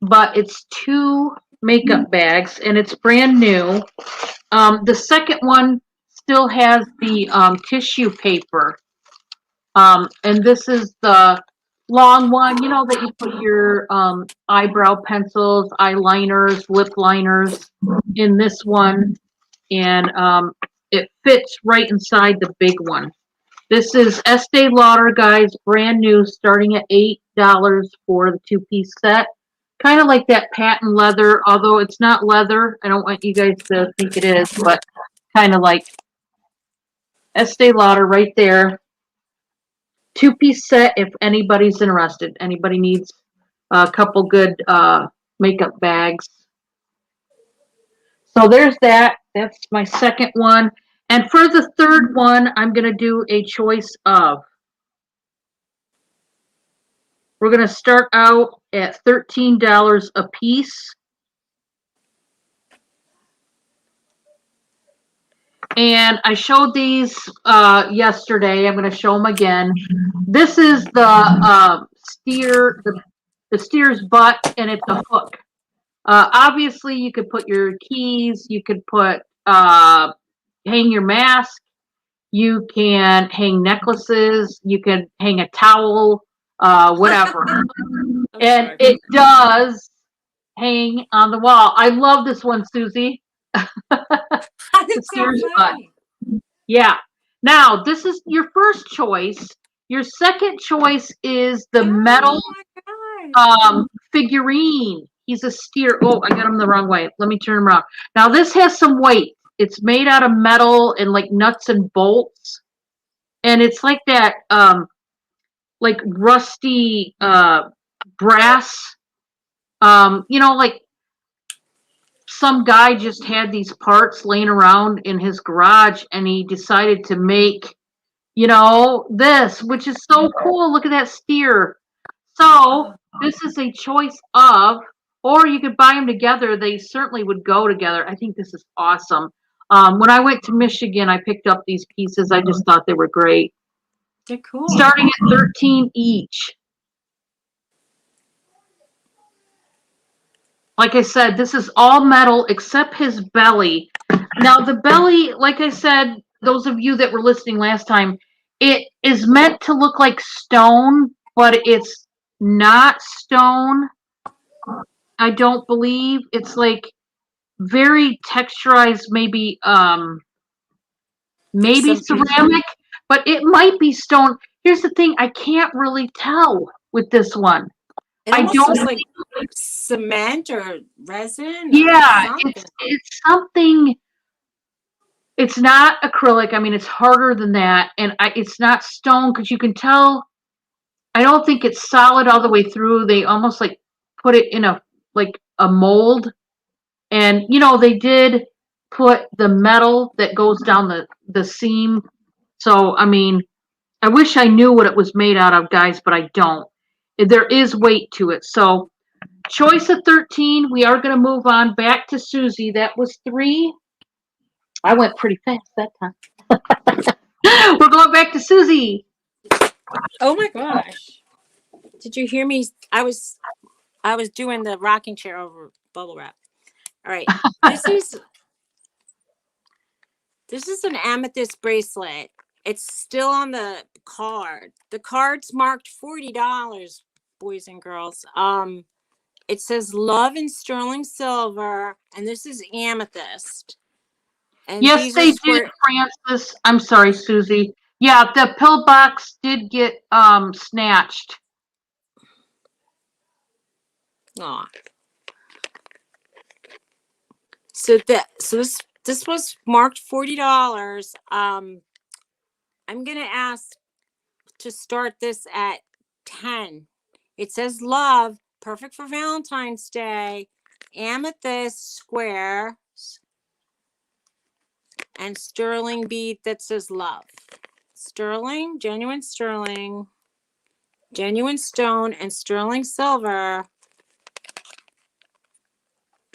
but it's two makeup bags, and it's brand new. The second one still has the tissue paper, and this is the long one, that you put your eyebrow pencils, eyeliners, lip liners in this one, and it fits right inside the big one. This is Estee Lauder, guys, brand new, starting at $8 for the two-piece set. Kind of like that patent leather, although it's not leather. I don't want you guys to think it is, but kind of like Estee Lauder right there. Two-piece set if anybody's interested. Anybody needs a couple good makeup bags. So there's that. That's my second one. And for the third one, I'm going to do a choice of. We're going to start out at $13 a piece. And I showed these yesterday. I'm going to show them again. This is the the steer's butt, and it's a hook. Obviously, you could put your keys. You could hang your mask. You can hang necklaces. You can hang a towel, whatever. And it does hang on the wall. I love this one, Suzy. That's so funny. Yeah. Now, this is your first choice. Your second choice is the metal figurine. He's a steer. Oh, I got him the wrong way. Let me turn him around. Now, this has some weight. It's made out of metal and like nuts and bolts. And it's like that, like rusty brass. Like some guy just had these parts laying around in his garage, and he decided to make, this, which is so cool. Look at that steer. So this is a choice of, or you could buy them together. They certainly would go together. I think this is awesome. When I went to Michigan, I picked up these pieces. I just thought they were great. They're cool. Starting at 13 each. Like I said, this is all metal except his belly. Now the belly, like I said, those of you that were listening last time, it is meant to look like stone, but it's not stone. I don't believe. It's like very texturized, maybe ceramic, but it might be stone. Here's the thing, I can't really tell with this one. I don't looks like cement or resin. Yeah, it's something. It's not acrylic. I mean, it's harder than that, and it's not stone because you can tell. I don't think it's solid all the way through. They almost like put it in a mold, and they did put the metal that goes down the seam. So I mean, I wish I knew what it was made out of, guys, but I don't. There is weight to it. So choice of 13. We are going to move on back to Suzy. That was 3. I went pretty fast that time. We're going back to Suzy. Oh my gosh! Did you hear me? I was doing the rocking chair over bubble wrap. All right, this is an amethyst bracelet. It's still on the card. The card's marked $40, boys and girls. It says love in sterling silver, and this is amethyst. And yes, they did, Francis. I'm sorry, Suzy. Yeah, the pill box did get snatched. Aw. So this was marked $40. I'm gonna ask to start this at 10. It says love, perfect for Valentine's Day, amethyst square, and sterling bead that says love. Sterling, genuine stone, and sterling silver.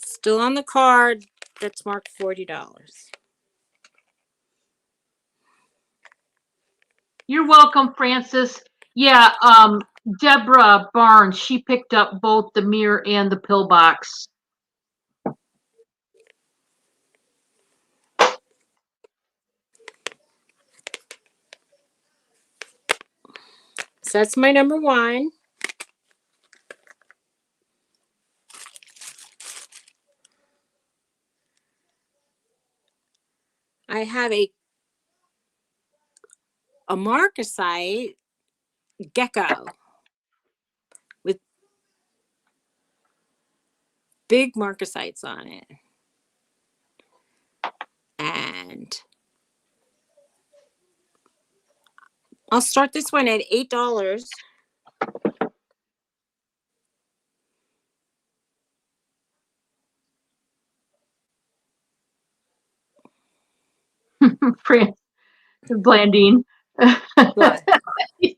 Still on the card that's marked $40. You're welcome, Francis. Yeah, Deborah Barnes, she picked up both the mirror and the pillbox. So that's my number one. I have a marcasite gecko with big marcasites on it. And I'll start this one at $8. Francis Blandine. What?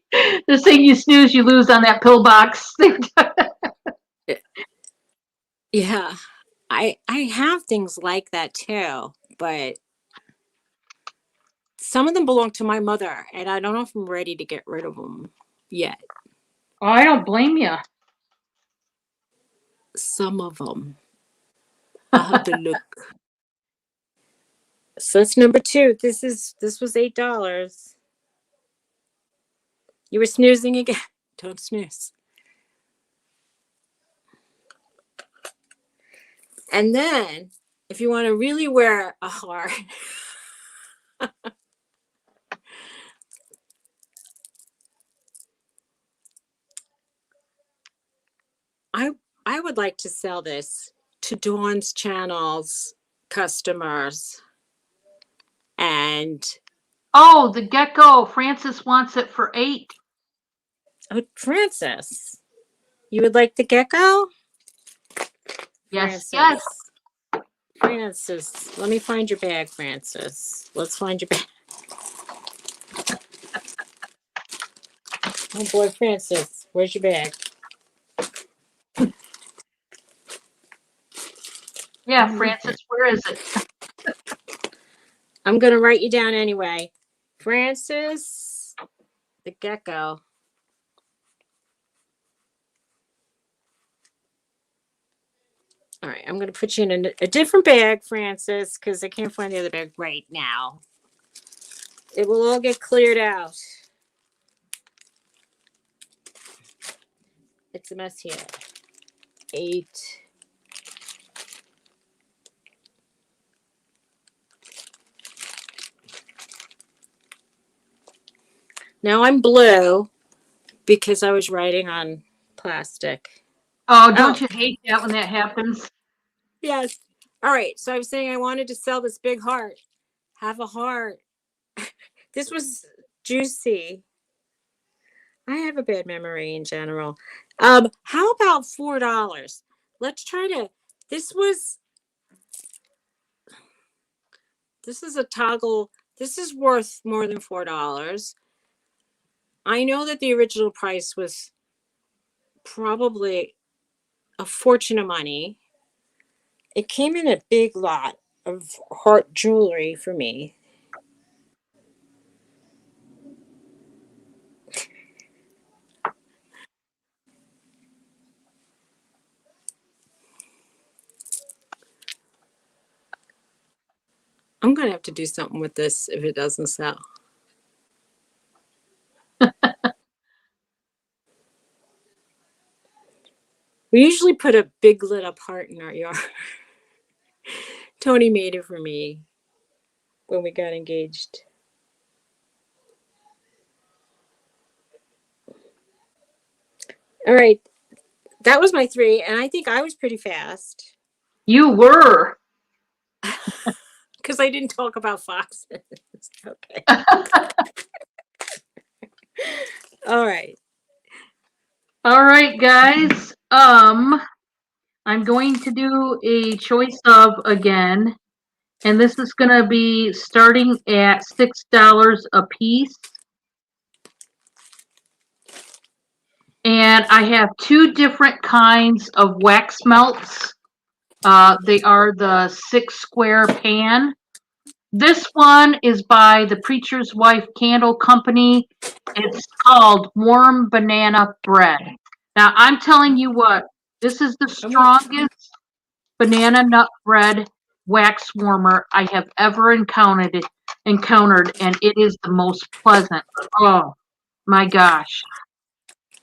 The thing you snooze, you lose on that pillbox. Yeah. I have things like that too, but some of them belong to my mother, and I don't know if I'm ready to get rid of them yet. Oh, I don't blame you. Some of them. I'll have to look. So that's number two. This was $8. You were snoozing again. Don't snooze. And then, if you want to really wear a heart, I would like to sell this to Dawn's channel's customers. And Oh, the gecko. Francis wants it for $8. oh, Francis, you would like the gecko? Yes, Francis. yes. Francis, let me find your bag, Francis. Let's find your bag. Oh boy, Francis, where's your bag? Yeah, Francis, where is it? I'm going to write you down anyway. Francis, the gecko. All right, I'm going to put you in a different bag, Francis, because I can't find the other bag right now. It will all get cleared out. It's a mess here. 8. Now I'm blue because I was writing on plastic. Oh, don't you hate that when that happens? Yes. All right. So I was saying I wanted to sell this big heart. Have a heart. This was juicy. I have a bad memory in general. How about $4? Let's try to. This is a toggle. This is worth more than $4. I know that the original price was probably a fortune of money. It came in a big lot of heart jewelry for me. I'm going to have to do something with this if it doesn't sell. We usually put a big lit up heart in our yard. Tony made it for me when we got engaged. All right. That was my 3, and I think I was pretty fast. You were. Because I didn't talk about foxes. Okay. All right. All right, guys. I'm going to do a choice of again, and this is going to be starting at $6 a piece. And I have two different kinds of wax melts. They are the 6 square pan. This one is by the Preacher's Wife Candle Company. It's called Warm Banana Bread. Now, I'm telling you what, this is the strongest banana nut bread wax warmer I have ever encountered, and it is the most pleasant. Oh my gosh.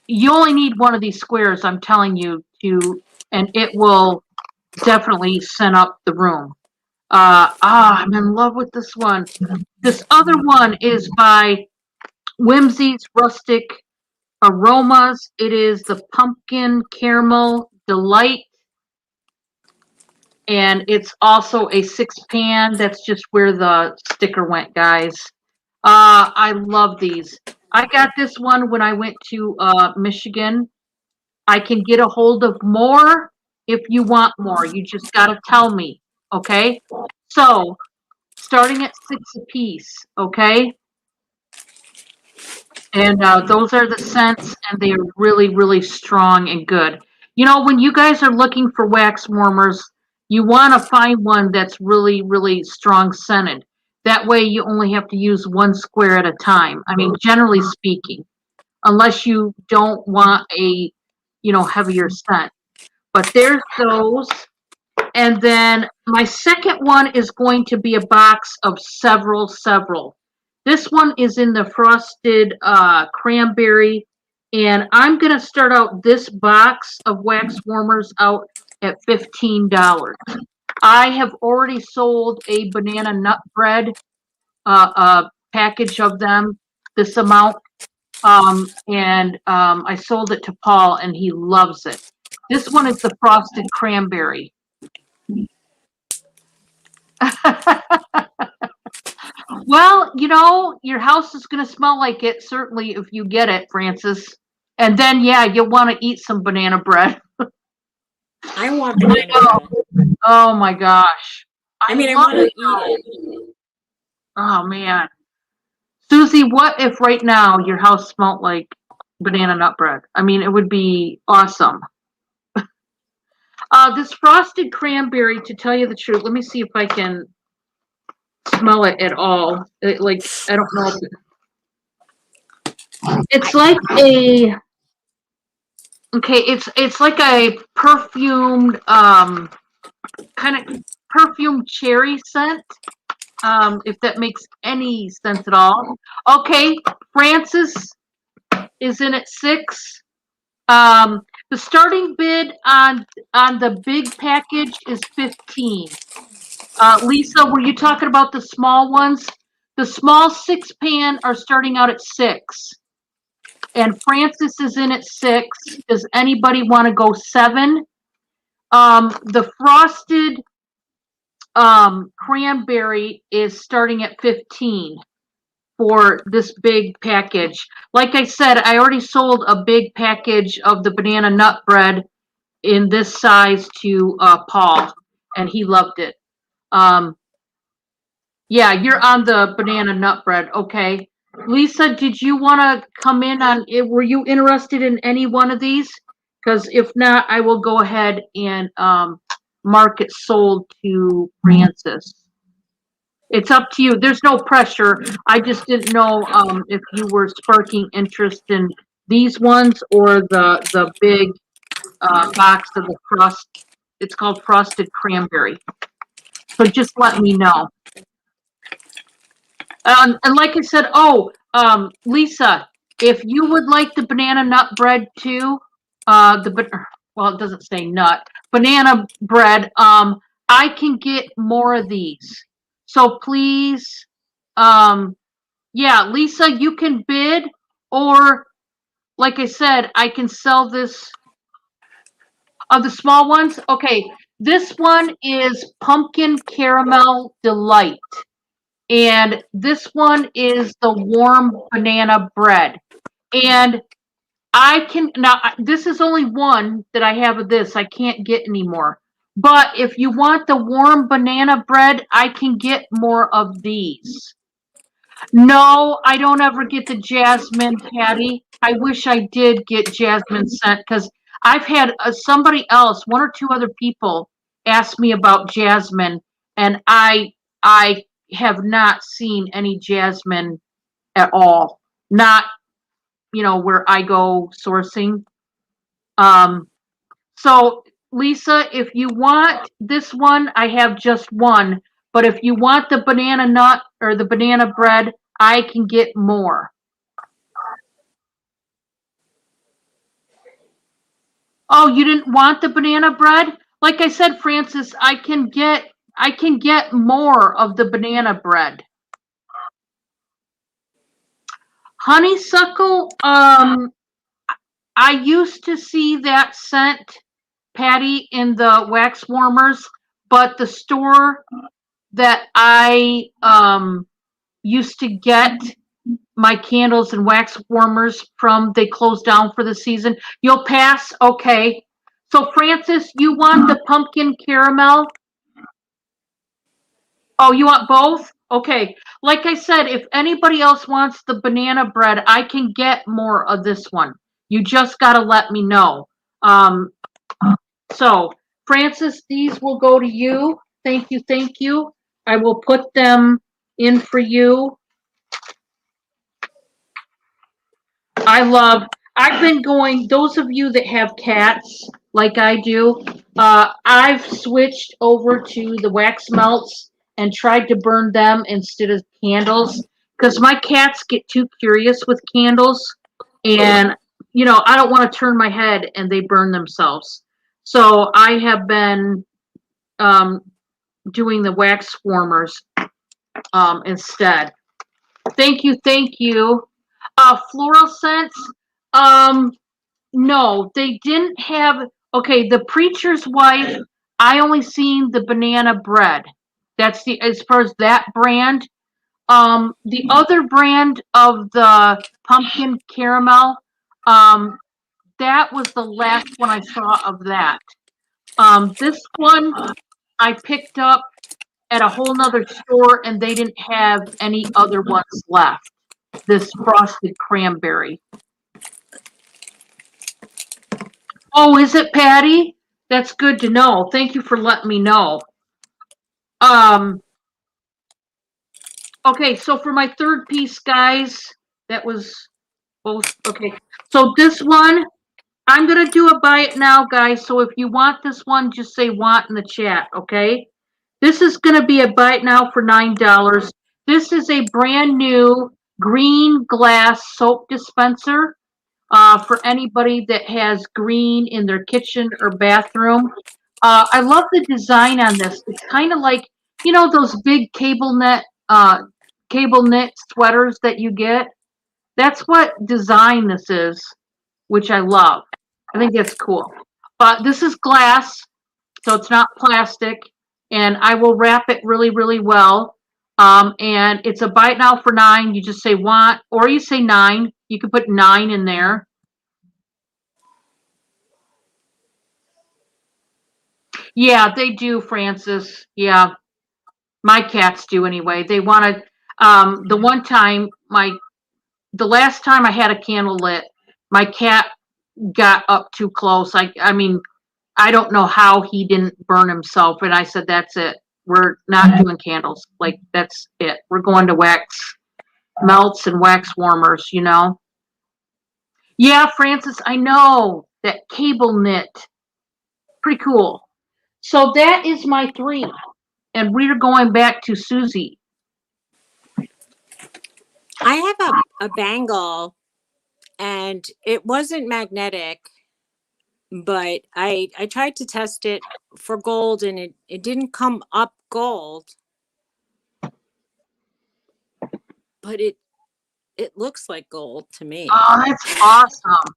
You only need one of these squares, I'm telling you, and it will definitely scent up the room. I'm in love with this one. This other one is by Whimsy's Rustic Aromas. It is the Pumpkin Caramel Delight. And it's also a 6 pan. That's just where the sticker went, guys. I love these. I got this one when I went to Michigan. I can get a hold of more if you want more. You just got to tell me, okay? So, starting at 6 a piece, okay? And those are the scents, and they are really, really strong and good. You know, when you guys are looking for wax warmers, you want to find one that's really, really strong scented. That way, you only have to use 1 square at a time. I mean, generally speaking, unless you don't want a, heavier scent. But there's those. And then my second one is going to be a box of several. This one is in the frosted cranberry. And I'm going to start out this box of wax warmers out at $15. I have already sold a banana nut bread package of them, this amount. And I sold it to Paul, and he loves it. This one is the frosted cranberry. Well, your house is going to smell like it, certainly, if you get it, Francis. And then, yeah, you'll want to eat some banana bread. I want banana bread. Oh, my gosh. I want to eat it. Oh, man. Suzy, what if right now your house smelled like banana nut bread? I mean, it would be awesome. This frosted cranberry, to tell you the truth, let me see if I can smell it at all. I don't know. It's like it's like a perfumed, kind of perfumed cherry scent. If that makes any sense at all. Okay, Francis is in at 6. The starting bid on the big package is 15. Lisa, were you talking about the small ones? The small 6 pan are starting out at 6. And Francis is in at 6. Does anybody want to go 7? The frosted cranberry is starting at 15 for this big package. Like I said, I already sold a big package of the banana nut bread in this size to Paul, and he loved it. Yeah, you're on the banana nut bread. Okay. Lisa, did you want to come in on it? Were you interested in any one of these? Because if not, I will go ahead and mark it sold to Francis. It's up to you. There's no pressure. I just didn't know if you were sparking interest in these ones or the big box of the frost. It's called frosted cranberry. So just let me know. And like I said, Lisa, if you would like the banana nut bread too, it doesn't say nut, banana bread, I can get more of these. So please, yeah, Lisa, you can bid, or like I said, I can sell this. The small ones? Okay, This one is Pumpkin Caramel Delight. And this one is the warm banana bread. And I can now this is only one that I have of this. I can't get any more. But if you want the warm banana bread, I can get more of these. No, I don't ever get the jasmine, Patty. I wish I did get jasmine scent because I've had somebody else, one or two other people, ask me about jasmine, and I have not seen any jasmine at all. Not where I go sourcing. Um, so Lisa, if you want this one, I have just one. But if you want the banana nut or the banana bread, I can get more. Oh, you didn't want the banana bread? Like I said, Francis, I can get more of the banana bread. Honeysuckle, I used to see that scent, Patty, in the wax warmers, but the store that I used to get my candles and wax warmers from, they closed down for the season. You'll pass? Okay. So Francis, you want the pumpkin caramel? Oh, you want both? Okay. Like I said, if anybody else wants the banana bread, I can get more of this one. You just got to let me know. Um, so, Francis, these will go to you. Thank you. Thank you. I will put them in for you. I love, I've been going, those of you that have cats like I do, I've switched over to the wax melts and tried to burn them instead of candles because my cats get too curious with candles and, I don't want to turn my head and they burn themselves. So I have been um, doing the wax warmers instead. Thank you. Thank you. Floral scents. Um, No, they didn't have. Okay, the preacher's wife. I only seen the banana bread. That's the as far as that brand. The other brand of the pumpkin caramel. Um, that was the last one I saw of that. This one I picked up at a whole nother store, and they didn't have any other ones left. This frosted cranberry. Oh, is it Patty? That's good to know. Thank you for letting me know. Um, okay, so for my third piece, guys, that was both okay. So this one, I'm gonna do a buy it now, guys. So if you want this one, just say want in the chat, okay? This is gonna be a buy it now for $9. This is a brand new green glass soap dispenser. For anybody that has green in their kitchen or bathroom. I love the design on this. It's kind of like, those big cable knit sweaters that you get. That's what design this is, which I love. I think that's cool. But this is glass, so it's not plastic, and I will wrap it really, really well. And it's a bite now for 9. You just say want, or you say 9. You can put 9 in there. Yeah, they do, Francis. Yeah, my cats do anyway. They wanted the one time the last time I had a candle lit, my cat got up too close. I mean, I don't know how he didn't burn himself, and I said that's it. We're not doing candles. Like that's it. We're going to wax melts and wax warmers. Yeah, Francis, I know that cable knit. Pretty cool. So that is my 3. And we're going back to Suzy. I have a bangle and it wasn't magnetic, but I tried to test it for gold and it didn't come up gold, but it looks like gold to me. Oh, that's awesome.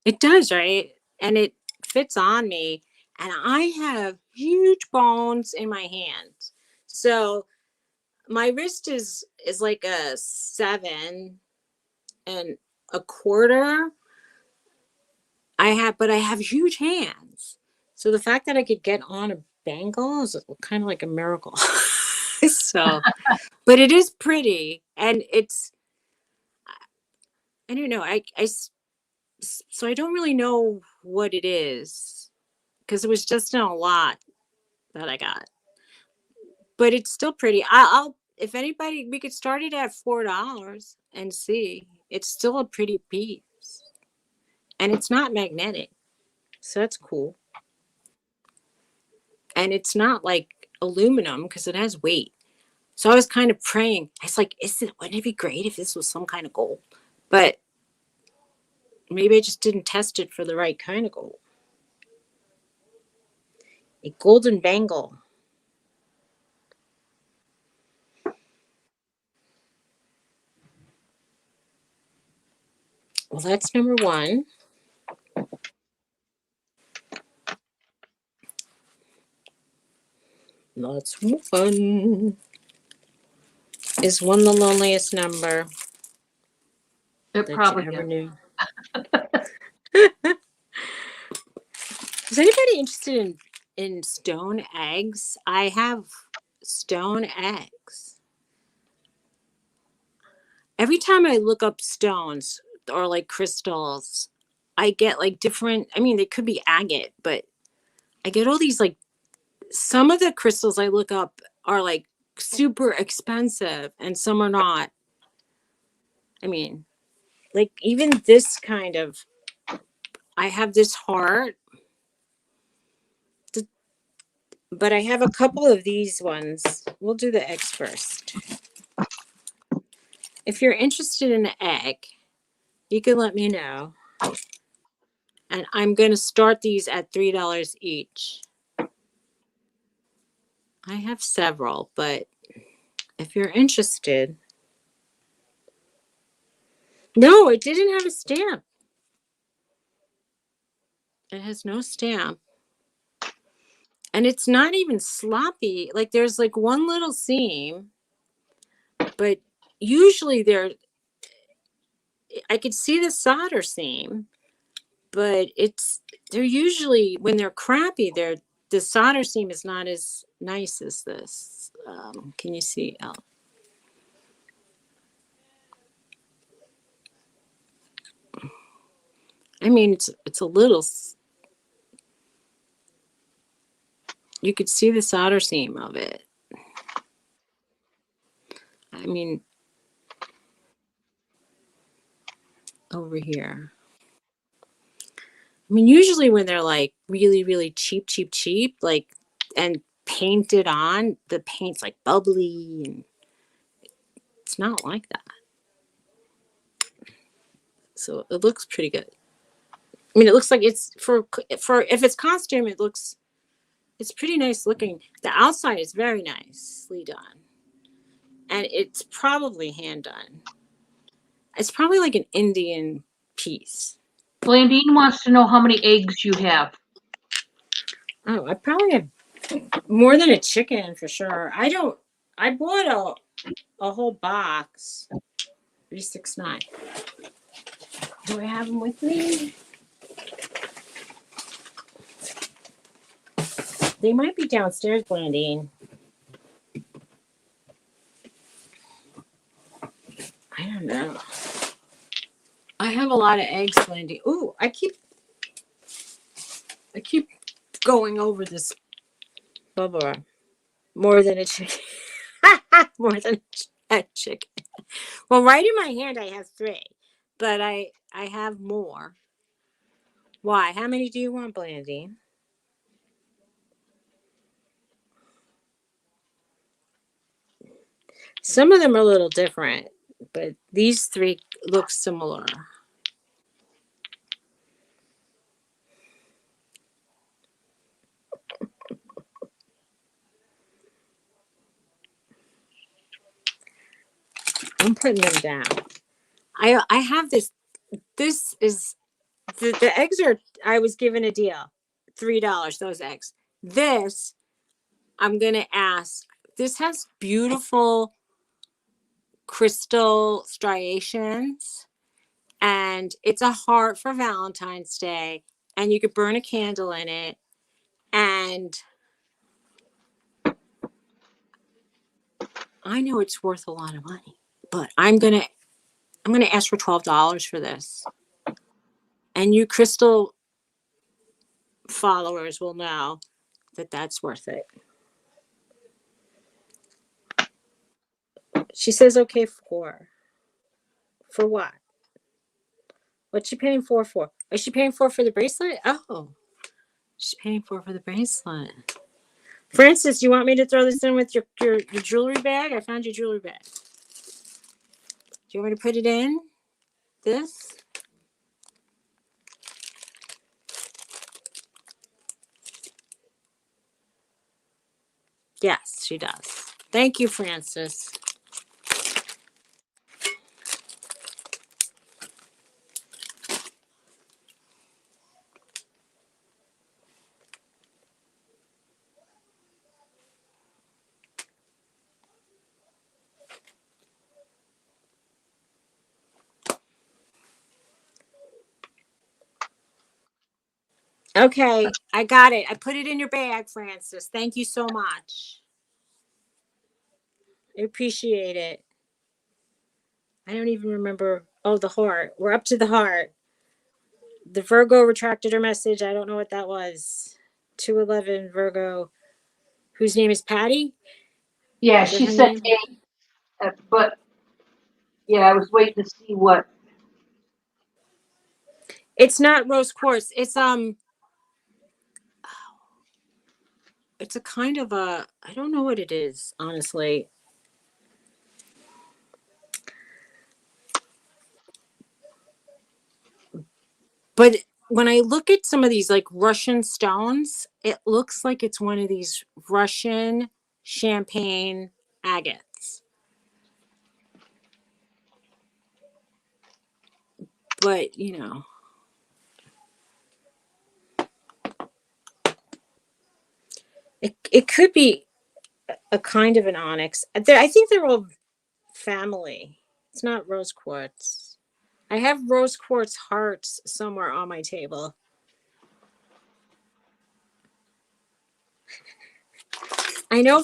It does, right? And it fits on me. and I have huge bones in my hand. So my wrist is like a 7.25. But I have huge hands. So the fact that I could get on a bangle is kind of like a miracle. So, but it is pretty, and it's, I don't know. So I don't really know what it is because it was just in a lot that I got, but it's still pretty. I'll if anybody, we could start it at $4 and see. It's still a pretty piece, and it's not magnetic, so that's cool. And it's not like aluminum because it has weight. So I was kind of praying. I was like, wouldn't it be great if this was some kind of gold? But maybe I just didn't test it for the right kind of gold. A golden bangle. Well, that's number one. Let's move on. Is one the loneliest number It that you probably ever is. knew? Is anybody interested in stone eggs? I have stone eggs. Every time I look up stones or like crystals, I get like different, I mean, they could be agate, but I get all these like, some of the crystals I look up are like super expensive and some are not. I mean, like even this kind of, I have this heart, but I have a couple of these ones. We'll do the eggs first. If you're interested in an egg, you can let me know. And I'm going to start these at $3 each. I have several, but if you're interested. No, it didn't have a stamp. It has no stamp. And it's not even sloppy. Like there's like one little seam, but usually I could see the solder seam, but they're usually, when they're crappy, the solder seam is not as nice as this. Can you see? Oh. I mean, it's a little, you could see the solder seam of it. I mean, over here. I mean, usually when they're like really, really cheap, like, and painted on, the paint's like bubbly, and it's not like that. So it looks pretty good. I mean, it looks like it's for if it's costume, it's pretty nice looking. The outside is very nicely done, and it's probably hand done. It's probably like an Indian piece. Blandine wants to know how many eggs you have. Oh, I probably have more than a chicken for sure. I bought a whole box. 369. Do I have them with me? They might be downstairs, Blandine. I don't know. I have a lot of eggs, Blandine. Ooh, I keep going over this bubba more than a chicken. More than a chicken. Well, right in my hand I have 3, but I have more. Why? How many do you want, Blandine? Some of them are a little different, but these 3 look similar. I'm putting them down. I have this. This is the eggs are. I was given a deal. $3, those eggs. This, I'm going to ask, this has beautiful crystal striations, and it's a heart for Valentine's Day, and you could burn a candle in it, and I know it's worth a lot of money, but I'm gonna ask for $12 for this, and you crystal followers will know that that's worth it. She says okay for what? What's she paying for? Is she paying for the bracelet? Oh, she's paying for the bracelet. Francis, do you want me to throw this in with your jewelry bag? I found your jewelry bag. Do you want me to put it in this? Yes, she does. Thank you, Francis. Okay, I got it. I put it in your bag, Francis. Thank you so much. I appreciate it. I don't even remember. Oh, the heart. We're up to the heart. The Virgo retracted her message. I don't know what that was. 211 Virgo, whose name is Patty. Yeah, Is that she her said name? 8, but yeah, I was waiting to see what. It's not rose quartz. It's a kind of a, I don't know what it is, honestly. But when I look at some of these like Russian stones, it looks like it's one of these Russian champagne agates. But, it could be a kind of an onyx. I think they're all family. It's not rose quartz. I have rose quartz hearts somewhere on my table. I know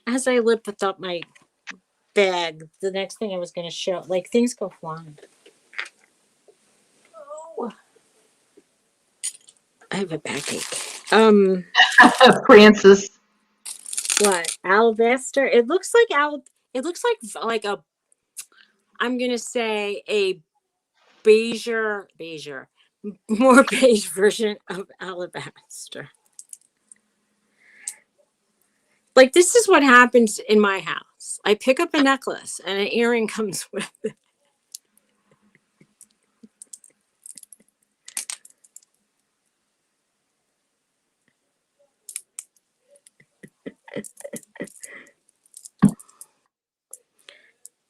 as I lift up my bag, the next thing I was going to show, like things go flying. Oh, I have a backache. Francis. What? Alabaster? It looks like a, I'm going to say a beige, more beige version of alabaster. Like, this is what happens in my house. I pick up a necklace and an earring comes with it.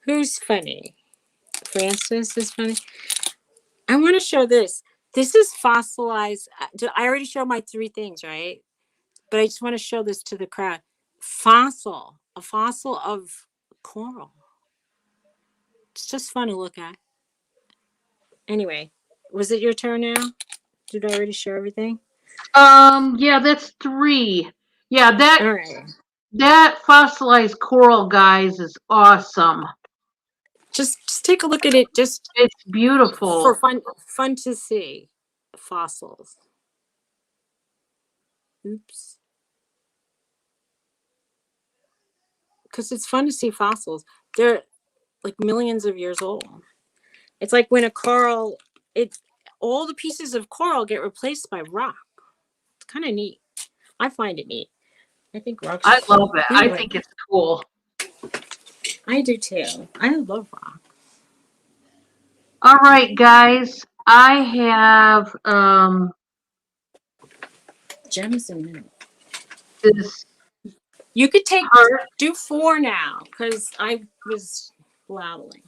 Who's funny? Francis is funny. I want to show this. This is fossilized. I already showed my 3 things, right? But I just want to show this to the crowd. A fossil of coral. It's just fun to look at. Anyway, was it your turn now? Did I already show everything? Yeah, that's 3. Yeah, All right. that fossilized coral, guys, is awesome. Just take a look at it. Just It's for beautiful. fun to see fossils. Oops. Because it's fun to see fossils. They're like millions of years old. It's like when a coral, all the pieces of coral get replaced by rock. It's kind of neat. I find it neat. I think rocks. I love it. I Anyway, think it's cool. I do too. I love rock. All right, guys. I have Gems and minerals. this You could heart. do 4 now because I was blabbling.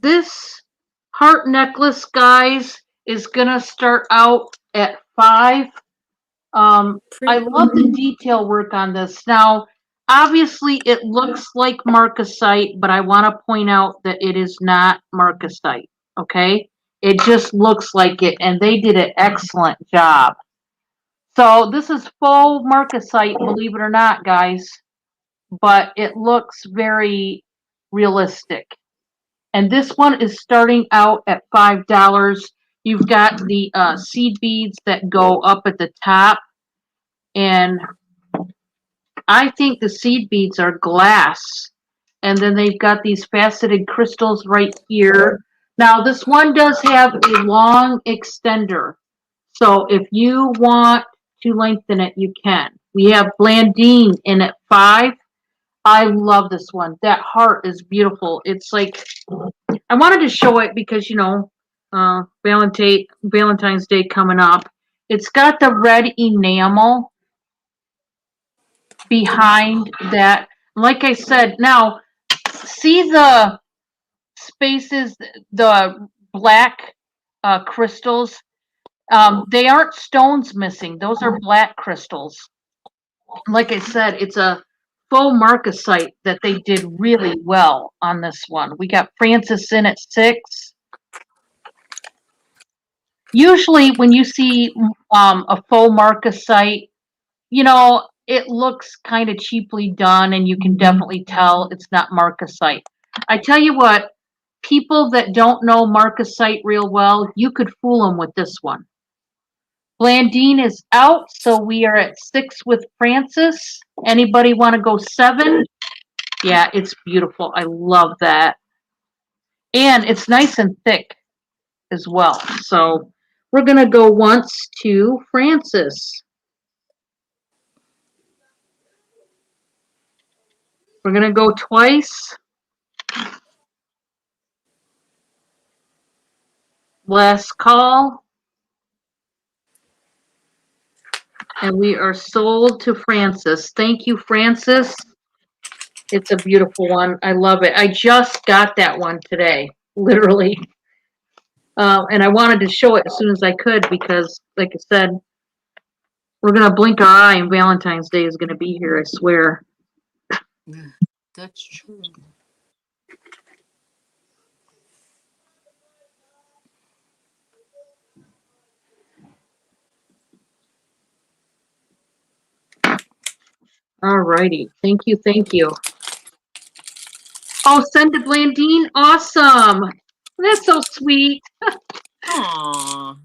This heart necklace, guys, is gonna start out at 5. I Pretty. love the detail work on this. Now, obviously, it looks like marcasite, but I want to point out that it is not marcasite. Okay, it just looks like it, and they did an excellent job. So this is faux marcasite, believe it or not, guys, but it looks very realistic. And this one is starting out at $5. You've got the seed beads that go up at the top, and I think the seed beads are glass. And then they've got these faceted crystals right here. Now, this one does have a long extender. So if you want to lengthen it, you can. We have Blandine in at 5. I love this one. That heart is beautiful. It's like, I wanted to show it because, Valentine's Day coming up. It's got the red enamel behind that. Like I said, now see the spaces, the black crystals. They aren't stones missing. Those are black crystals. Like I said, it's a faux marcasite that they did really well on this one. We got Francis in at 6. Usually, when you see a faux marcasite, it looks kind of cheaply done, and you can definitely tell it's not marcasite. I tell you what, people that don't know marcasite real well, you could fool them with this one. Blandine is out, so we are at 6 with Francis. Anybody want to go 7? Yeah, it's beautiful. I love that. And it's nice and thick as well. So we're going to go once to Francis. We're going to go twice. Last call. And we are sold to Francis. Thank you, Francis. It's a beautiful one. I love it. I just got that one today, literally. And I wanted to show it as soon as I could because, like I said, we're going to blink our eye and Valentine's Day is going to be here, I swear. Yeah, that's true. All righty. Thank you. Thank you. Oh, send to Blandine. Awesome. That's so sweet. Aw,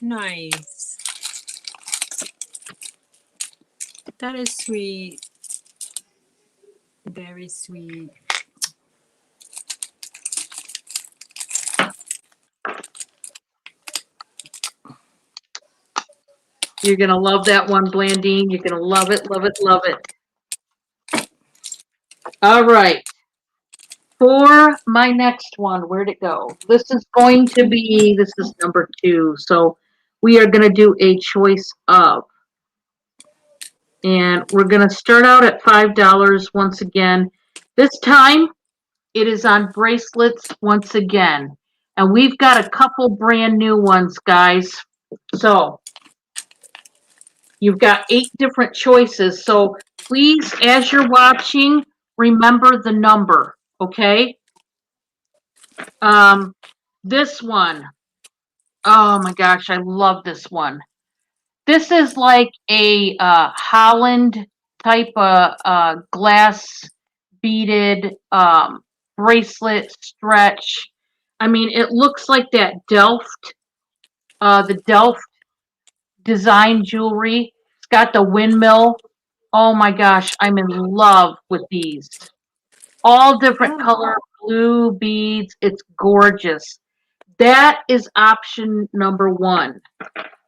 nice. That is sweet. Very sweet. You're going to love that one, Blandine. You're going to love it, love it, love it. All right. For my next one, where'd it go? This is number 2. So we are going to do a choice of. And we're going to start out at $5 once again. This time, it is on bracelets once again. And we've got a couple brand new ones, guys. So you've got 8 different choices. So please, as you're watching, remember the number, okay? This one. Oh my gosh, I love this one. This is like a Holland type of glass beaded bracelet stretch. I mean, it looks like that the Delft design jewelry. It's got the windmill. Oh my gosh, I'm in love with these. All different color blue beads. It's gorgeous. That is option number 1.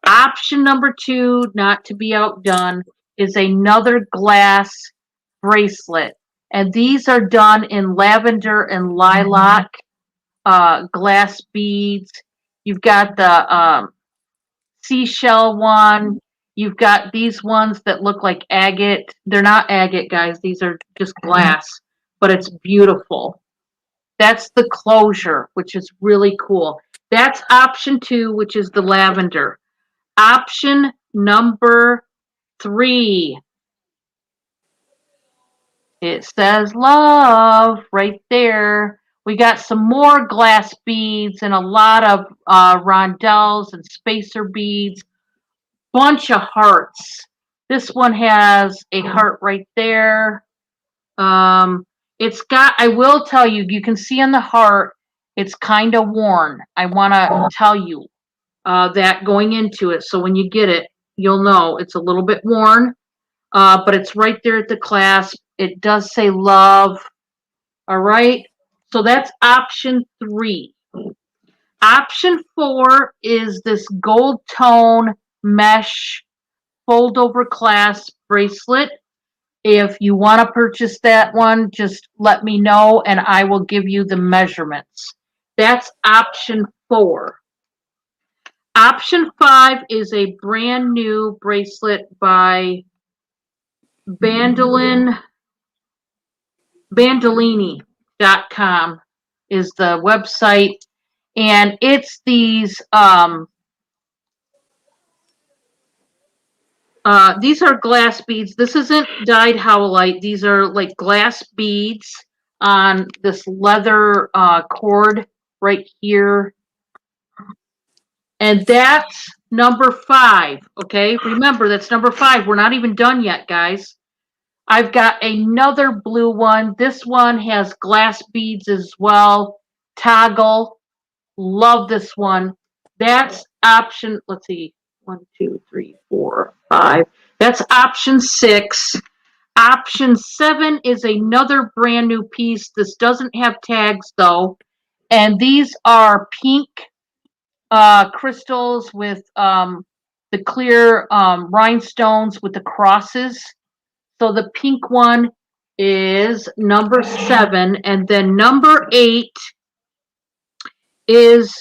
Option number 2, not to be outdone, is another glass bracelet. And these are done in lavender and lilac glass beads. You've got the seashell one. You've got these ones that look like agate. They're not agate, guys. These are just glass, but it's beautiful. That's the closure, which is really cool. That's option 2, which is the lavender. Option number 3. It says love right there. We got some more glass beads and a lot of rondelles and spacer beads. Bunch of hearts. This one has a heart right there. It's got, I will tell you, you can see on the heart, it's kind of worn. I want to tell you that going into it. So when you get it, you'll know it's a little bit worn, but it's right there at the clasp. It does say love. All right. So that's option 3. Option 4 is this gold tone mesh fold over clasp bracelet. If you want to purchase that one, just let me know and I will give you the measurements. That's option 4. Option 5 is a brand new bracelet by Bandolini.com is the website. And it's these are glass beads. This isn't dyed howlite. These are like glass beads on this leather cord right here. And that's number 5. Okay, remember that's number 5. We're not even done yet, guys. I've got another blue one. This one has glass beads as well. Toggle. Love this one. That's option, let's see, 1, 2, 3, 4, 5. That's option 6. Option 7 is another brand new piece. This doesn't have tags though. And these are pink crystals with the clear rhinestones with the crosses. So the pink one is number 7. And then number 8 is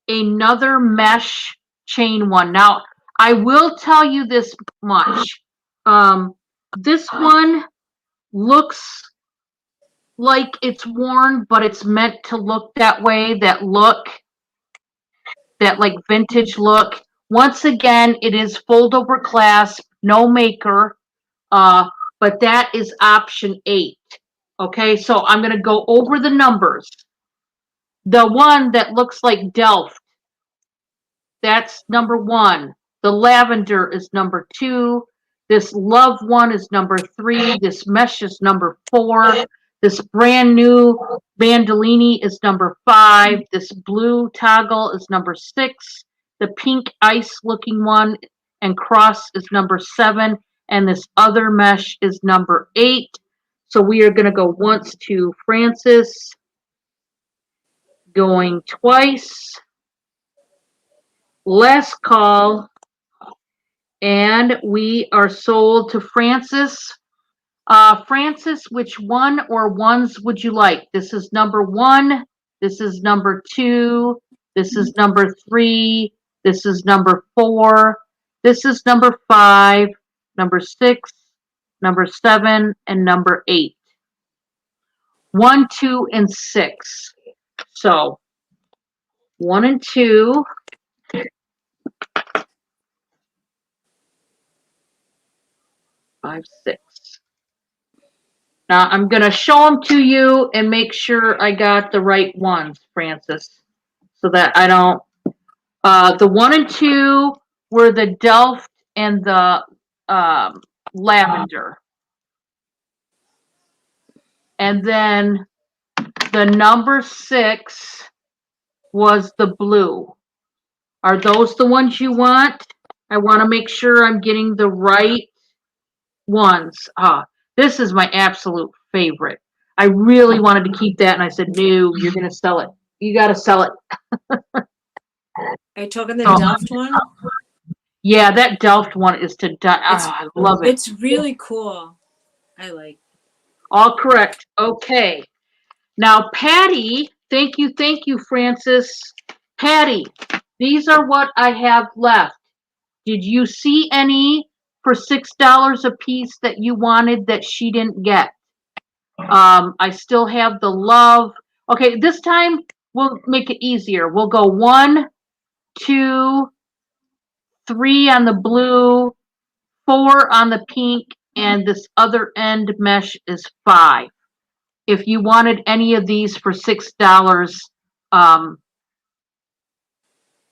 another mesh chain one. Now, I will tell you this much. This one looks like it's worn, but it's meant to look that way, that like vintage look. Once again, it is fold over clasp, no maker, but that is option 8. Okay, so I'm going to go over the numbers. The one that looks like Delft, that's number 1. The lavender is number 2. This love one is number 3. This mesh is number 4. This brand new Bandolini is number 5. This blue toggle is number 6. The pink ice looking one and cross is number 7. And this other mesh is number 8. So we are going to go once to Francis, going twice. Last call, and we are sold to Francis. Francis, which one or ones would you like? This is number 1. This is number 2. This is number 3. This is number 4. This is number 5, number 6, number 7, and number 8. 1, 2, and 6. So 1 and 2. 5, 6. Now I'm going to show them to you and make sure I got the right ones, Francis, so that I don't. The 1 and 2 were the Delft and the lavender. And then the number 6 was the blue. Are those the ones you want? I want to make sure I'm getting the right ones. This is my absolute favorite. I really wanted to keep that, and I said, no, you're going to sell it. You got to sell it. Are you talking the Delft one? Yeah, that Delft one is to die. I love it. It's really cool. I like. All correct. Okay. Now, Patty, thank you, Francis. Patty, these are what I have left. Did you see any for $6 a piece that you wanted that she didn't get? I still have the love. Okay, this time we'll make it easier. We'll go 1, 2, 3 on the blue, 4 on the pink, and this other end mesh is 5. If you wanted any of these for $6,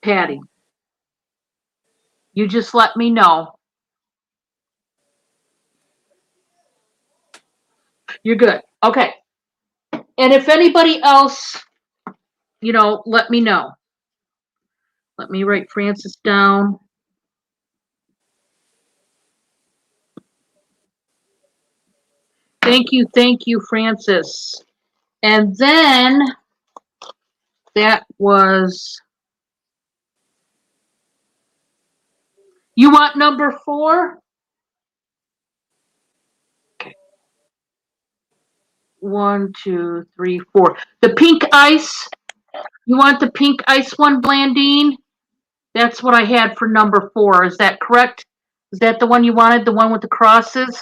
Patty, you just let me know. You're good. Okay. And if anybody else, let me know. Let me write Francis down. Thank you, Francis. And then that was, you want number 4? Okay. 1, 2, 3, 4. The pink ice. You want the pink ice one, Blandine? That's what I had for number 4. Is that correct? Is that the one you wanted? The one with the crosses?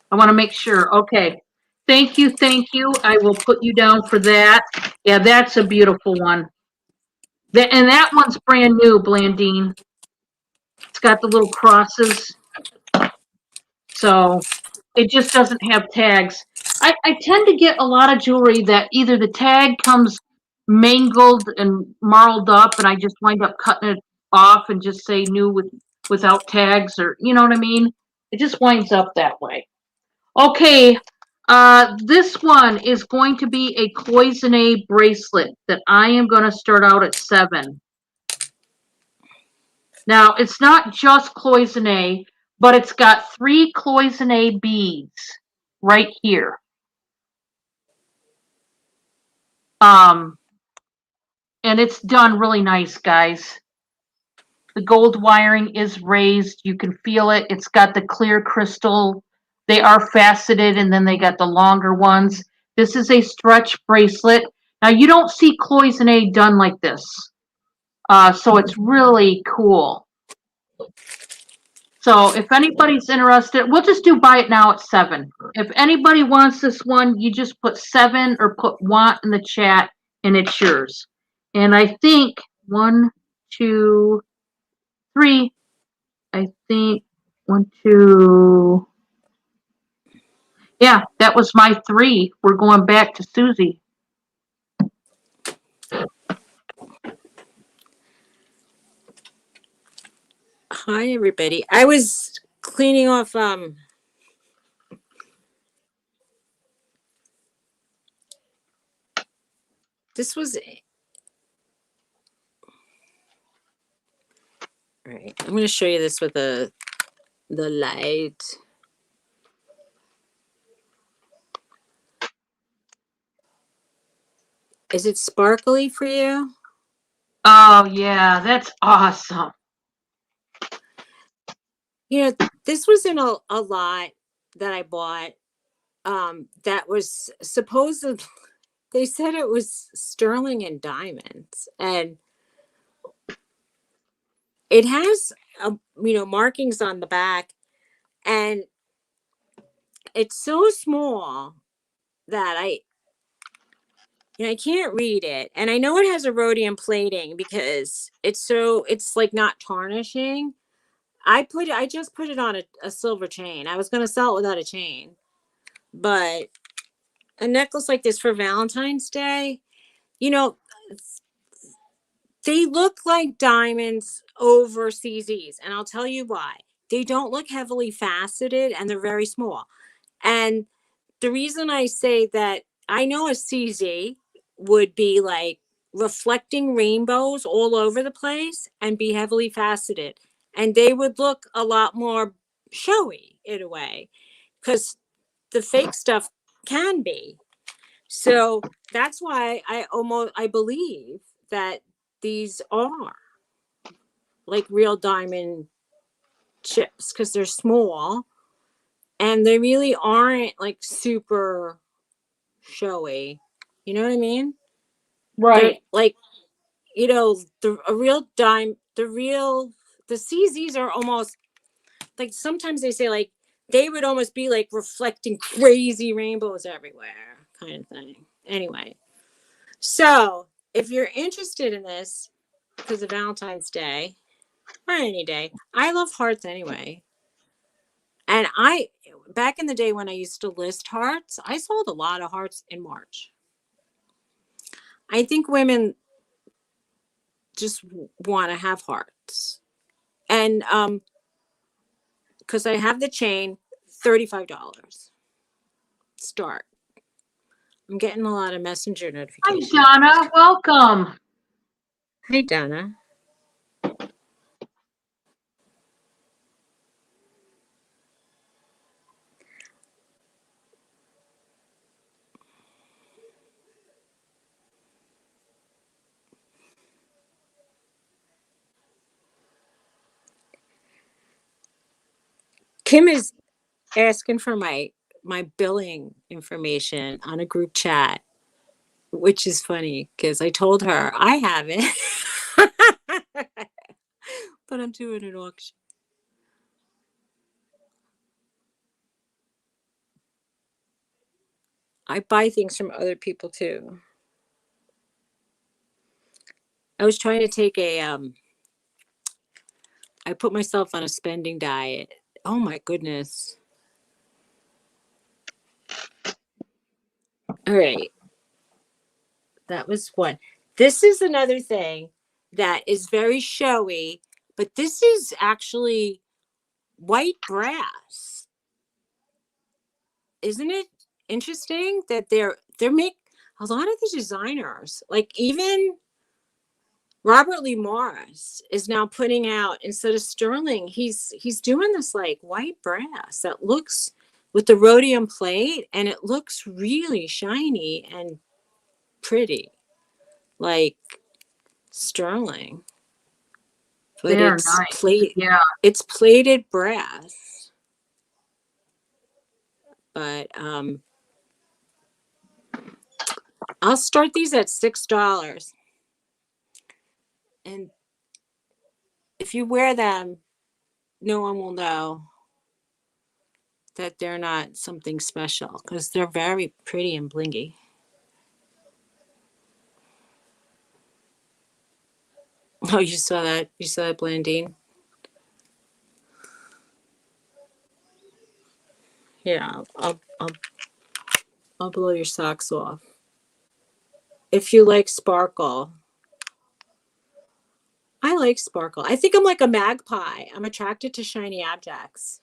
I want to make sure. Okay. Thank you. I will put you down for that. Yeah, that's a beautiful one. And that one's brand new, Blandine. It's got the little crosses. So it just doesn't have tags. I tend to get a lot of jewelry that either the tag comes mangled and marled up and I just wind up cutting it off and just say new without tags, or you know what I mean? It just winds up that way. Okay, this one is going to be a cloisonne bracelet that I am going to start out at 7. Now, it's not just cloisonne, but it's got 3 cloisonne beads right here. And it's done really nice, guys. The gold wiring is raised. You can feel it. It's got the clear crystal. They are faceted, and then they got the longer ones. This is a stretch bracelet. Now, you don't see cloisonne done like this. So it's really cool. So if anybody's interested, we'll just do buy it now at 7. If anybody wants this one, you just put 7 or put want in the chat and it's yours. And I think 1, 2, 3. I think 1, 2. Yeah, that was my 3. We're going back to Suzy. Hi, everybody. I was cleaning off this was all right. I'm going to show you this with the light. Is it sparkly for you? Oh, yeah, that's awesome. This was in a lot that I bought that was supposedly, they said it was sterling and diamonds, and it has markings on the back, and it's so small that I can't read it. And I know it has a rhodium plating because it's like not tarnishing. I just put it on a silver chain. I was going to sell it without a chain, but a necklace like this for Valentine's Day, they look like diamonds over CZs. And I'll tell you why. They don't look heavily faceted and they're very small. And the reason I say that, I know a CZ would be like reflecting rainbows all over the place and be heavily faceted. And they would look a lot more showy in a way because the fake stuff can be. So that's why I believe that these are like real diamond chips because they're small and they really aren't like super showy. You know what I mean? Right. They're like, you know, a real dime, the CZs are almost like, sometimes they say like they would almost be like reflecting crazy rainbows everywhere, kind of thing. Anyway, so if you're interested in this because of Valentine's Day or any day, I love hearts anyway. And back in the day when I used to list hearts, I sold a lot of hearts in March. I think women just want to have hearts. And because I have the chain, $35 start. I'm getting a lot of messenger Hi, notifications. Donna. Welcome. Hey, Donna. Kim is asking for my billing information on a group chat, which is funny because I told her I have it, but I'm doing an auction. I buy things from other people too. I was trying to take I put myself on a spending diet. Oh my goodness. All right. That was one. This is another thing that is very showy, but this is actually white brass. Isn't it interesting that they're make a lot of the designers, like even Robert Lee Morris is now putting out, instead of sterling, he's doing this like white brass that looks with the rhodium plate, and it looks really shiny and pretty, like sterling. But They're nice. Yeah. it's plated brass. But I'll start these at $6. And if you wear them, no one will know that they're not something special because they're very pretty and blingy. Oh, you saw that? You saw that, Blandine? Yeah, I'll blow your socks off. If you like sparkle, I like sparkle. I think I'm like a magpie. I'm attracted to shiny objects.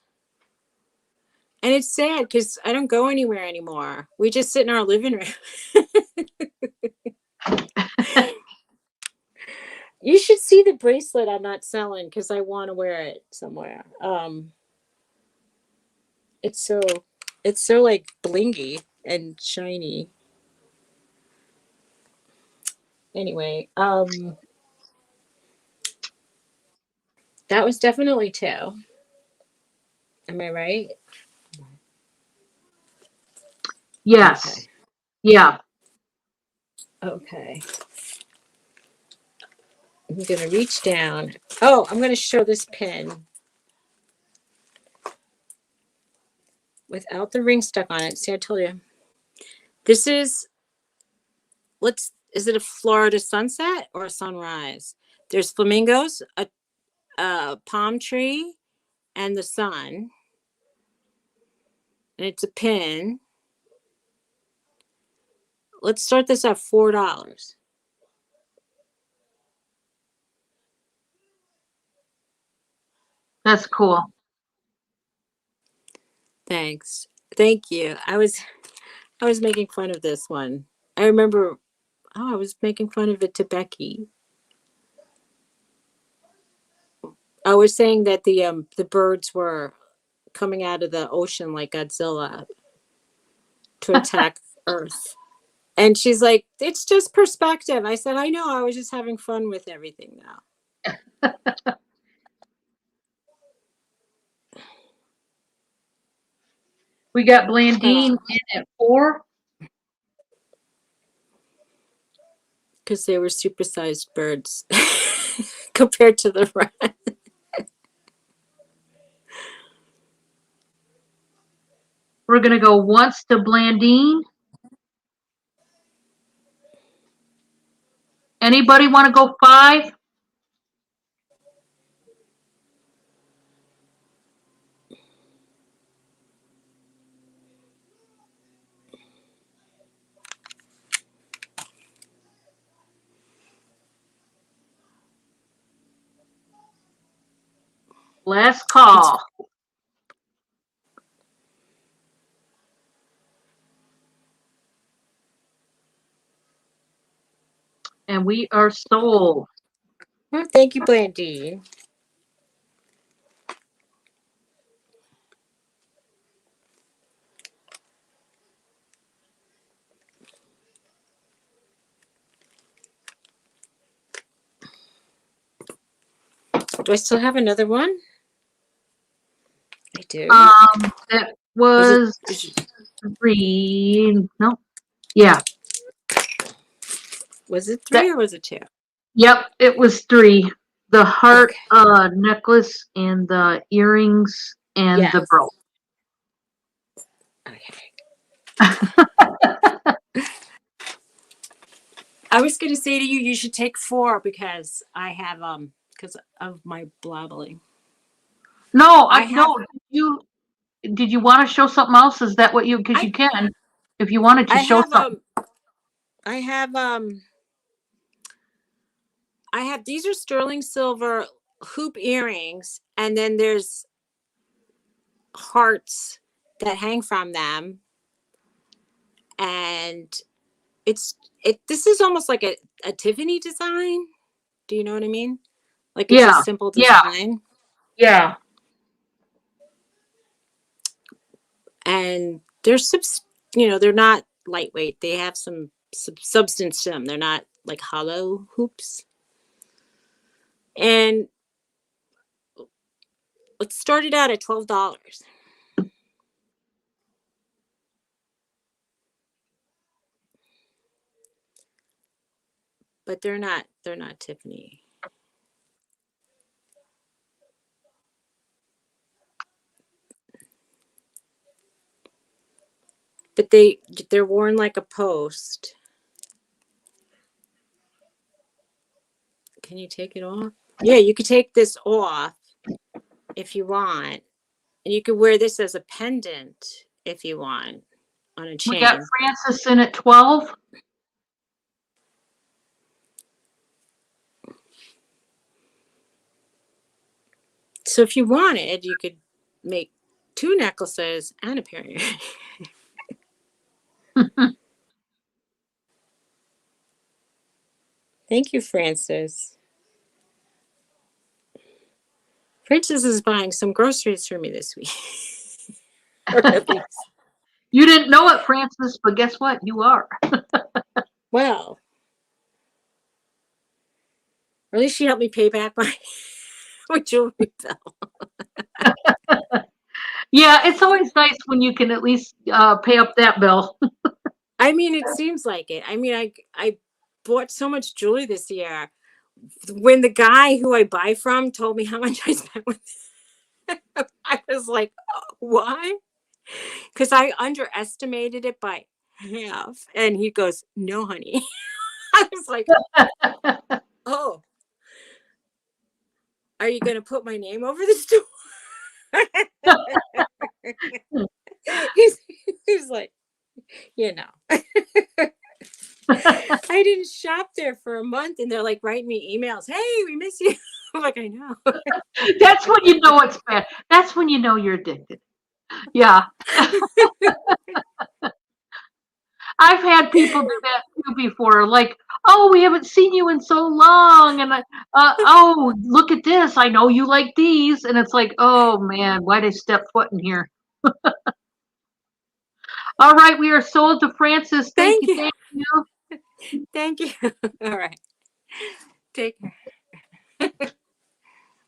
And it's sad because I don't go anywhere anymore. We just sit in our living room. You should see the bracelet I'm not selling because I want to wear it somewhere. It's so like blingy and shiny. Anyway, that was definitely two. Am I right? Yes. Okay. Yeah. Okay. I'm gonna reach down. Oh, I'm gonna show this pin without the ring stuck on it. See, I told you. This is is it a Florida sunset or a sunrise? There's flamingos, a palm tree, and the sun. And it's a pin. Let's start this at $4. That's cool. Thanks. Thank you. I was making fun of this one. I remember I was making fun of it to Becky. I was saying that the birds were coming out of the ocean like Godzilla to attack Earth. And she's like, it's just perspective. I said, I know, I was just having fun with everything now. We got Blandine in at 4. because they were supersized birds compared to the rat. We're going to go once to Blandine. Anybody want to go 5? Last call. And we are sold. Well, thank you, Blandine. Do I still have another one? I do. That was 3. No. Yeah. Was it 3 or was it 2? Yep, it was 3. The heart necklace and the earrings and the brooch. Okay. I was going to say to you, you should take 4 because I have because of my blabbling. No, no. Did you want to show something else? Is that what you? Because you can, if you wanted to show something. I have these are sterling silver hoop earrings, and then there's hearts that hang from them, and this is almost like a Tiffany design. Do you know what I mean? Like it's a simple design. Yeah. And there's they're not lightweight. They have some substance to them. They're not like hollow hoops. And it started out at $12. But they're not Tiffany. But they're worn like a post. Can you take it off? Yeah, you could take this off if you want. And you could wear this as a pendant if you want on a chain. We got Francis in at 12. So if you wanted, you could make 2 necklaces and a pair of earrings. Thank you, Francis. Francis is buying some groceries for me this week. You didn't know it, Francis, but guess what? You are. Well, or at least she helped me pay back my jewelry bill. Yeah, it's always nice when you can at least pay up that bill. I mean, it seems like it. I mean, I bought so much jewelry this year. When the guy who I buy from told me how much I spent with I was like, oh, why? Because I underestimated it by half. And he goes, no, honey. I was like, oh, are you going to put my name over the store? he's like, I didn't shop there for a month, and they're like writing me emails. Hey, we miss you. I'm like, I know. That's when you know it's bad. That's when you know you're addicted. Yeah. I've had people do that too before. Like, oh, we haven't seen you in so long, and oh, look at this. I know you like these, and it's like, oh man, why'd I step foot in here? All right, we are sold to Francis. Thank you. Thank you. Thank you. All right. Take care.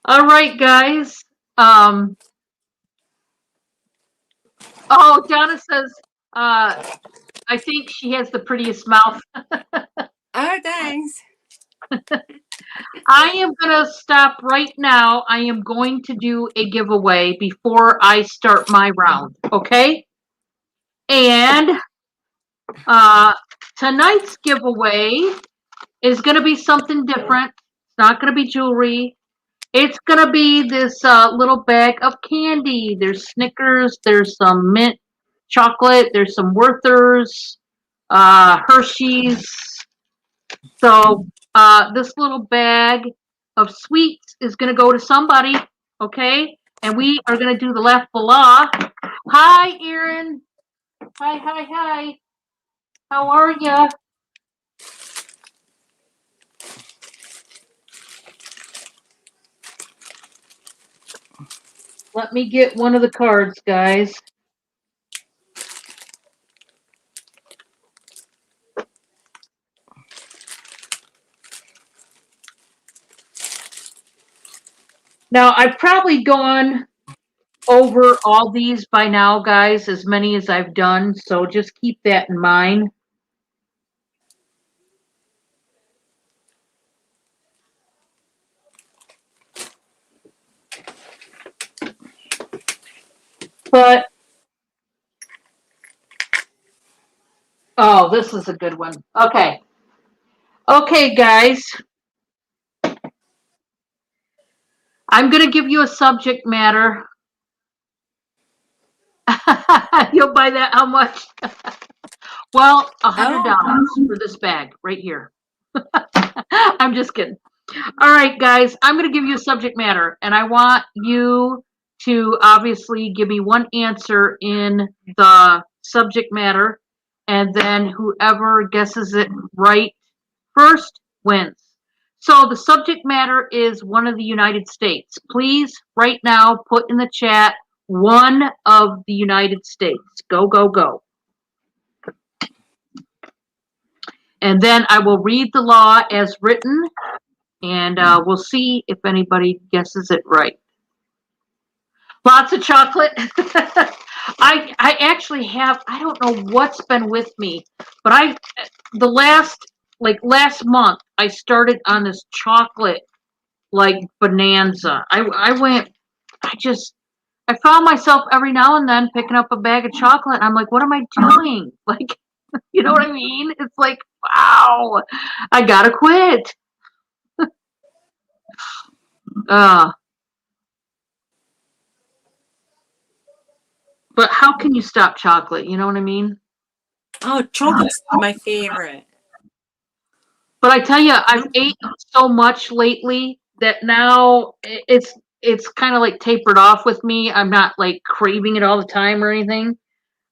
All right, guys. Donna says, I think she has the prettiest mouth. Oh, thanks. I am going to stop right now. I am going to do a giveaway before I start my round, okay? And tonight's giveaway is going to be something different. It's not going to be jewelry. It's going to be this little bag of candy. There's Snickers, there's some mint chocolate, there's some Werther's, Hershey's. So this little bag of sweets is going to go to somebody, okay? And we are going to do the left below. Hi, Erin. Hi, hi, hi. How are you? Let me get one of the cards, guys. Now, I've probably gone over all these by now, guys, as many as I've done, so just keep that in mind. But, oh, this is a good one. Okay. Okay, guys. I'm going to give you a subject matter. You'll buy that how much? Well, $100 for this bag right here. I'm just kidding. All right, guys, I'm going to give you a subject matter, and I want you to obviously give me one answer in the subject matter, and then whoever guesses it right first wins. So the subject matter is one of the United States. Please, right now, put in the chat one of the United States. Go, go, go. And then I will read the law as written, and we'll see if anybody guesses it right. Lots of chocolate. I actually have, I don't know what's been with me, but last month, I started on this chocolate like bonanza. I found myself every now and then picking up a bag of chocolate. I'm like, what am I doing? Like, you know what I mean? It's like, wow, I gotta quit. But how can you stop chocolate? You know what I mean? Oh, chocolate's my favorite. But I tell you, I've ate so much lately that now it's kind of like tapered off with me. I'm not like craving it all the time or anything.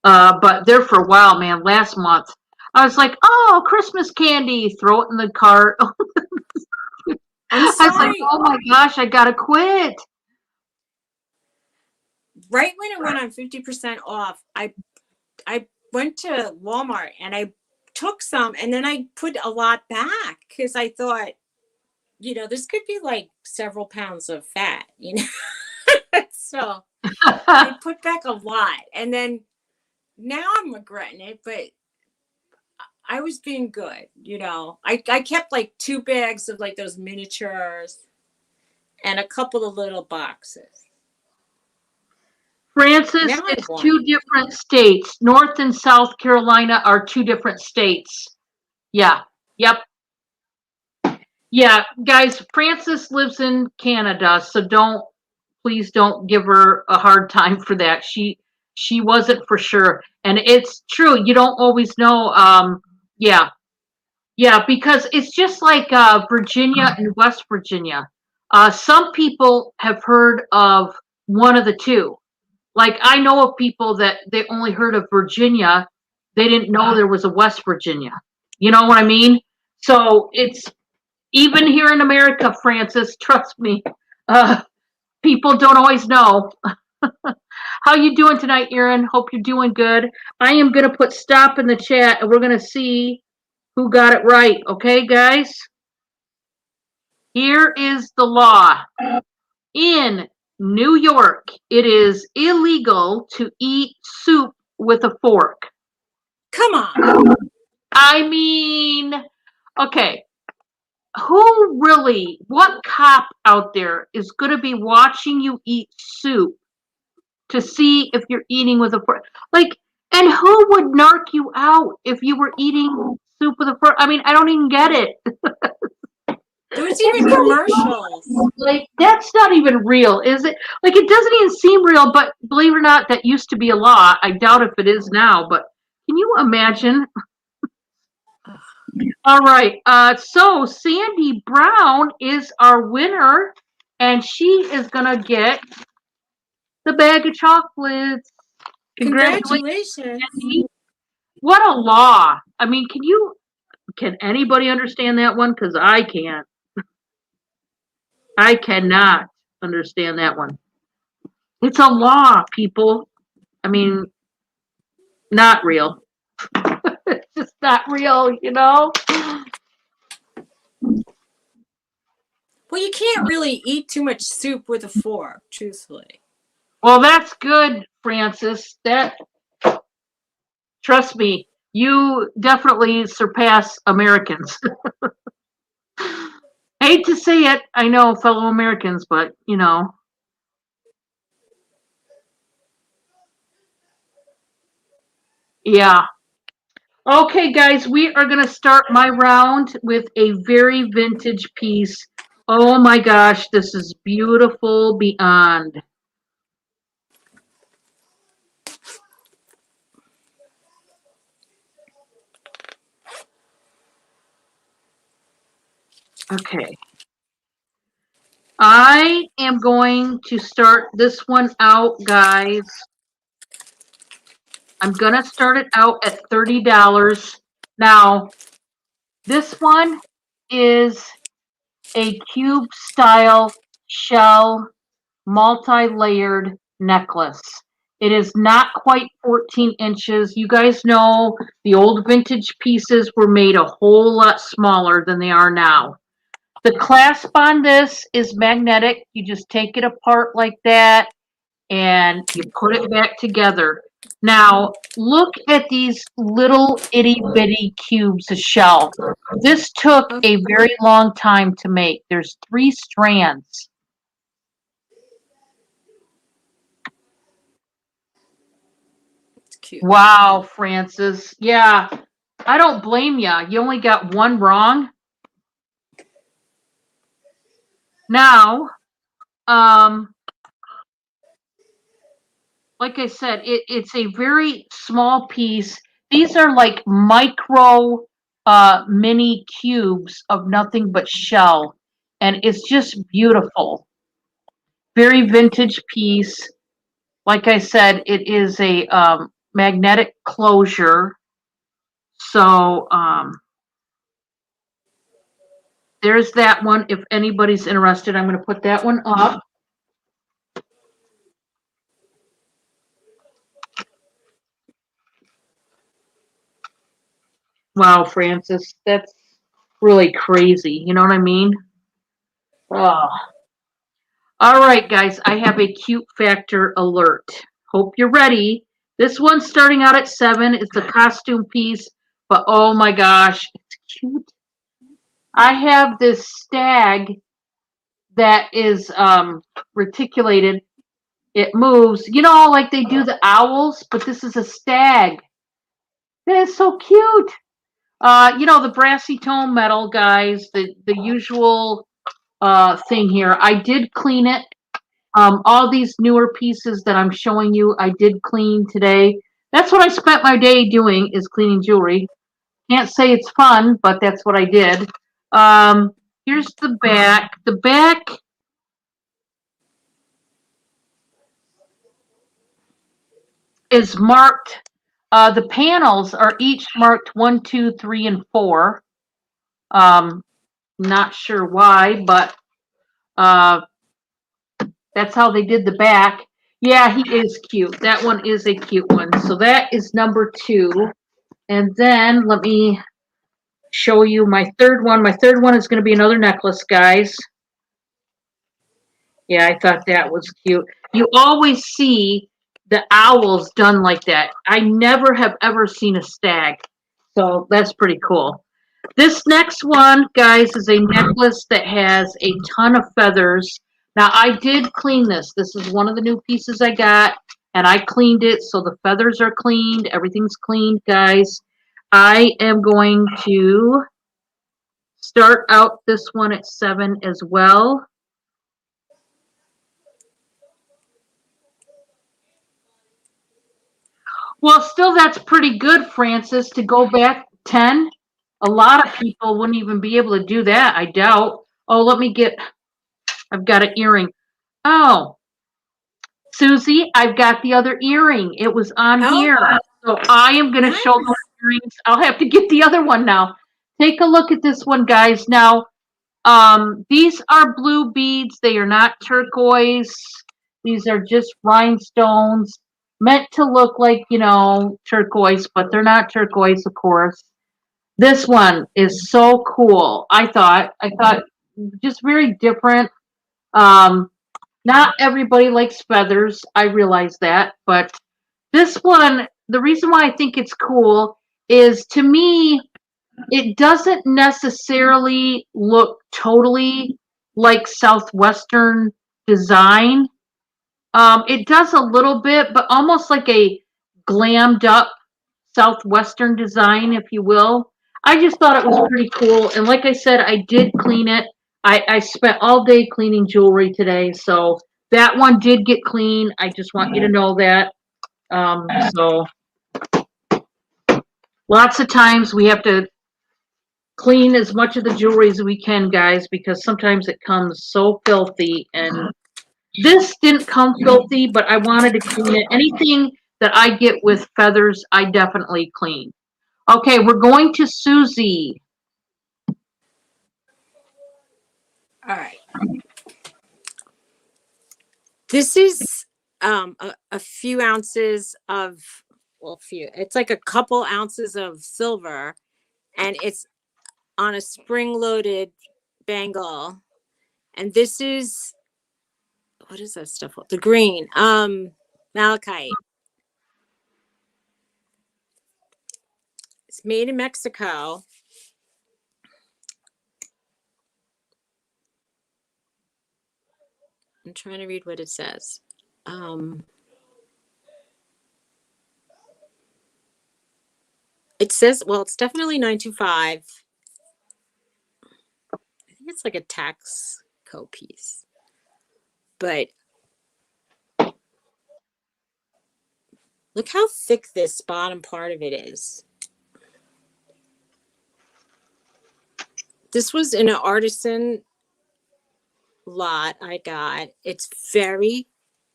But there for a while, man. Last month, I was like, "Oh, Christmas candy!" Throw it in the cart. I'm I was like, sorry. "Oh my gosh, I gotta quit." Right when it went on 50% off, I went to Walmart and I took some, and then I put a lot back because I thought, this could be like several pounds of fat, So I put back a lot, and then now I'm regretting it, but I was being good, I kept like 2 bags of like those miniatures and a couple of little boxes. Francis, Now I it's want 2 different states. North and South Carolina are 2 different states. Yeah. Yep. Yeah, guys, Francis lives in Canada, so please don't give her a hard time for that. She wasn't for sure. And it's true, you don't always know. Yeah. Yeah, because it's just like Virginia and West Virginia. Some people have heard of one of the two. Like I know of people that they only heard of Virginia. They didn't know there was a West Virginia. You know what I mean? So it's even here in America, Francis, trust me, people don't always know. How you doing tonight, Erin? Hope you're doing good. I am going to put stop in the chat, and we're going to see who got it right. Okay, guys? Here is the law. In New York, it is illegal to eat soup with a fork. Come on. I mean, Okay. What cop out there is going to be watching you eat soup to see if you're eating with a fork? Like, and who would narc you out if you were eating soup with a fork? I mean, I don't even get it. There's even commercials. Like, that's not even real, is it? Like, it doesn't even seem real, but believe it or not, that used to be a law. I doubt if it is now, but can you imagine? All right. So Sandy Brown is our winner, and she is gonna get the bag of chocolates. Congratulations, Congratulations. Sandy. What a law. I mean, can anybody understand that one? Because I can't. I cannot understand that one. It's a law, people. I mean, not real. It's just not real. Well, you can't really eat too much soup with a fork, truthfully. Well, that's good, Francis. Trust me, you definitely surpass Americans. Hate to say it, I know, fellow Americans, but yeah. Okay, guys, we are going to start my round with a very vintage piece. Oh my gosh, this is beautiful beyond. Okay. I am going to start this one out, guys. I'm going to start it out at $30. Now, this one is a cube style shell multi-layered necklace. It is not quite 14 inches. You guys know the old vintage pieces were made a whole lot smaller than they are now. The clasp on this is magnetic. You just take it apart like that and you put it back together. Now, look at these little itty bitty cubes of shell. This took a very long time to make. There's 3 strands. It's cute. Wow, Francis. Yeah, I don't blame you. You only got one wrong. Now, um, like I said, it's a very small piece. These are like micro mini cubes of nothing but shell. And it's just beautiful. Very vintage piece. Like I said, it is a magnetic closure. So there's that one. If anybody's interested, I'm going to put that one up. Wow, Francis, that's really crazy. You know what I mean? Oh. All right, guys, I have a cute factor alert. Hope you're ready. This one's starting out at 7. It's a costume piece, but oh my gosh, it's cute. I have this stag that is reticulated. It moves, like they do the owls, but this is a stag. That is so cute. The brassy tone metal, guys, the usual thing here. I did clean it. All these newer pieces that I'm showing you, I did clean today. That's what I spent my day doing, is cleaning jewelry. Can't say it's fun, but that's what I did. Here's the back. The back is marked. The panels are each marked 1, 2, 3, and 4. Not sure why, but uh, that's how they did the back. Yeah, he is cute. That one is a cute one. So that is number 2. And then let me show you my third one. My third one is going to be another necklace, guys. Yeah, I thought that was cute. You always see the owls done like that. I never have ever seen a stag. So that's pretty cool. This next one, guys, is a necklace that has a ton of feathers. Now, I did clean this. This is one of the new pieces I got, and I cleaned it, so the feathers are cleaned. Everything's cleaned, guys. I am going to start out this one at 7 as well. Well, still, that's pretty good, Francis, to go back 10. A lot of people wouldn't even be able to do that, I doubt. Oh, I've got an earring. Oh, Susie, I've got the other earring. It was on Oh, here. So I am going to nice. show those earrings. I'll have to get the other one now. Take a look at this one, guys. Now, these are blue beads. They are not turquoise. These are just rhinestones meant to look like, turquoise, but they're not turquoise, of course. This one is so cool. I thought just very different. Um, Not everybody likes feathers. I realize that, but this one, the reason why I think it's cool is, to me, it doesn't necessarily look totally like Southwestern design. It does a little bit, but almost like a glammed up Southwestern design, if you will. I just thought it was pretty cool. And like I said, I did clean it. I spent all day cleaning jewelry today. So that one did get clean. I just want you to know that. So lots of times we have to clean as much of the jewelry as we can, guys, because sometimes it comes so filthy. And this didn't come filthy, but I wanted to clean it. Anything that I get with feathers, I definitely clean. Okay, we're going to Suzy. All right. This is a few ounces of, well, few. It's like a couple ounces of silver, and it's on a spring-loaded bangle. And this is, what is that stuff? The green, malachite. It's made in Mexico. I'm trying to read what it says. It says, well, it's definitely 925. I think it's like a tax co piece. But look how thick this bottom part of it is. This was in an artisan lot I got. It's very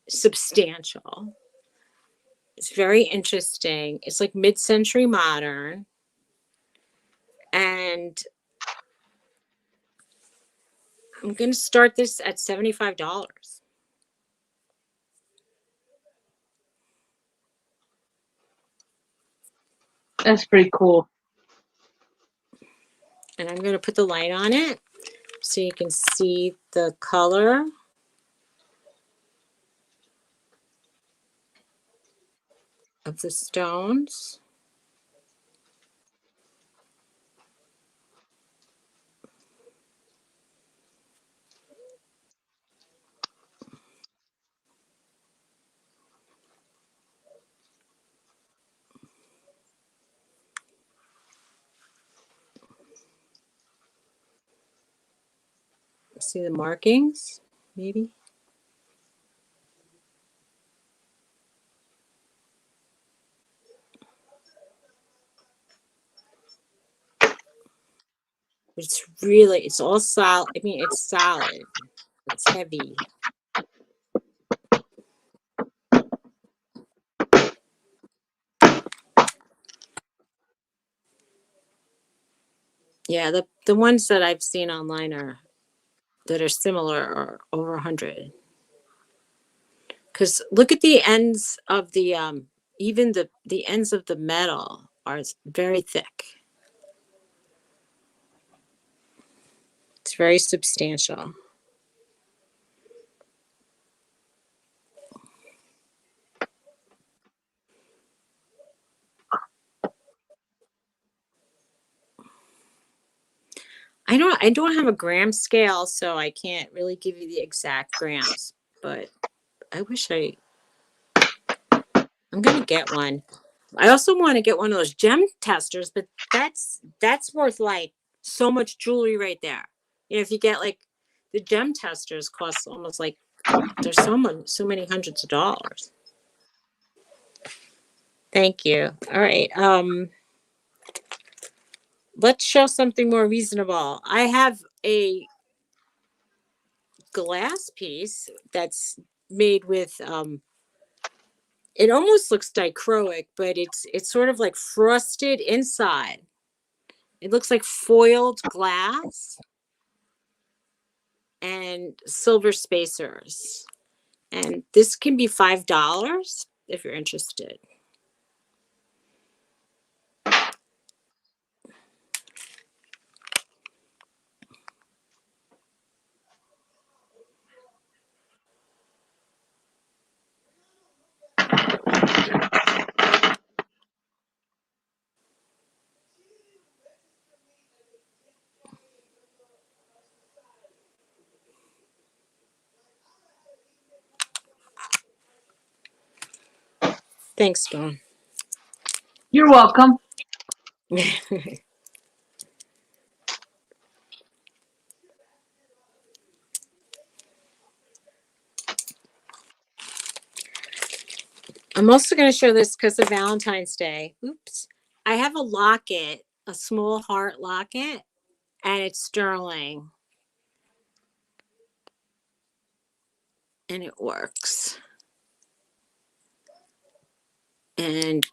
substantial. It's very interesting. It's like mid-century modern. And I'm going to start this at $75. That's pretty cool. And I'm going to put the light on it so you can see the color. Of the stones. See the markings, maybe? It's all solid. I mean, it's solid. It's heavy. Yeah, the ones that I've seen online that are similar are over 100. Because look at the ends of the even the ends of the metal are very thick. It's very substantial. I don't have a gram scale, so I can't really give you the exact grams, but I wish I'm gonna get one. I also want to get one of those gem testers, but that's worth like so much jewelry right there. You know, if you get like the gem testers cost almost like there's so many hundreds of dollars. Thank you. All right. Let's show something more reasonable. I have a glass piece that's made with it almost looks dichroic, but it's sort of like frosted inside. It looks like foiled glass and silver spacers. And this can be $5 if you're interested. Thanks, Dawn. You're welcome. I'm also going to show this because of Valentine's Day. Oops. I have a locket, a small heart locket, and it's sterling. And it works. And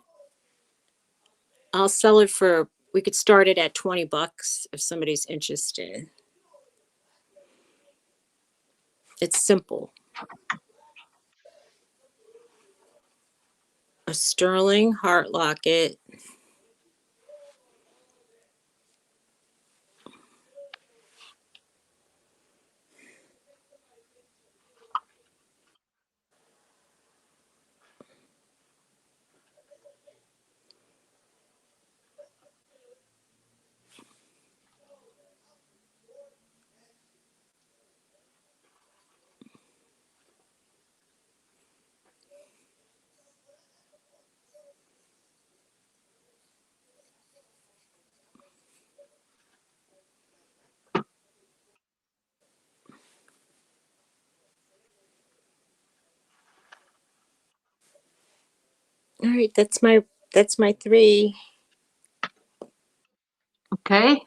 I'll sell it for, we could start it at $20 if somebody's interested. It's simple. A sterling heart locket. All right, that's my three. Okay.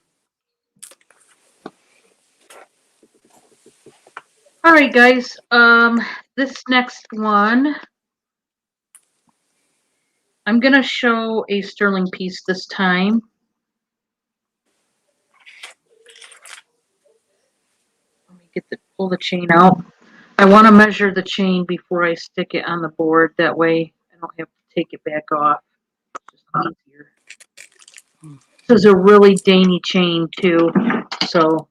All right, guys. This next one, I'm gonna show a sterling piece this time. Let me pull the chain out. I want to measure the chain before I stick it on the board. That way, I don't have to take it back off. It's just easier. This is a really dainty chain too, so.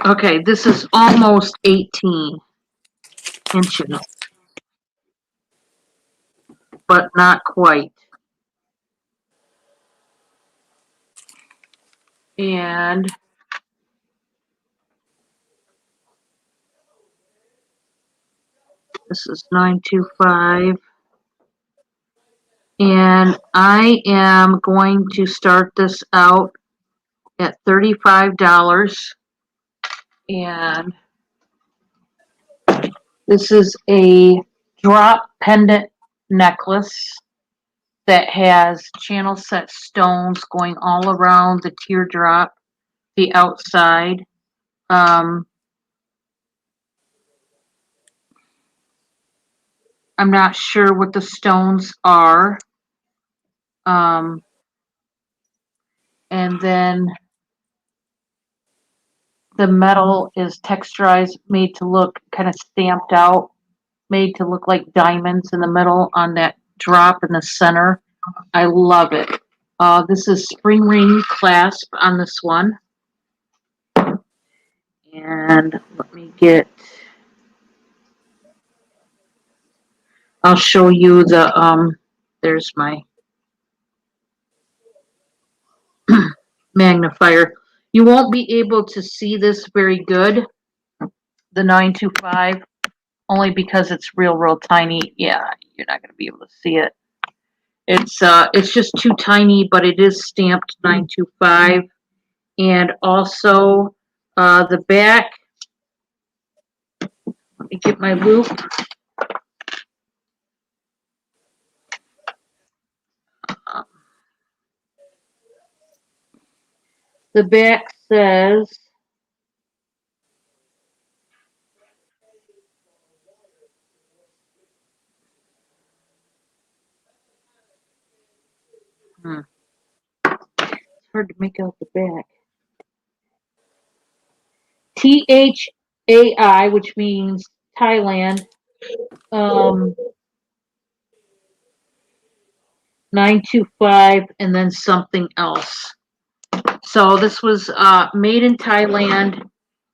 Okay, this is almost 18 inches, but not quite. And this is 925. And I am going to start this out at $35. And this is a drop pendant necklace that has channel set stones going all around the teardrop, the outside. I'm not sure what the stones are. And then the metal is texturized, made to look kind of stamped out, made to look like diamonds in the middle on that drop in the center. I love it. This is spring ring clasp on this one. And let me get, I'll show you the, there's my magnifier. You won't be able to see this very good, the 925, only because it's real tiny. Yeah, you're not going to be able to see it. It's just too tiny, but it is stamped 925. And also, the back, let me get my loop. The back says, it's hard to make out the back. THAI, which means Thailand, 925, and then something else. So this was made in Thailand.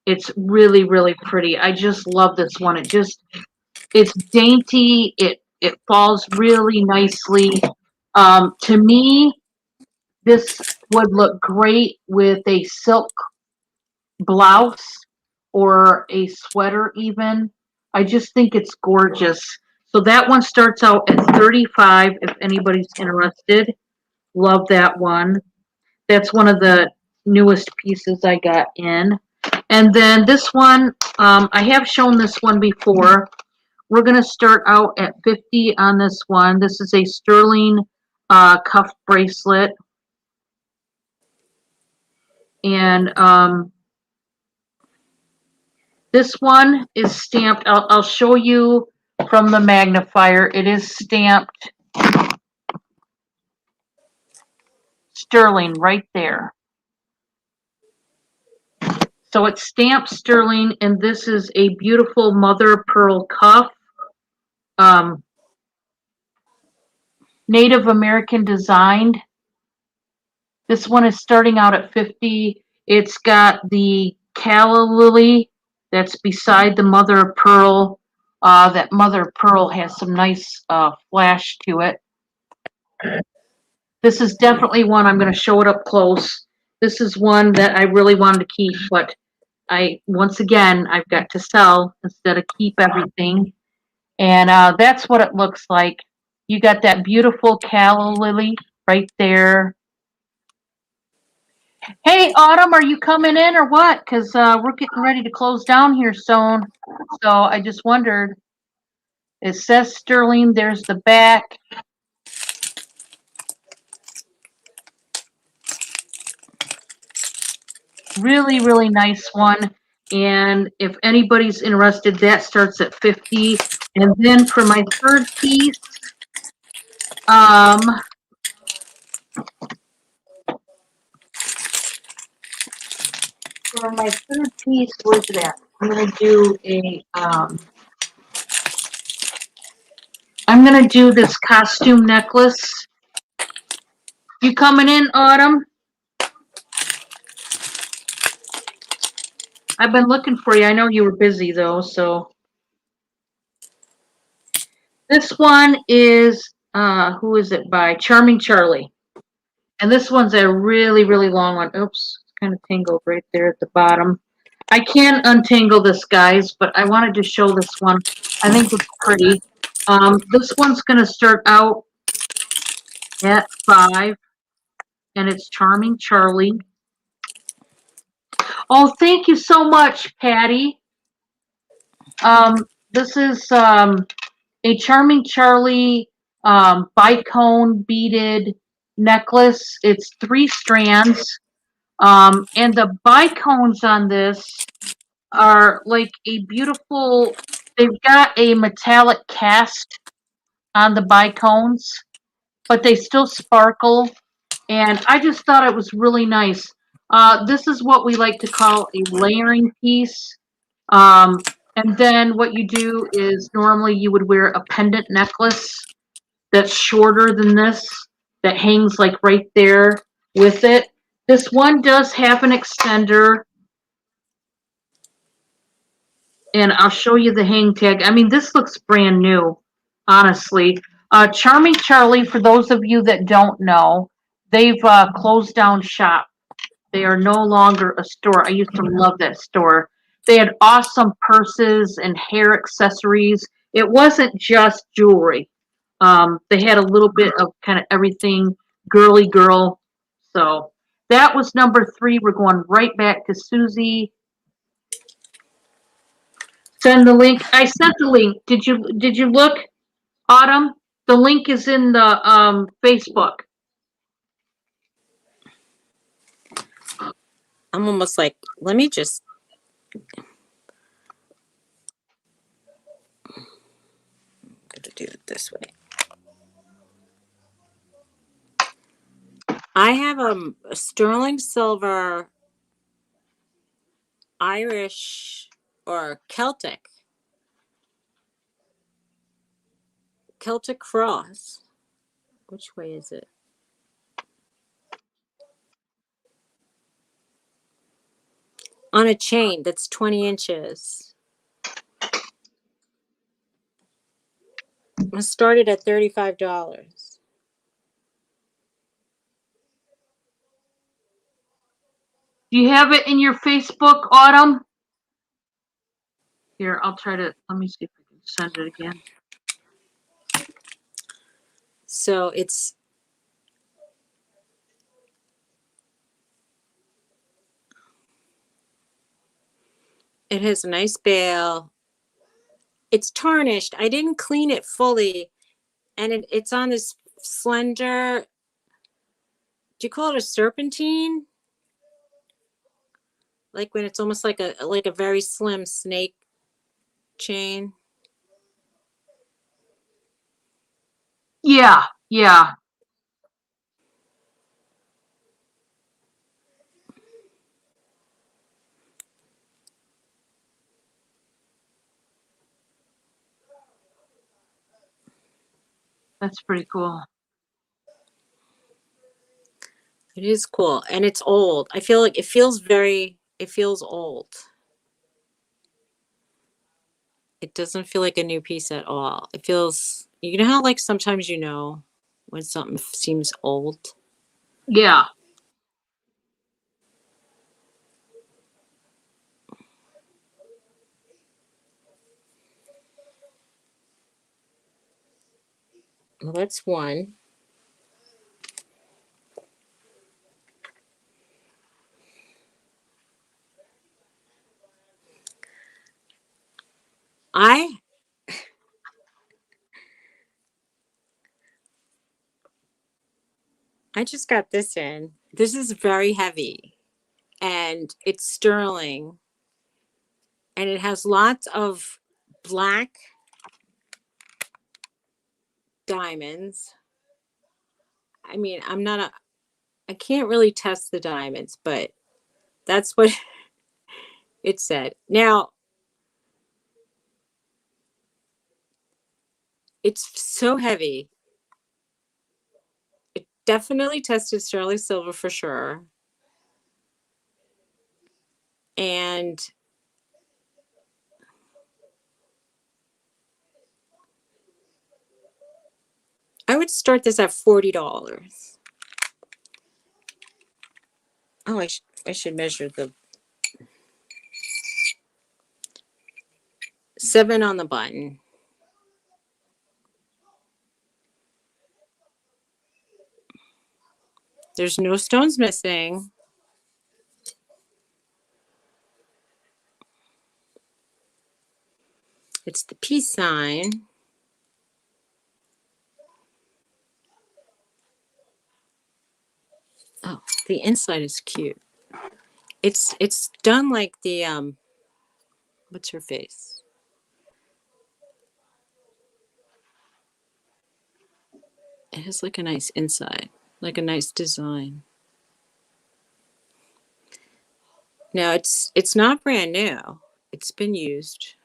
It's really pretty. I just love this one. It's dainty. It falls really nicely. To me, this would look great with a silk blouse or a sweater even. I just think it's gorgeous. So that one starts out at 35 if anybody's interested. Love that one. That's one of the newest pieces I got in. And then this one, I have shown this one before. We're going to start out at 50 on this one. This is a sterling cuff bracelet. And this one is stamped. I'll show you from the magnifier. It is stamped sterling right there. So it's stamped sterling, and this is a beautiful mother of pearl cuff. Native American designed. This one is starting out at 50. It's got the calla lily that's beside the mother of pearl. That mother of pearl has some nice flash to it. This is definitely one I'm going to show it up close. This is one that I really wanted to keep, but once again, I've got to sell instead of keep everything. And that's what it looks like. You got that beautiful calla lily right there. Hey, Autumn, are you coming in or what? Because we're getting ready to close down here soon. So I just wondered. It says sterling. There's the back. Really nice one. And if anybody's interested, that starts at 50. And then for my third piece, where's it at? I'm gonna do I'm gonna do this costume necklace. You coming in, Autumn? I've been looking for you. I know you were busy though, so. This one is, who is it by? Charming Charlie. And this one's a really long one. Oops, it's kind of tangled right there at the bottom. I can untangle this, guys, but I wanted to show this one. I think it's pretty. This one's going to start out at 5, and it's Charming Charlie. Oh, thank you so much, Patty. This is a Charming Charlie bicone beaded necklace. It's 3 strands. And the bicones on this are like a beautiful, they've got a metallic cast on the bicones, but they still sparkle. And I just thought it was really nice. This is what we like to call a layering piece. And then what you do is normally you would wear a pendant necklace that's shorter than this, that hangs like right there with it. This one does have an extender, and I'll show you the hang tag. I mean, this looks brand new, honestly. Charming Charlie, for those of you that don't know, they've closed down shop. They are no longer a store. I used to love that store. They had awesome purses and hair accessories. It wasn't just jewelry. They had a little bit of kind of everything, girly girl. So that was number 3. We're going right back to Suzy. Send the link. I sent the link. Did you look, Autumn? The link is in the Facebook. I'm almost like, let me just. I'm gonna do it this way. I have a sterling silver Irish or Celtic cross. Which way is it? On a chain that's 20 inches. I started at $35. Do you have it in your Facebook, Autumn? Here, I'll try to, let me see if I can send it again. So it has a nice bail. It's tarnished. I didn't clean it fully. And it's on this slender, do you call it a serpentine? Like when it's almost like a very slim snake chain. Yeah, yeah. That's pretty cool. It is cool. And it's old. I feel like it feels old. It doesn't feel like a new piece at all. It feels, you know how like sometimes you know when something seems old? Yeah. Well, that's one. I I just got this in. This is very heavy and it's sterling and it has lots of black diamonds. I mean, I can't really test the diamonds, but that's what it said. Now, it's so heavy. It definitely tested sterling silver for sure. And I would start this at $40. Oh, I should measure the 7 on the button. There's no stones missing. It's the peace sign. Oh, the inside is cute. It's done like the what's her face? It has like a nice inside, like a nice design. Now it's not brand new. It's been used.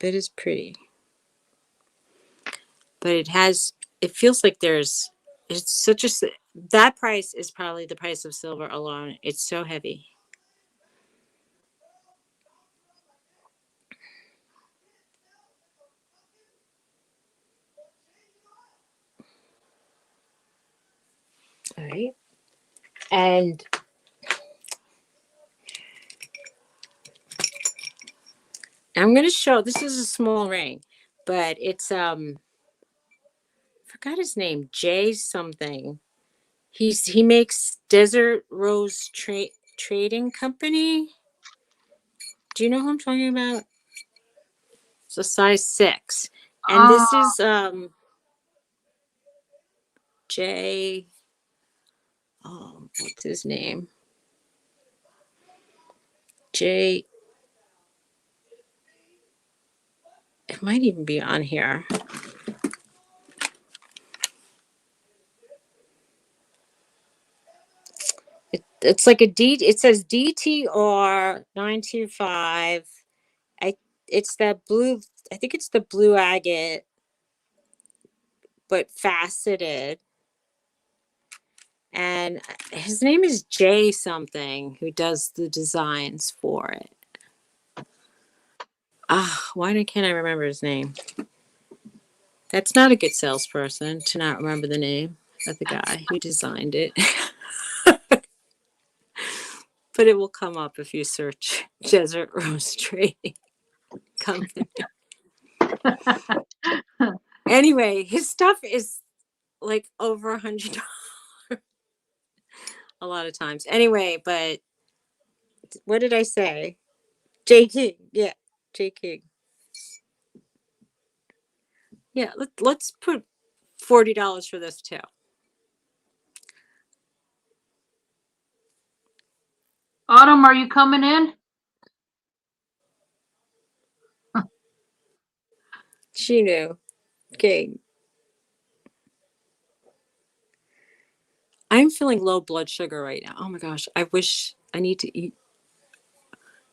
But it's pretty. But it feels like it's such a, that price is probably the price of silver alone. It's so heavy. All right. And I'm going to show, this is a small ring, but it's, forgot his name, Jay something. He makes Desert Rose Trading Company. Do you know who I'm talking about? It's a size 6. And Uh, this is Jay. Oh, what's his name? Jay. It might even be on here. It's like a D. It says DTR 925. It's that blue. I think it's the blue agate, but faceted. And his name is Jay something, who does the designs for it. Why can't I remember his name? That's not a good salesperson to not remember the name of the guy who designed it. But it will come up if you search Desert Rose Trading Company. Anyway, his stuff is like over $100 a lot of times. Anyway, but what did I say? J King. Yeah, J King. Yeah, let's put $40 for this too. Autumn, are you coming in? She knew. King. I'm feeling low blood sugar right now. Oh my gosh. I wish I need to eat.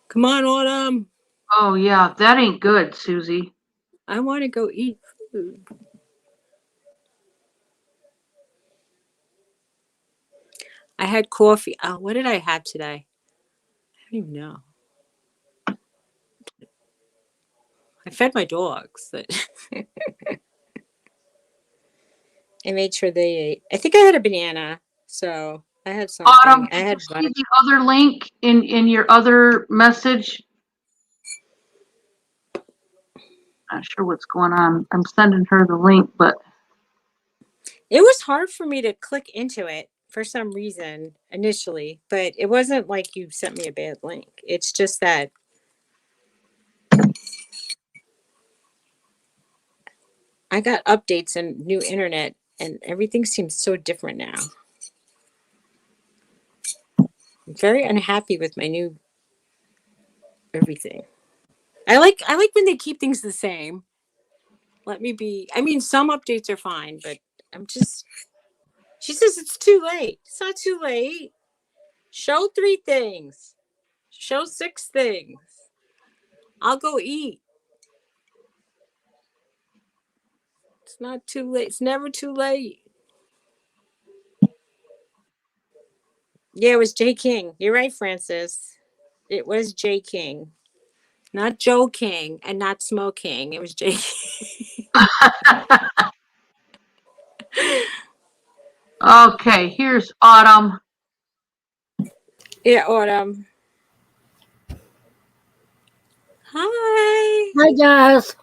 Come on, Autumn. Oh yeah, that ain't good, Suzy. I want to go eat food. I had coffee. Oh, what did I have today? I don't even know. I fed my dogs. I made sure they ate. I think I had a banana. So I had Autumn, something. I did you had see the other link in your other message? Not sure what's going on. I'm sending her the link, but It was hard for me to click into it for some reason initially, but it wasn't like you sent me a bad link. It's just that I got updates and new internet and everything seems so different now. I'm very unhappy with my new everything. I like when they keep things the same. Let me be. I mean, some updates are fine, but I'm just. She says it's too late. It's not too late. Show 3 things. Show 6 things. I'll go eat. It's not too late. It's never too late. Yeah, it was J. King. You're right, Francis. It was J. King. Not Joe King and not Smoke King. It was J. King. okay, here's Autumn. Yeah, Autumn. Hi. Hi guys,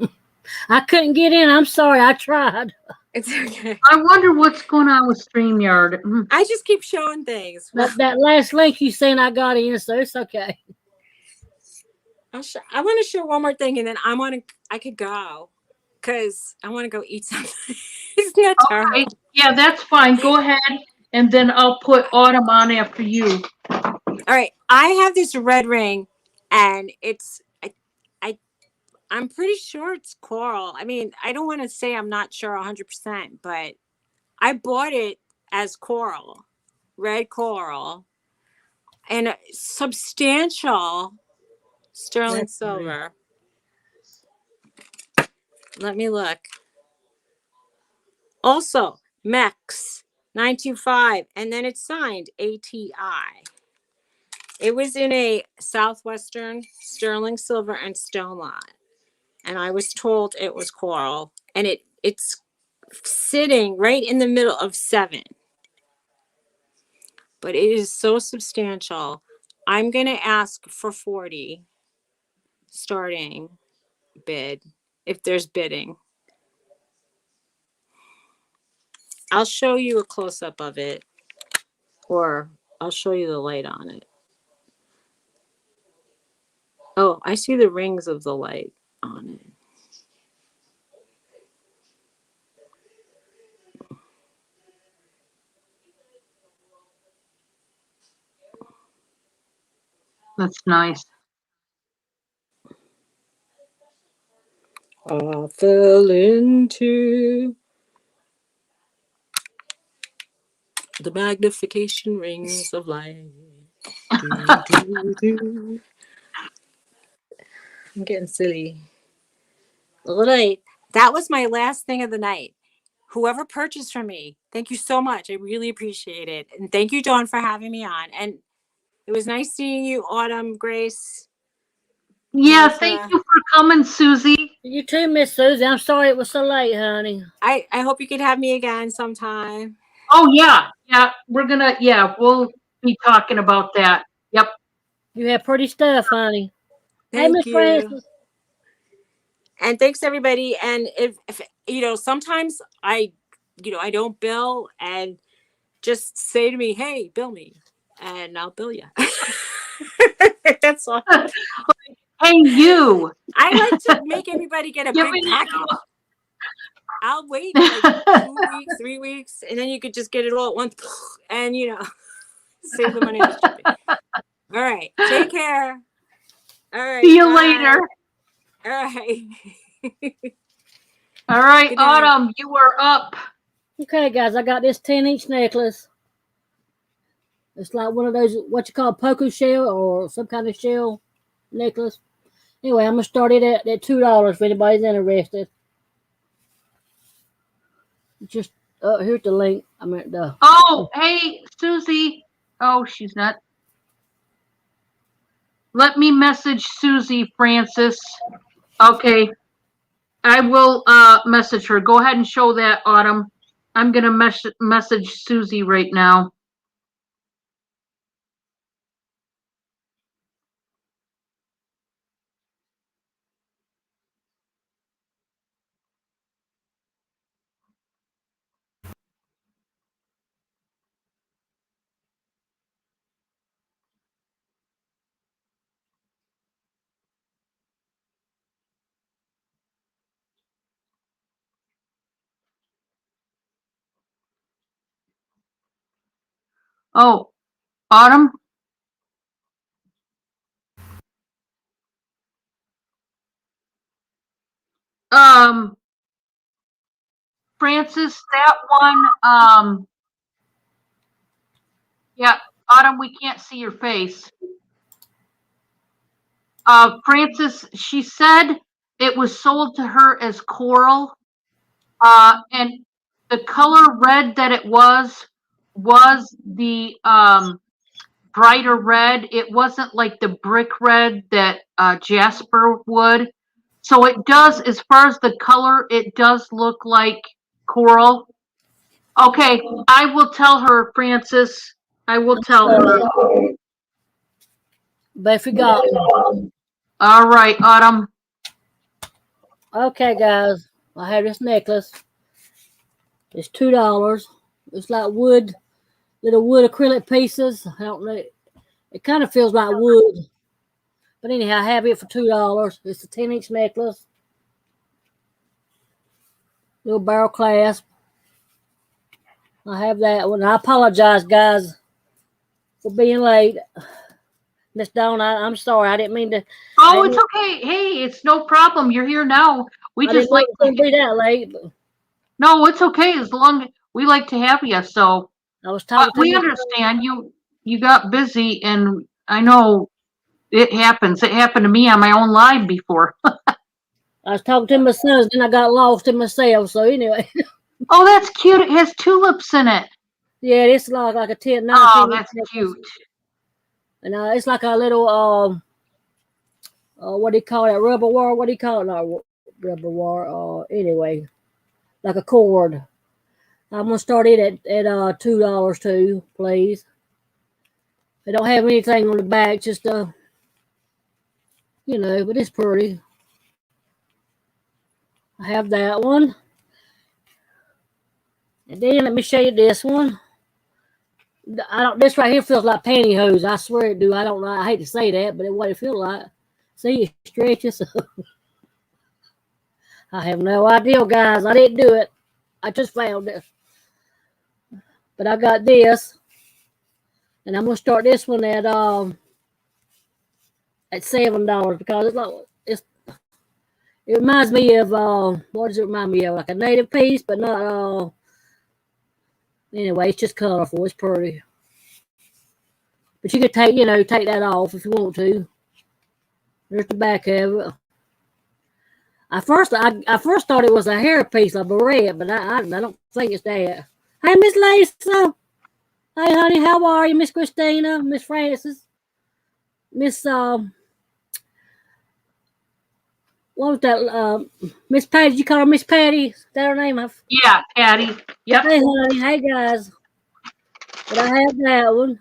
I couldn't get in. I'm sorry. I tried. It's okay. I wonder what's going on with StreamYard. I just keep showing things. That last link you sent, I got in, so it's okay. I want to show one more thing, and then I could go because I want to go eat something. Isn't that terrible? Okay, yeah, that's fine. Go ahead, and then I'll put Autumn on after you. All right, I have this red ring, and I'm pretty sure it's coral. I mean, I don't want to say I'm not sure 100%, but I bought it as coral, red coral, and a substantial sterling That's silver. Let me look. Also, MEX 925, and then it's signed ATI. It was in a Southwestern sterling silver and stone lot, and I was told it was coral, and it's sitting right in the middle of 7. but it is so substantial. I'm going to ask for 40 starting bid if there's bidding. I'll show you a close up of it, or I'll show you the light on it. Oh, I see the rings of the light on it. That's nice. I fell into the magnification rings of light. Do, do, do. I'm getting silly. All right. That was my last thing of the night. Whoever purchased from me, thank you so much. I really appreciate it. And thank you, Dawn, for having me on. And it was nice seeing you, Autumn, Grace. Yeah, Martha. thank you for coming, Suzy. You too, Miss Suzy. I'm sorry it was so late, honey. I hope you could have me again sometime. Oh, yeah. We'll be talking about that. Yep. You have pretty stuff, honey. Hey, Thank Miss you. Francis. And thanks everybody. And if sometimes I don't bill, and just say to me, hey, bill me, and I'll bill you. That's all. Hey, you. I like to make everybody get a Give big me- package. I'll wait like 2 weeks, 3 weeks, and then you could just get it all at once and save the money on shipping. All right. Take care. All right. See you bye. later. All right. All right, Good night. Autumn, you are up. Okay, guys, I got this 10-inch necklace. It's like one of those, what you call poker shell or some kind of shell necklace. Anyway, I'm going to start it at $2 if anybody's interested. Just, here's the link. I meant the. Oh, hey, Suzy. Oh, she's not. Let me message Suzy, Francis. Okay. I will message her. Go ahead and show that, Autumn. I'm going to message Suzy right now. Oh, Autumn? Francis, that one, yeah, Autumn, we can't see your face. Francis, she said it was sold to her as coral, and the color red that it was the, brighter red. It wasn't like the brick red that, Jasper would. So it does, as far as the color, it does look like coral. Okay, I will tell her, Francis. I will tell her. But if you got. All right, Autumn. Okay, guys, I have this necklace. It's $2. It's like wood, little wood acrylic pieces. I don't know. It kind of feels like wood. But anyhow, I have it for $2. It's a 10-inch necklace. Little barrel clasp. I have that one. I apologize, guys, for being late. Miss Dawn, I'm sorry. I didn't mean to. Oh, it's okay. Hey, it's no problem. You're here now. We I just didn't know like it was going to be that late. But no, it's okay as long we like to have you. So, I was but talking to we Miss. understand you got busy, and I know it happens. It happened to me on my own line before. I was talking to my sons, then I got lost in myself. So anyway, Oh, that's cute. It has tulips in it. yeah, it's like a 10, 19. Oh, that's cute. And it's like a little what do you call it? Rubber wire? What do you call it? Not rubber wire. Anyway, like a cord. I'm gonna start it at $2 too, please. They don't have anything on the back, just you know, but it's pretty. I have that one. And then let me show you this one. I don't. This right here feels like pantyhose. I swear it do. I don't know. I hate to say that, but it's what it feels like. See, it stretches. I have no idea, guys. I didn't do it. I just found it. But I got this, and I'm gonna start this one at $7 because it's like it reminds me of what does it remind me of? Like a native piece, but not anyway, it's just colorful. It's pretty. But you could take that off if you want to. There's the back of it. I first thought it was a hair piece, a barrette, but I don't think it's that. Hey, Miss Lisa. Hey, honey, how are you, Miss Christina, Miss Francis, Miss what was that? Miss Patty? Did you call her Miss Patty? Is that her name? Yeah, Patty. Yep. Hey, honey. Hey, guys. But I have that one.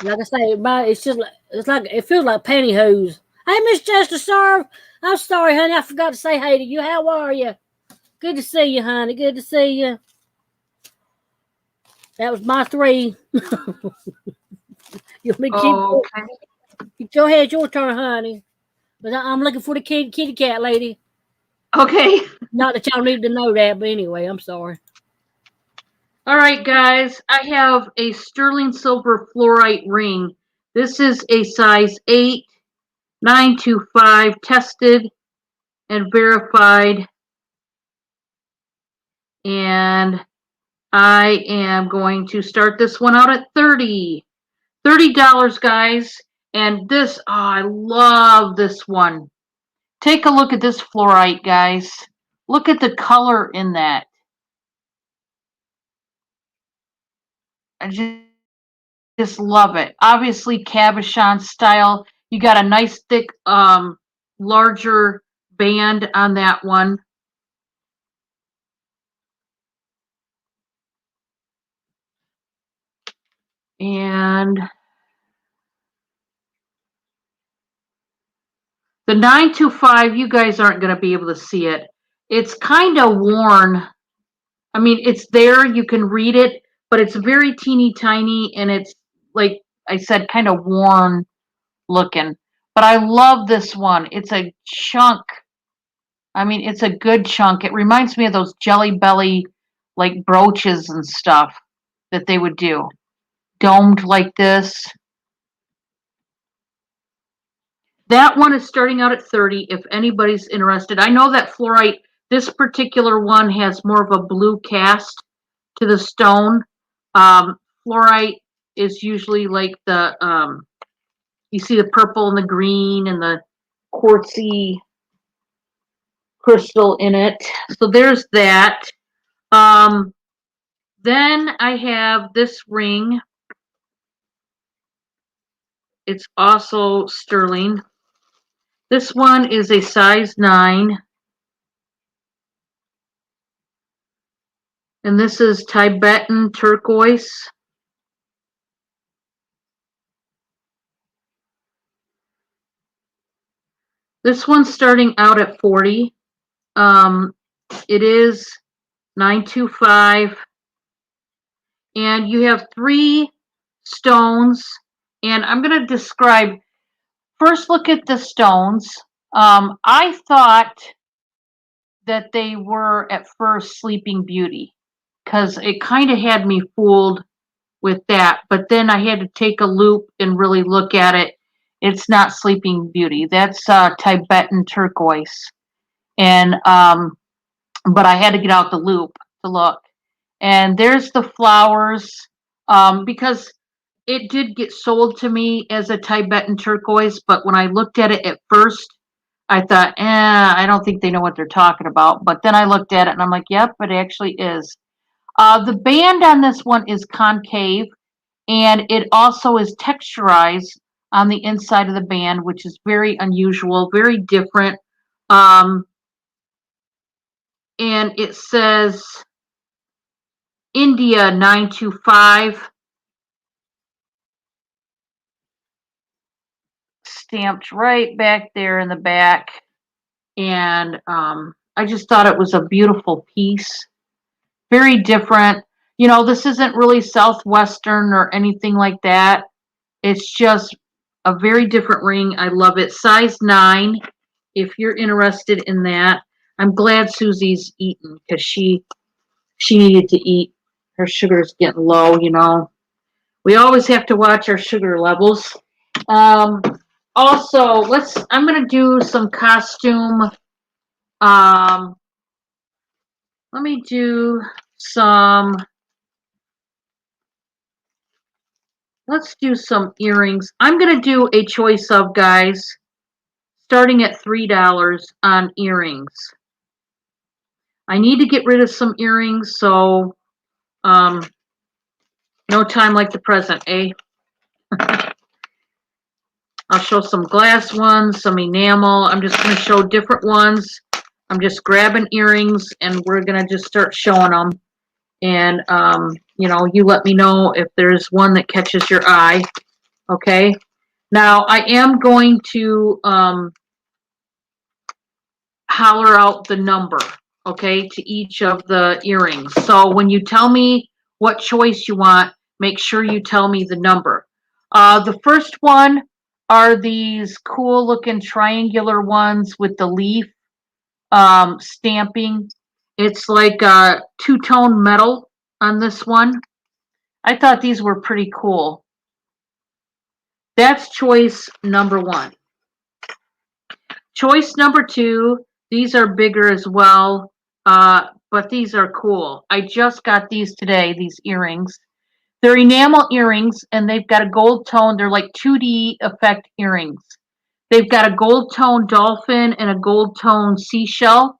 Like I say, it's like it feels like pantyhose. Hey, Miss Chester, sir. I'm sorry, honey. I forgot to say hey to you. How are you? Good to see you, honey. Good to see you. That was my 3. You want me to keep? Go ahead. Your turn, honey. But I'm looking for the kitty cat lady. Okay. Not that y'all need to know that, but anyway, I'm sorry. All right, guys. I have a sterling silver fluorite ring. This is a size 8, 925, tested and verified. And I am going to start this one out at $30, guys. And this, I love this one. Take a look at this fluorite, guys. Look at the color in that. I just love it. Obviously, cabochon style. You got a nice thick, larger band on that one. And the 925, you guys aren't going to be able to see it. It's kind of worn. I mean, it's there. You can read it, but it's very teeny tiny, and it's, like I said, kind of worn looking. But I love this one. It's a chunk. I mean, it's a good chunk. It reminds me of those Jelly Belly, like, brooches and stuff that they would do. Domed like this. That one is starting out at 30 if anybody's interested. I know that fluorite, this particular one has more of a blue cast to the stone. Fluorite is usually like you see the purple and the green and the quartzy crystal in it. So there's that. Then I have this ring. It's also sterling. This one is a size 9. And this is Tibetan turquoise. This one's starting out at 40. It is 925. And you have 3 stones. And I'm going to describe, first look at the stones. I thought that they were at first Sleeping Beauty because it kind of had me fooled with that. But then I had to take a loop and really look at it. It's not Sleeping Beauty. That's Tibetan turquoise. And but I had to get out the loop to look. And there's the flowers because it did get sold to me as a Tibetan turquoise, but when I looked at it at first, I thought, I don't think they know what they're talking about. But then I looked at it and I'm like, yep, it actually is. The band on this one is concave, and it also is texturized on the inside of the band, which is very unusual, very different. And it says India 925. Stamped right back there in the back. And I just thought it was a beautiful piece. Very different. You know, this isn't really Southwestern or anything like that. It's just a very different ring. I love it. Size 9, if you're interested in that. I'm glad Suzy's eating because she needed to eat. Her sugar's getting low, you know. We always have to watch our sugar levels. Also, I'm gonna do some costume. Let me do some. Let's do some earrings. I'm gonna do a choice of, guys, starting at $3 on earrings. I need to get rid of some earrings, so no time like the present, eh? I'll show some glass ones, some enamel. I'm just going to show different ones. I'm just grabbing earrings, and we're going to just start showing them. And, you know, you let me know if there's one that catches your eye, okay? Now, I am going to holler out the number, okay, to each of the earrings. So when you tell me what choice you want, make sure you tell me the number. The first one are these cool looking triangular ones with the leaf stamping. It's like a two-tone metal on this one. I thought these were pretty cool. That's choice number 1. Choice number 2, these are bigger as well, but these are cool. I just got these today, these earrings. They're enamel earrings, and they've got a gold tone. They're like 2D effect earrings. They've got a gold tone dolphin and a gold tone seashell.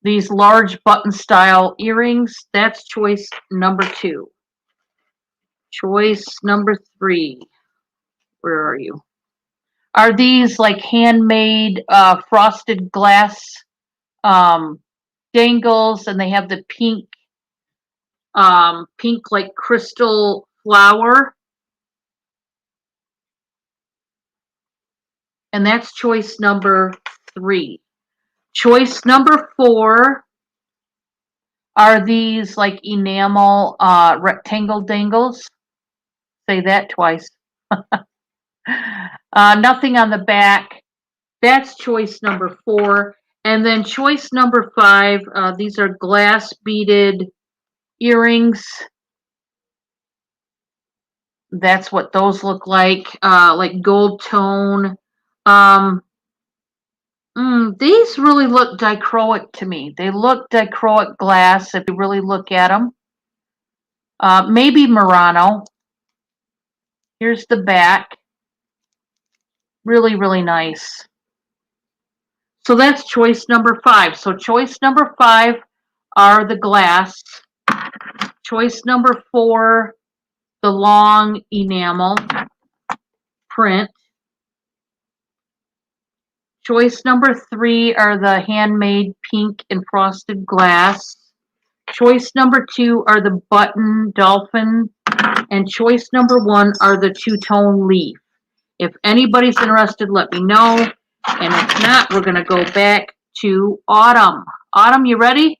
These large button style earrings, that's choice number 2. Choice number 3, where are you? Are these like handmade frosted glass dangles, and they have the pink like crystal flower, and that's choice number 3. Choice number 4 are these like enamel rectangle dangles. Say that twice. Nothing on the back. That's choice number 4. And then choice number 5, these are glass beaded earrings. That's what those look like gold tone. These really look dichroic to me. They look dichroic glass if you really look at them. Maybe Murano. Here's the back. Really, really nice. So that's choice number 5. So choice number 5 are the glass. Choice number 4, the long enamel print. Choice number 3 are the handmade pink and frosted glass. Choice number 2 are the button dolphin. And choice number 1 are the two-tone leaf. If anybody's interested, let me know. And if not, we're going to go back to Autumn. Autumn, you ready?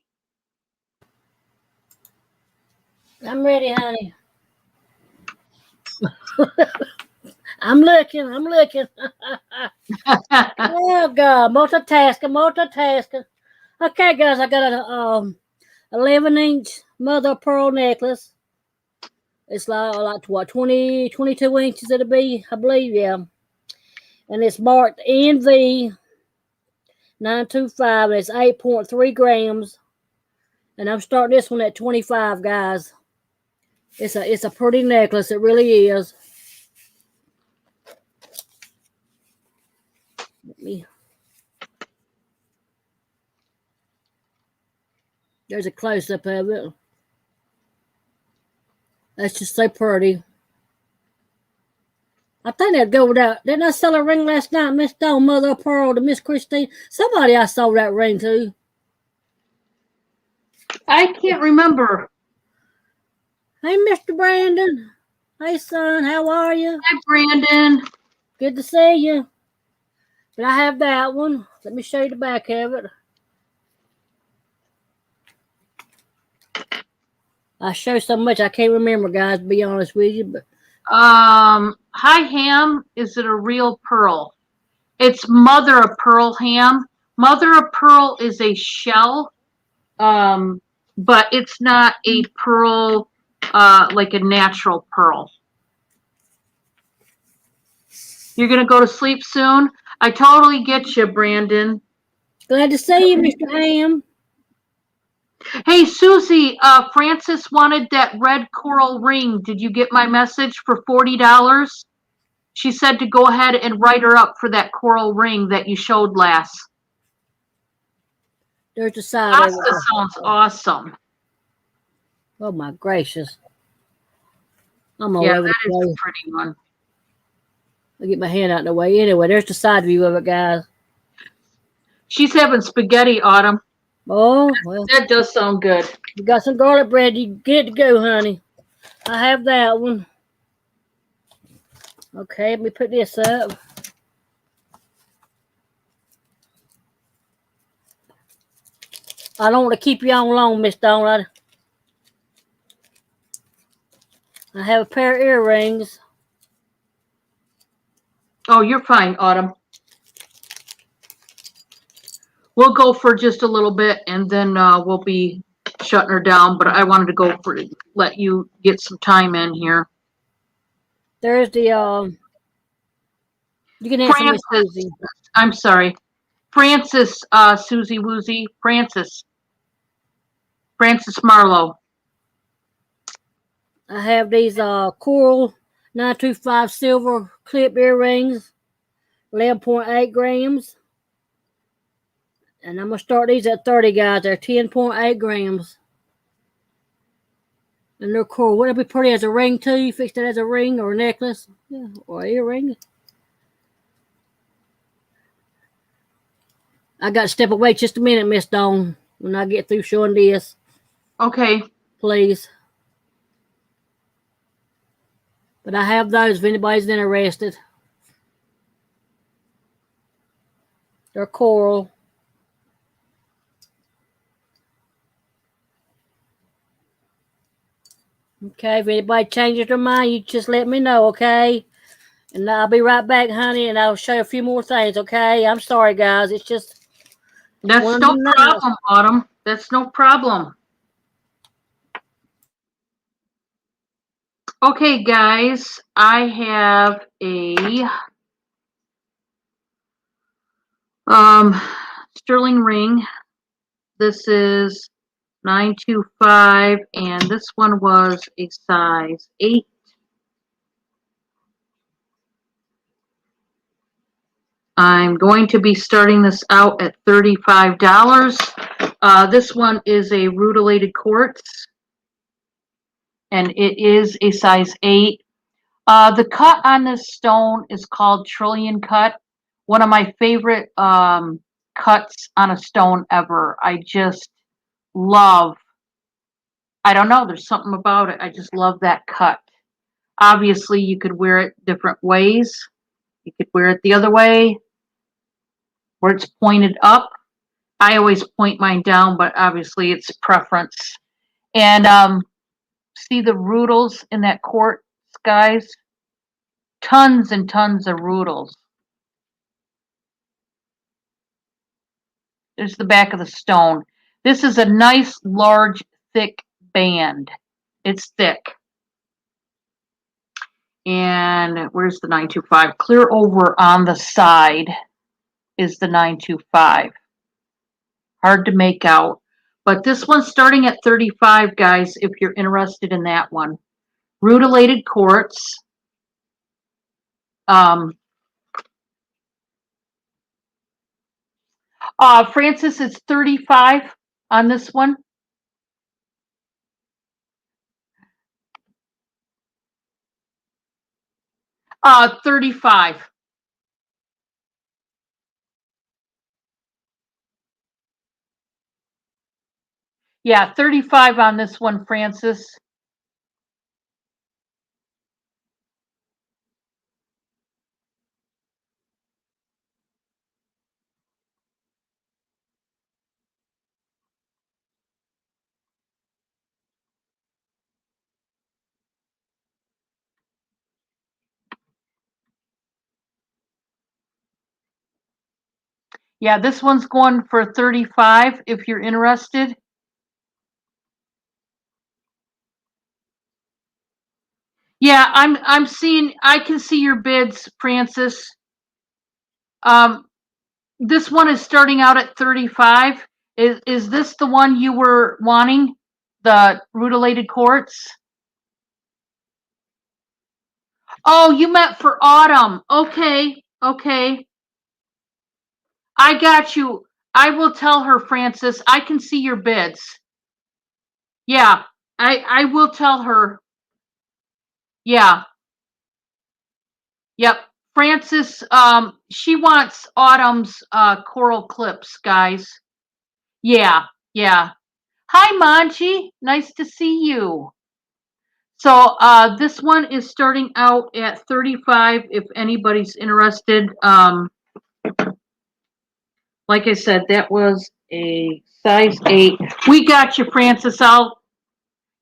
I'm ready, honey. I'm looking. Oh God, multitasking. Okay, guys, I got a 11-inch mother of pearl necklace. It's like what 22 inches it'll be, I believe, yeah. And it's marked NV 925. And it's 8.3 grams. And I'm starting this one at 25, guys. It's a pretty necklace. It really is. There's a close up of it. That's just so pretty. I think that'd go without. Didn't I sell a ring last night, Miss Dawn, Mother of Pearl, to Miss Christine? Somebody I sold that ring to. I can't remember. Hey, Mr. Brandon. Hey, son. How are you? Hi, Brandon. Good to see you. But I have that one. Let me show you the back of it. I show so much I can't remember, guys, to be honest with you. But Hi, Ham. Is it a real pearl? It's mother of pearl ham. Mother of pearl is a shell, but it's not a pearl like a natural pearl. You're gonna go to sleep soon. I totally get you, Brandon. glad to see you, Mr. Ham. Hey, Suzy, Francis wanted that red coral ring. Did you get my message for $40? She said to go ahead and write her up for that coral ring that you showed last. There's the side of Pasta it. sounds awesome. Oh, my gracious. I'm all Yeah, over the that is a place. pretty one. I'll get my hand out of the way. Anyway, there's the side view of it, guys. She's having spaghetti, Autumn. Oh, well, That does sound good. you got some garlic bread. You get to go, honey. I have that one. Okay, let me put this up. I don't want to keep you on long, Miss Dawn. I have a pair of earrings. Oh, you're fine, Autumn. We'll go for just a little bit and then we'll be shutting her down. But I wanted to go for let you get some time in here. There's the you can answer Miss Francis, Suzy. I'm sorry. Francis, Suzy Woozy, Francis Marlowe. I have these coral 925 silver clip earrings, 11.8 grams. And I'm gonna start these at 30, guys. They're 10.8 grams. And they're cool. Wouldn't it be pretty as a ring too? You fix it as a ring or a necklace, yeah, or earring. I got to step away just a minute, Miss Dawn, when I get through showing this. Okay. Please. But I have those if anybody's interested. They're coral. Okay, if anybody changes their mind, you just let me know, okay? And I'll be right back, honey, and I'll show you a few more things, okay? I'm sorry, guys. It's just That's one of no them nights. problem, Autumn. That's no problem. Okay, guys, I have a sterling ring. This is 925 and this one was a size 8. I'm going to be starting this out at $35. This one is a rutilated quartz and it is a size 8. The cut on this stone is called Trillion Cut. One of my favorite cuts on a stone ever. I just love, I don't know, there's something about it. I just love that cut. Obviously, you could wear it different ways. You could wear it the other way, where it's pointed up. I always point mine down, but obviously it's preference. And see the rutils in that quartz, guys? Tons and tons of rutils. There's the back of the stone. This is a nice, large, thick band. It's thick. And where's the 925? Clear over on the side is the 925. Hard to make out. But this one's starting at 35, guys, if you're interested in that one. Rutilated quartz. Francis, it's 35 on this one. 35. Yeah, 35 on this one, Francis. Yeah, this one's going for 35 if you're interested. Yeah, I'm seeing I can see your bids, Francis. Um this one is starting out at 35. Is this the one you were wanting? The rutilated quartz? Oh, you meant for autumn. Okay. Okay. I got you. I will tell her, Francis. I can see your bids. Yeah. I will tell her. Yeah. Yep. Francis, she wants Autumn's coral clips, guys. Yeah, yeah. Hi, Manji. Nice to see you. So this one is starting out at 35 if anybody's interested. Like I said, that was a size 8. We got you, Francis.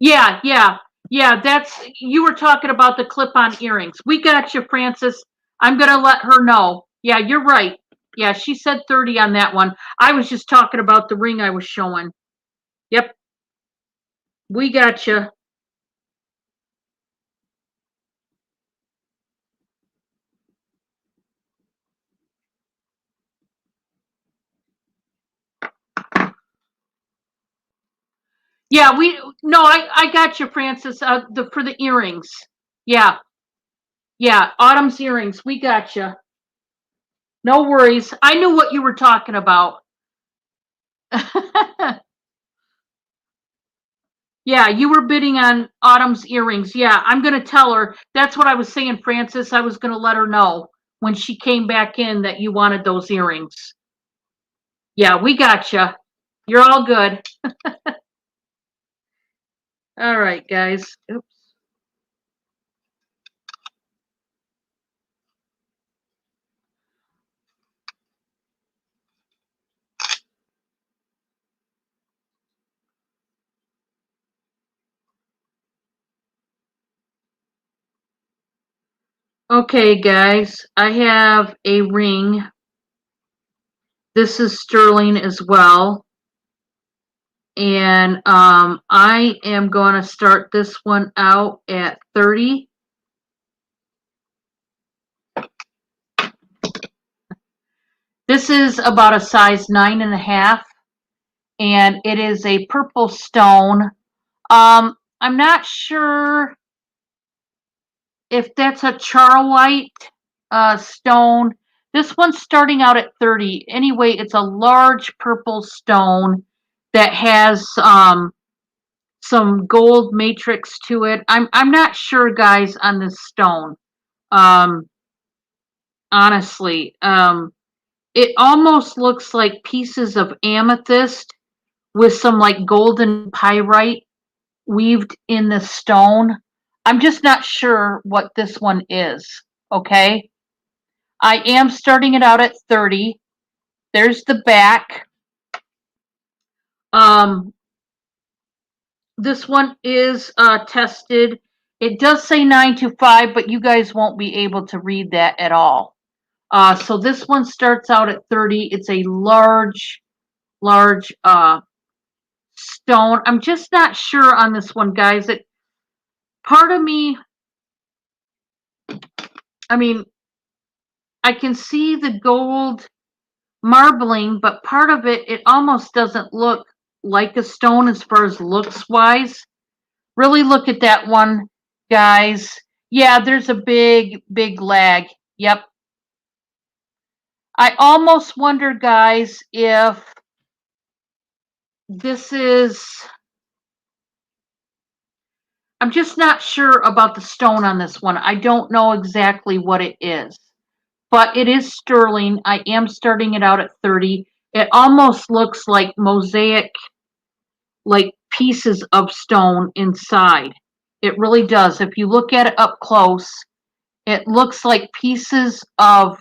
Yeah, yeah, yeah. That's you were talking about the clip-on earrings. We got you, Francis. I'm gonna let her know. Yeah, you're right. Yeah, she said 30 on that one. I was just talking about the ring I was showing. Yep, we got you. Yeah, we no, I got you, Francis. The for the earrings. Yeah, yeah, Autumn's earrings. We got you. No worries. I knew what you were talking about. Yeah, you were bidding on Autumn's earrings. Yeah, I'm going to tell her. That's what I was saying, Francis. I was going to let her know when she came back in that you wanted those earrings. Yeah, we got you. You're all good. All right, guys. Oops. Okay, guys. I have a ring. This is sterling as well. And I am going to start this one out at 30. This is about a size 9.5, and it is a purple stone. I'm not sure if that's a charlite stone. This one's starting out at 30. Anyway, it's a large purple stone that has some gold matrix to it. I'm not sure, guys, on this stone. Um, honestly, it almost looks like pieces of amethyst with some like golden pyrite weaved in the stone. I'm just not sure what this one is. Okay. I am starting it out at 30. There's the back. Um, this one is tested. It does say 925, but you guys won't be able to read that at all. So this one starts out at 30. It's a large stone. I'm just not sure on this one, guys. It part of me, I mean, I can see the gold marbling, but part of it, it almost doesn't look like a stone as far as looks wise. Really look at that one, guys. Yeah, there's a big lag. Yep. I almost wonder, guys, if this is. I'm just not sure about the stone on this one. I don't know exactly what it is, but it is sterling. I am starting it out at 30. It almost looks like mosaic like pieces of stone inside. It really does. If you look at it up close, it looks like pieces of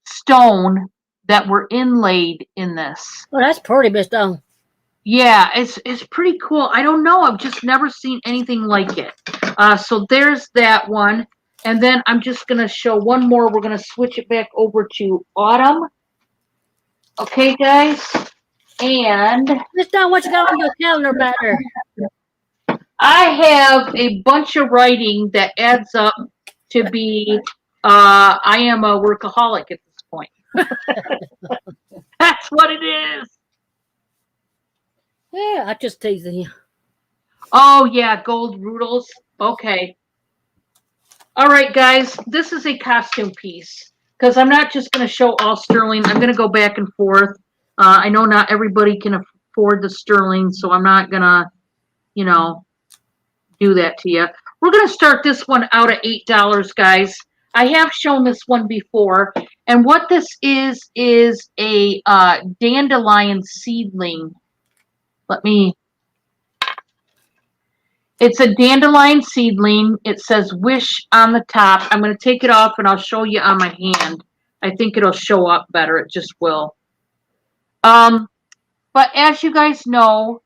stone that were inlaid in this. Oh, that's pretty, Miss Dawn. Yeah, it's pretty cool. I don't know. I've just never seen anything like it. So there's that one. And then I'm just going to show one more. We're going to switch it back over to Autumn. Okay, guys? And Miss Dawn, what you got on your calendar back there? I have a bunch of writing that adds up to be, I am a workaholic at this point. That's what it is. Yeah, I just teasing you. Oh, yeah, gold roodles. Okay. All right, guys, this is a costume piece because I'm not just going to show all sterling. I'm going to go back and forth. I know not everybody can afford the sterling, so I'm not going to, do that to you. We're going to start this one out at $8, guys. I have shown this one before, and what this is a dandelion seedling. It's a dandelion seedling. It says wish on the top. I'm going to take it off and I'll show you on my hand. I think it'll show up better. It just will. But as you guys know,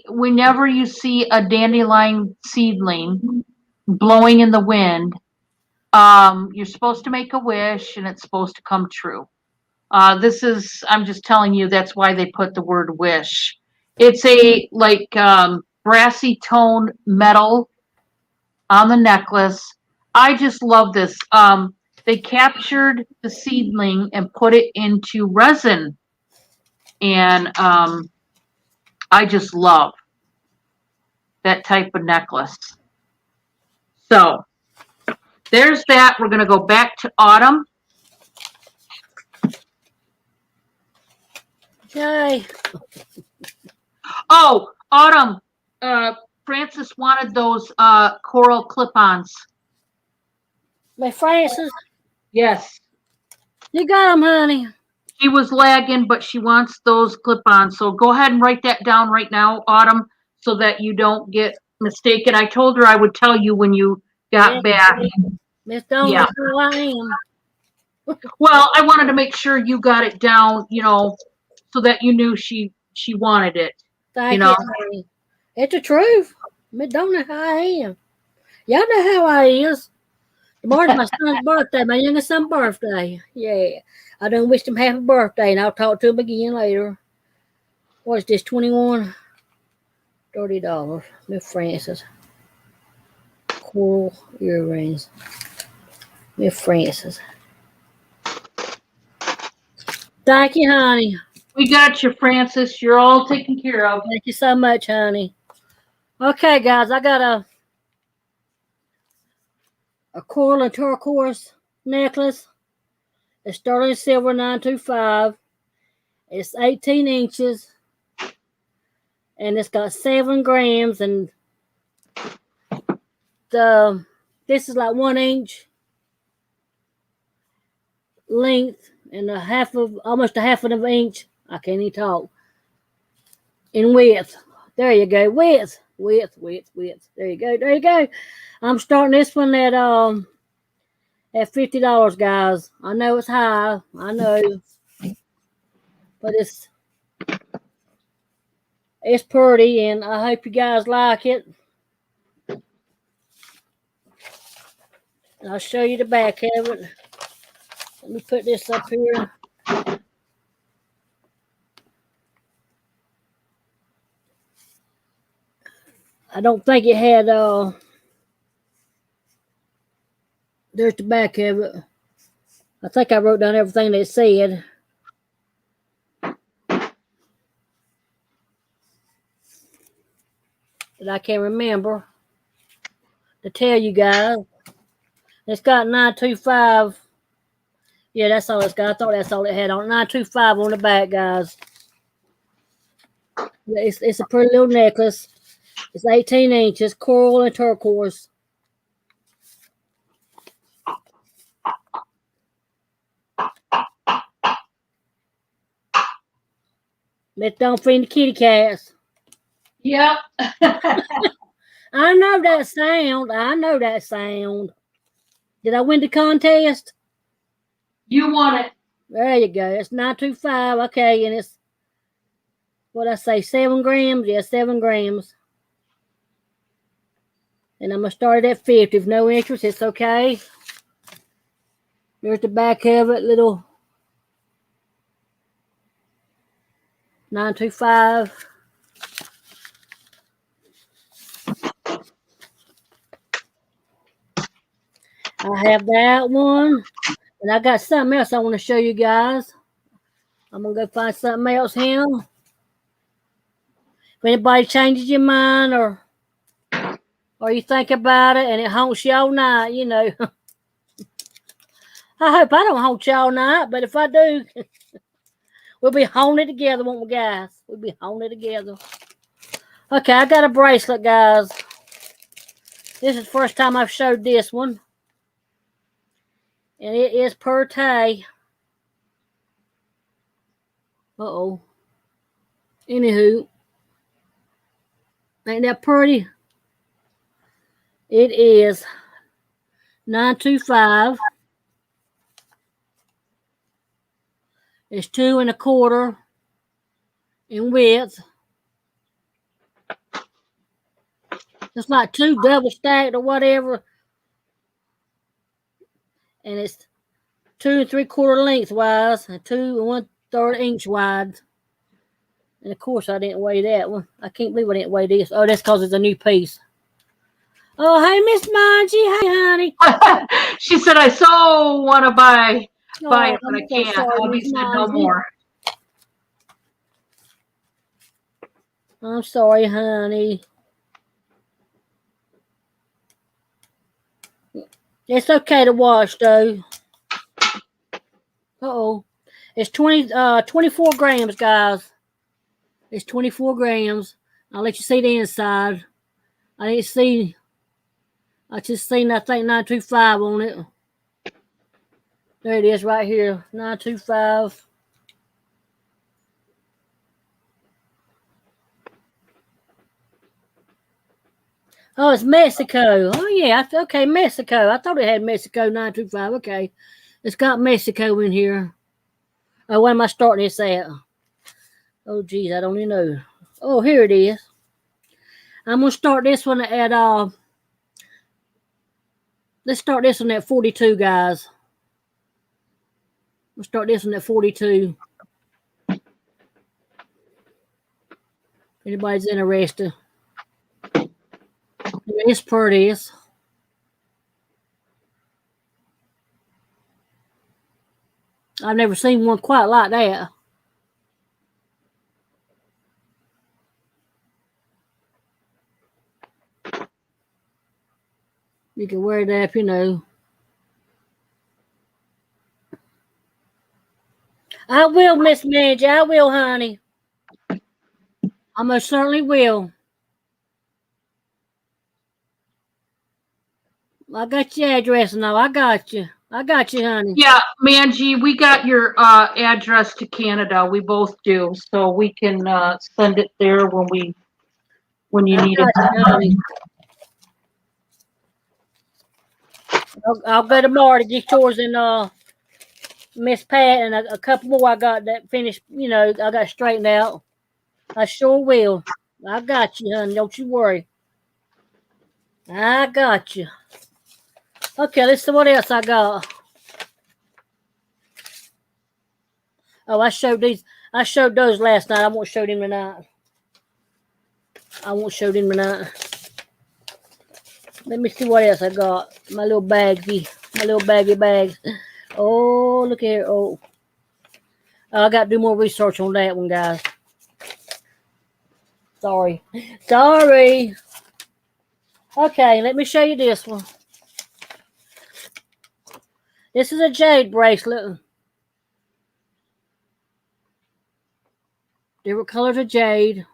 whenever you see a dandelion seedling blowing in the wind, you're supposed to make a wish and it's supposed to come true. I'm just telling you, that's why they put the word wish. It's a brassy tone metal on the necklace. I just love this. They captured the seedling and put it into resin. And I just love that type of necklace. So there's that. We're going to go back to Autumn. Yay. Oh, Autumn. Francis wanted those coral clip-ons. Miss Francis, Yes. you got them, honey. She was lagging, but she wants those clip-ons. So go ahead and write that down right now, Autumn, so that you don't get mistaken. I told her I would tell you when you got back. Miss Dawn, Yeah. that's who I am. Well, I wanted to make sure you got it down, so that you knew she wanted it. Thank you, honey. It's the truth. Miss Dawn, know how I am. Y'all know how I is. Tomorrow's my son's birthday, my youngest son's birthday. Yeah. I done wished him happy birthday, and I'll talk to him again later. What is this, 21? $30. Miss Francis. Coral earrings. Miss Francis. Thank you, honey. We got you, Francis. You're all taken care of. Thank you so much, honey. Okay, guys, I got a coral and turquoise necklace. It's sterling silver 925. It's 18 inches. And it's got 7 grams. And this is like 1 inch length and almost a half of an inch. I can't even talk. In width. There you go. Width. There you go. I'm starting this one at $50, guys. I know it's high. I know. But it's pretty, and I hope you guys like it. And I'll show you the back of it. Let me put this up here. I don't think it had there's the back of it. I think I wrote down everything they said. That I can't remember to tell you guys. It's got 925. Yeah, that's all it's got. I thought that's all it had on. 925 on the back, guys. It's a pretty little necklace. It's 18 inches, coral and turquoise. Let's don't feed the kitty cats. Yep. I know that sound. I know that sound. Did I win the contest? You want it. There you go. It's 925. Okay, and it's what I say, 7 grams? Yeah, 7 grams. And I'm gonna start it at 50. If no interest, it's okay. There's the back of it, little 925. I have that one. And I got something else I want to show you guys. I'm gonna go find something else here. If anybody changes your mind or you think about it and it haunts you all night, you know. I hope I don't haunt you all night, but if I do, we'll be haunted together, won't we, guys? We'll be haunted together. Okay, I got a bracelet, guys. This is the first time I've showed this one. And it is per tay. Uh-oh. Anywho. Ain't that pretty? It is 925. It's 2 1/4 in width. It's like 2 double stacked or whatever. And it's 2 3/4 lengthwise and 2 1/3 inch wide. And of course I didn't weigh that one. I can't believe I didn't weigh this. Oh, that's because it's a new piece. Oh, hey, Miss Margie. Hey, honey. She said, I so want to buy it, but I I'm so can't. sorry, Hubby Miss said no Margie. more. I'm sorry, honey. It's okay to wash, though. Uh-oh. It's 24 grams, guys. It's 24 grams. I'll let you see the inside. I didn't see. I just seen, I think, 925 on it. There it is right here. 925. Oh, it's Mexico. Oh, yeah. Okay, Mexico. I thought it had Mexico 925. Okay. It's got Mexico in here. Oh, when am I starting this at? Oh, geez. I don't even know. Oh, here it is. I'm going to start this one at, let's start this one at 42, guys. We'll start this one at 42. If anybody's interested. It's pretty. I've never seen one quite like that. You can wear that if you know. I will, Miss Midge. I will, honey. I most certainly will. I got your address now. I got you. I got you, honey. Yeah, Manji, we got your address to Canada. We both do, so we can send it there when you I need got it. you, honey. I'll go tomorrow to get yours and Miss Pat and a couple more I got that finished, you know, I got straightened out. I sure will. I got you, honey. Don't you worry. I got you. Okay, let's see what else I got. Oh, I showed these. I showed those last night. I won't show them tonight. I won't show them tonight. Let me see what else I got. My little baggie. My little baggy bags. Oh, look here. Oh, I got to do more research on that one, guys. Sorry. Sorry. Okay, let me show you this one. This is a jade bracelet. Different colors of jade.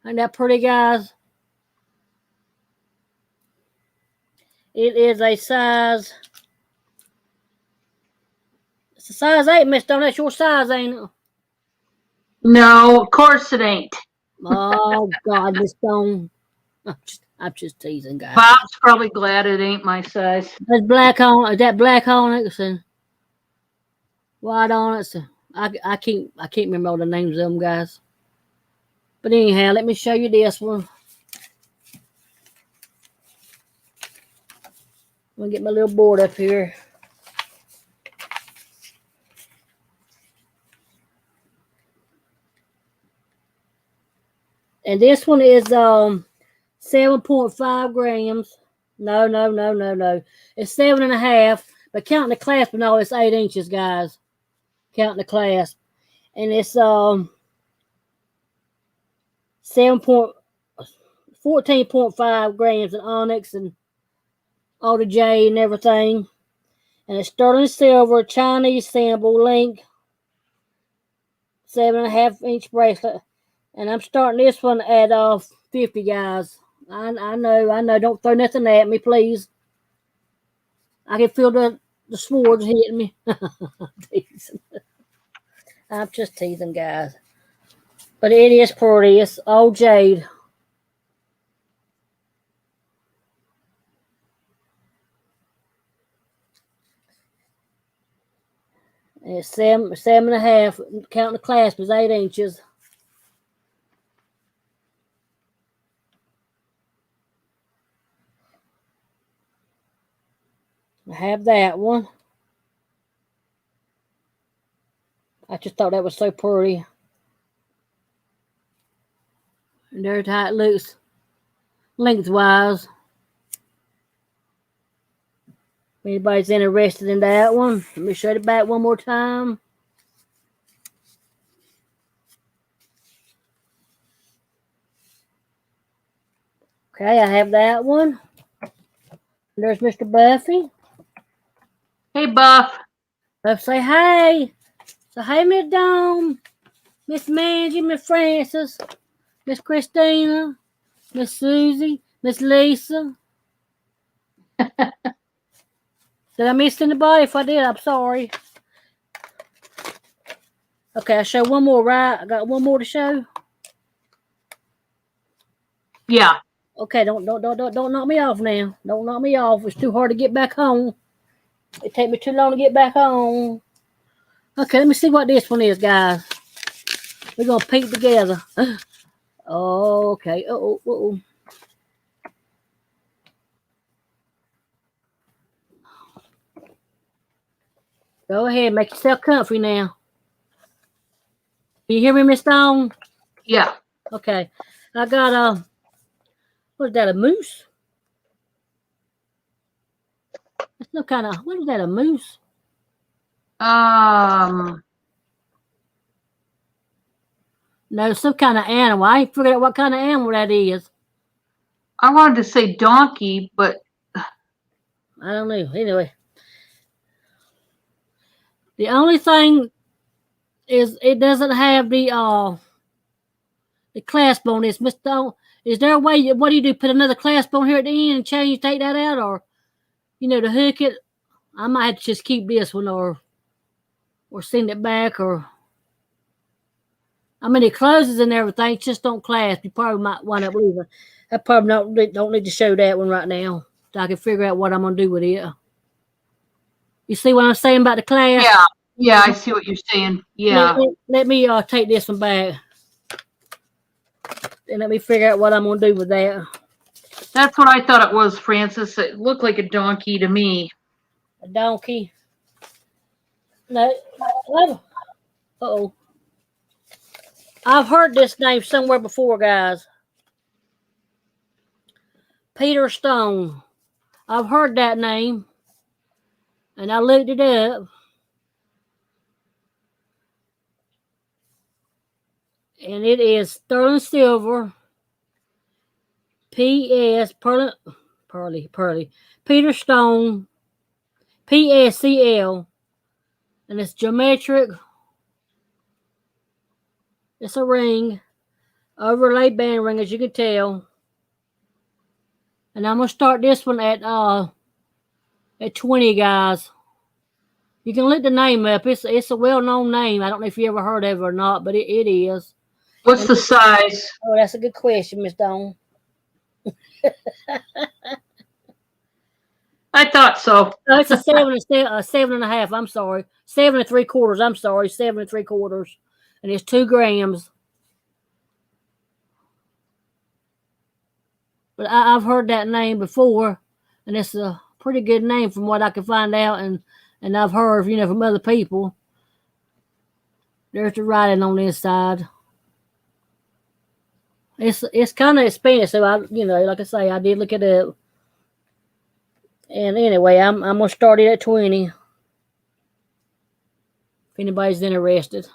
Ain't that pretty, guys? It is a size. It's a size 8, Miss Donna. That's your size, ain't it? No, of course it ain't. Oh God, Miss Stone. I'm just teasing, guys. Bob's probably glad it ain't my size. There's black on. Is that black on it? And white on it. So I can't remember all the names of them, guys. But anyhow, let me show you this one. I'm gonna get my little board up here. And this one is 7.5 grams. No. It's 7.5. But counting the clasp and all, it's 8 inches, guys. Counting the clasp. And it's 14.5 grams in onyx and all the jade and everything. And it's sterling silver, Chinese symbol, link, 7.5-inch bracelet. And I'm starting this one at 50, guys. I know. Don't throw nothing at me, please. I can feel the swords hitting me. I'm just teasing, guys. But it is pretty. It's all jade. And it's 7.5. Counting the clasp is 8 inches. I have that one. I just thought that was so pretty. And there's how it looks lengthwise. If anybody's interested in that one, let me show the back one more time. Okay, I have that one. There's Mr. Buffy. Hey, Buff. Buff, say hey. So hey, Miss Dawn, Miss Mangie, Miss Francis, Miss Christina, Miss Suzy, Miss Lisa. Did I miss anybody? If I did, I'm sorry. Okay, I show one more, right? I got one more to show. Yeah. Okay, don't knock me off now. Don't knock me off. It's too hard to get back home. It take me too long to get back home. Okay, let me see what this one is, guys. We're gonna peek together. Okay. Uh-oh. Go ahead, make yourself comfy now. Can you hear me, Miss Stone? Yeah. Okay. I got what is that, a moose? It's no kind of, what is that, a moose? No, some kind of animal. I ain't figured out what kind of animal that is. I wanted to say donkey, but I don't know. Anyway. The only thing is it doesn't have the clasp on this. Miss Stone, is there a way, what do you do? Put another clasp on here at the end and take that out, or to hook it? I might have to just keep this one or send it back, or I mean it closes and everything, just don't clasp. You probably might wind up leaving. I probably don't need to show that one right now. So I can figure out what I'm gonna do with it. You see what I'm saying about the clasp? yeah, I see what you're saying. Yeah. Let me take this one back. And let me figure out what I'm gonna do with that. That's what I thought it was, Francis. It looked like a donkey to me. A donkey. No. Uh-oh. I've heard this name somewhere before, guys. Peter Stone. I've heard that name. And I looked it up. And it is sterling silver. P.S. Pearly. Peter Stone. PSCL. And it's geometric. It's a ring. Overlay band ring, as you can tell. And I'm going to start this one at 20, guys. You can look the name up. It's a well-known name. I don't know if you ever heard of it or not, but it is. What's the size? Oh, that's a good question, Miss Dawn. I thought so. No, it's a 7.5. I'm sorry, 7 3/4. I'm sorry, 7 3/4, and it's 2 grams. But I've heard that name before, and it's a pretty good name from what I can find out, and I've heard from other people. There's the writing on the inside. It's kind of expensive. Like I say, I did look it up. And anyway, I'm gonna start it at 20. If anybody's interested.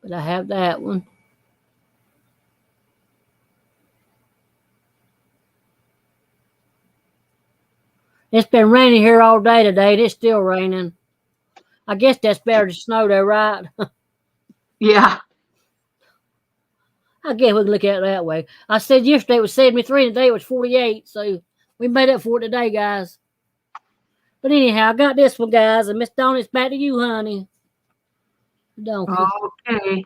But I have that one. It's been raining here all day today. It's still raining. I guess that's better than snow though, right? Yeah. I guess we can look at it that way. I said yesterday it was 73 and today it was 48. So we made up for it today, guys. But anyhow, I got this one, guys. And Miss Dawn, it's back to you, honey. Donkey. Okay.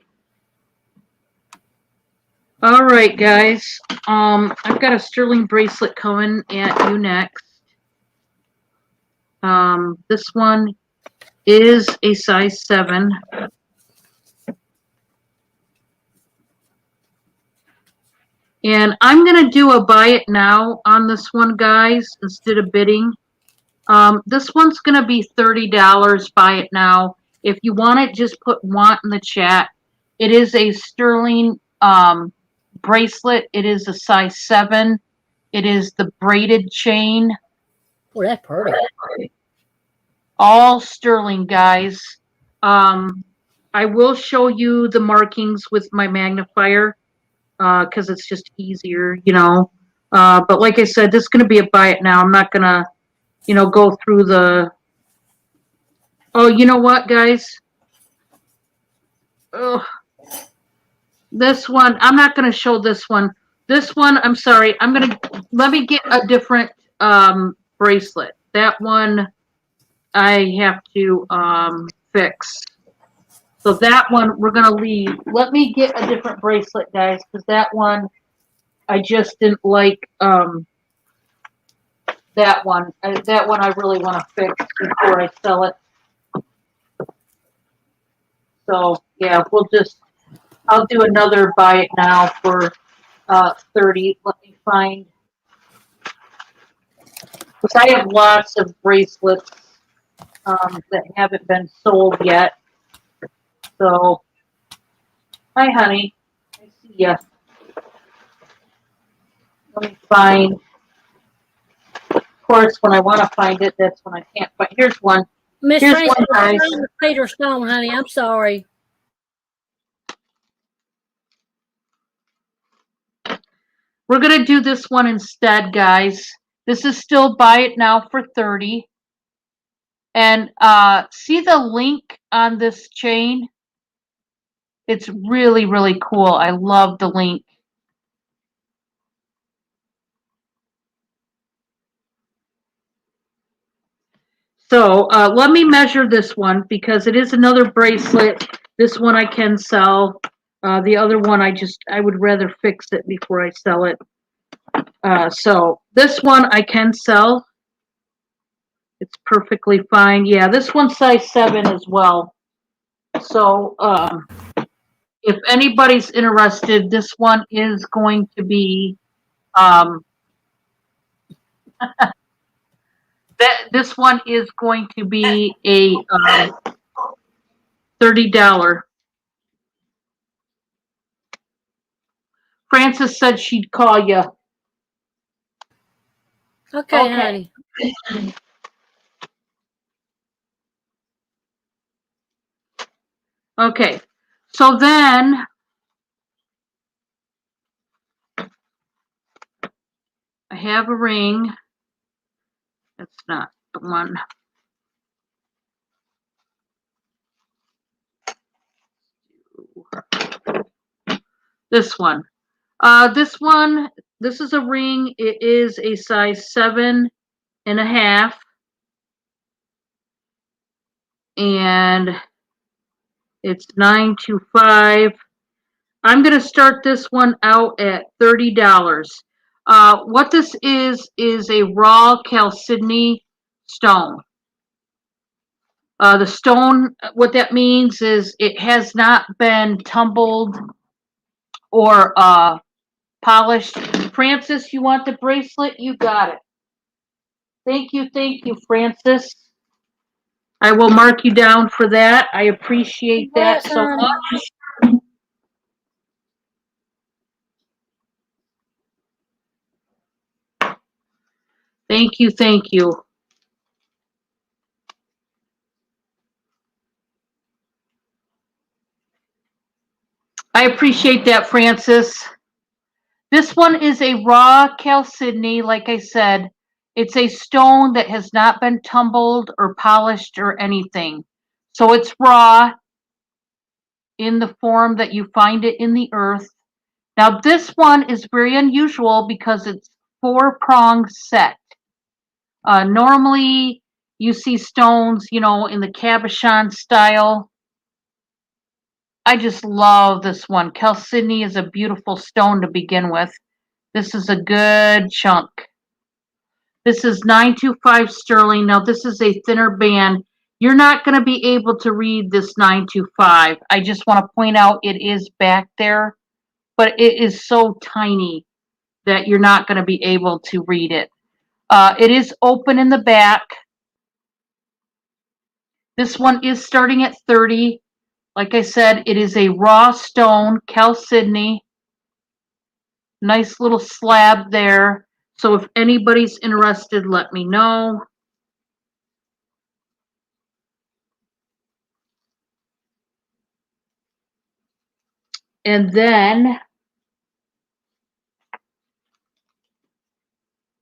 All right, guys. I've got a sterling bracelet coming at you next. This one is a size 7. And I'm going to do a buy it now on this one, guys, instead of bidding. This one's going to be $30, buy it now. If you want it, just put want in the chat. It is a sterling bracelet. It is a size 7. It is the braided chain. Oh, that's pretty. All sterling, guys. I will show you the markings with my magnifier because it's just easier, But like I said, this is going to be a buy it now. I'm not going to, go through the... Oh, you know what, guys? Ugh. This one, I'm not going to show this one. This one, I'm sorry. Let me get a different bracelet. That one I have to fix. So that one we're going to leave. Let me get a different bracelet, guys, because that one I just didn't like that one. That one I really want to fix before I sell it. So, yeah, I'll do another buy it now for 30. Let me find, because I have lots of bracelets that haven't been sold yet. So, hi, honey. I see ya. Let me find. Of course, when I want to find it, that's when I can't find. Here's one. Miss Here's Francis, one, guys. Peter Stone, honey. I'm sorry. We're going to do this one instead, guys. This is still buy it now for 30. And see the link on this chain? It's really, really cool. I love the link. So let me measure this one because it is another bracelet. This one I can sell. The other one I would rather fix it before I sell it. So this one I can sell. It's perfectly fine. Yeah, this one's size 7 as well. So if anybody's interested, this one is going to be this one is going to be a $30. Francis said she'd call you. Okay, Okay. honey. Okay. So then I have a ring. That's not the one. This one. This one, this is a ring. It is a size 7.5. And it's 925. I'm going to start this one out at $30. What this is a raw chalcedony stone. The stone, what that means is it has not been tumbled or polished. Francis, you want the bracelet? You got it. Thank you, Francis. I will mark you down for that. I appreciate that so much. Thank you, thank you. I appreciate that, Francis. This one is a raw chalcedony, like I said. It's a stone that has not been tumbled or polished or anything. So it's raw in the form that you find it in the earth. Now, this one is very unusual because it's 4-prong set. Normally, you see stones, in the cabochon style. I just love this one. Chalcedony is a beautiful stone to begin with. This is a good chunk. This is 925 sterling. Now, this is a thinner band. You're not going to be able to read this 925. I just want to point out it is back there, but it is so tiny that you're not going to be able to read it. It is open in the back. This one is starting at 30. Like I said, it is a raw stone, chalcedony. Nice little slab there. So if anybody's interested, let me know. And then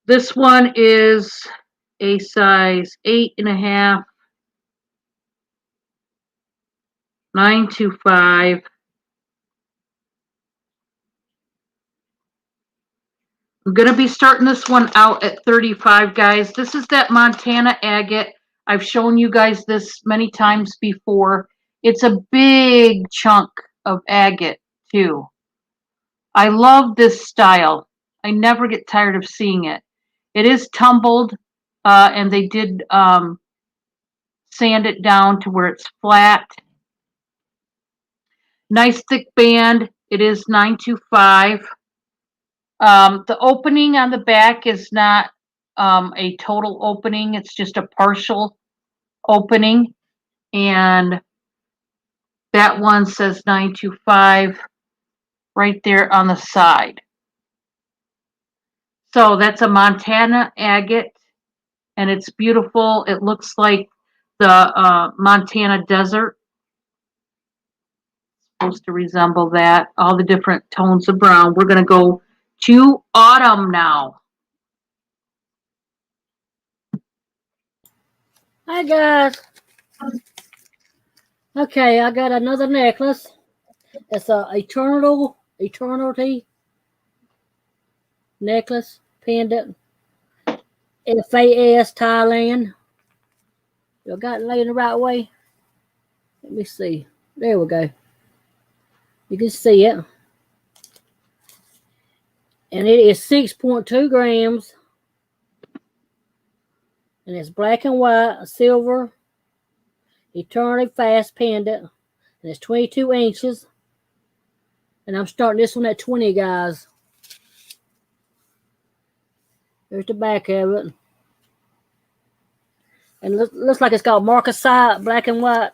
this one is a size 8.5, 925. I'm going to be starting this one out at 35, guys. This is that Montana agate. I've shown you guys this many times before. It's a big chunk of agate, too. I love this style. I never get tired of seeing it. It is tumbled, and they did sand it down to where it's flat. Nice thick band. It is 925. The opening on the back is not a total opening. It's just a partial opening. And that one says 925 right there on the side. So that's a Montana agate, and it's beautiful. It looks like the Montana desert. It's supposed to resemble that. All the different tones of brown. We're going to go to autumn now. Hi guys. Okay, I got another necklace. It's a eternity necklace pendant. FAS Thailand. You got it laid the right way. Let me see. There we go. You can see it. And it is 6.2 grams. And it's black and white, silver, eternity fast pendant. And it's 22 inches. And I'm starting this one at 20, guys. There's the back of it. And it looks like it's got marcasite, black and white,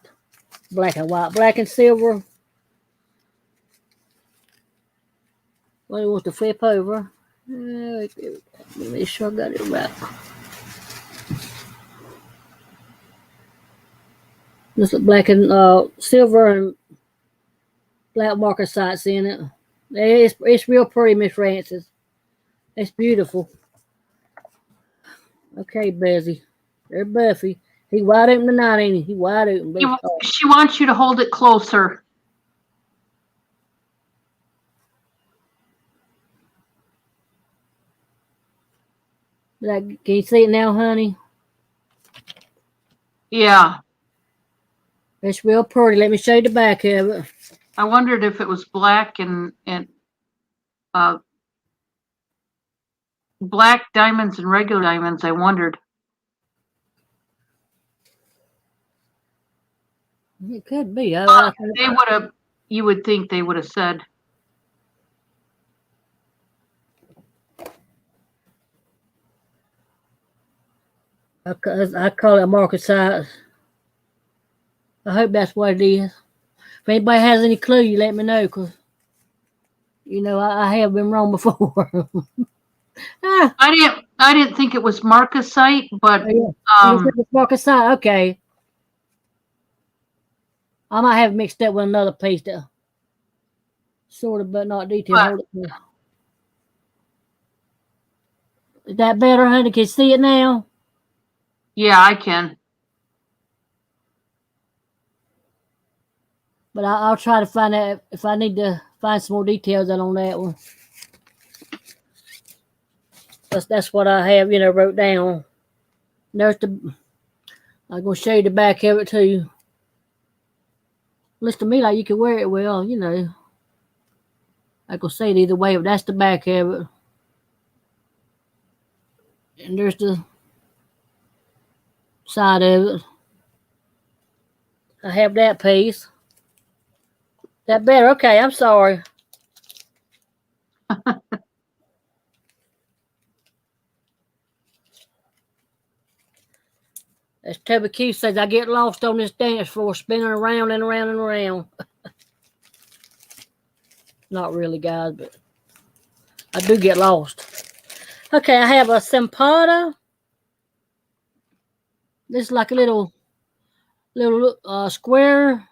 black and silver. Well, it wants to flip over. Let me make sure I got it right. Looks like black and silver and black marcasites in it. It's real pretty, Miss Francis. It's beautiful. Okay, Bezzy. There's Buffy. He wide open tonight, ain't he? He wide open. She wants you to hold it closer. Can you see it now, honey? Yeah. It's real pretty. Let me show you the back of it. I wondered if it was black and uh, black diamonds and regular diamonds. I wondered. It could be. They would have. You would think they would have said. I call it a market size. I hope that's what it is. If anybody has any clue, you let me know, because, I have been wrong before. Ah, I didn't think it was marcasite, but yeah. You think it's market size? Okay. I might have it mixed up with another piece that sort of, but not detailed. Hold it there. Is that better, honey? Can you see it now? yeah, I can. But I'll try to find out if I need to find some more details out on that one. That's what I have, wrote down. I'm gonna show you the back of it too. Looks to me like you can wear it well, I could say it either way, but that's the back of it. And there's the side of it. I have that piece. That better? Okay, I'm sorry. As Toby Q says, I get lost on this dance floor, spinning around and around and around. Not really, guys, but I do get lost. Okay, I have a Simpada. This is like a little square.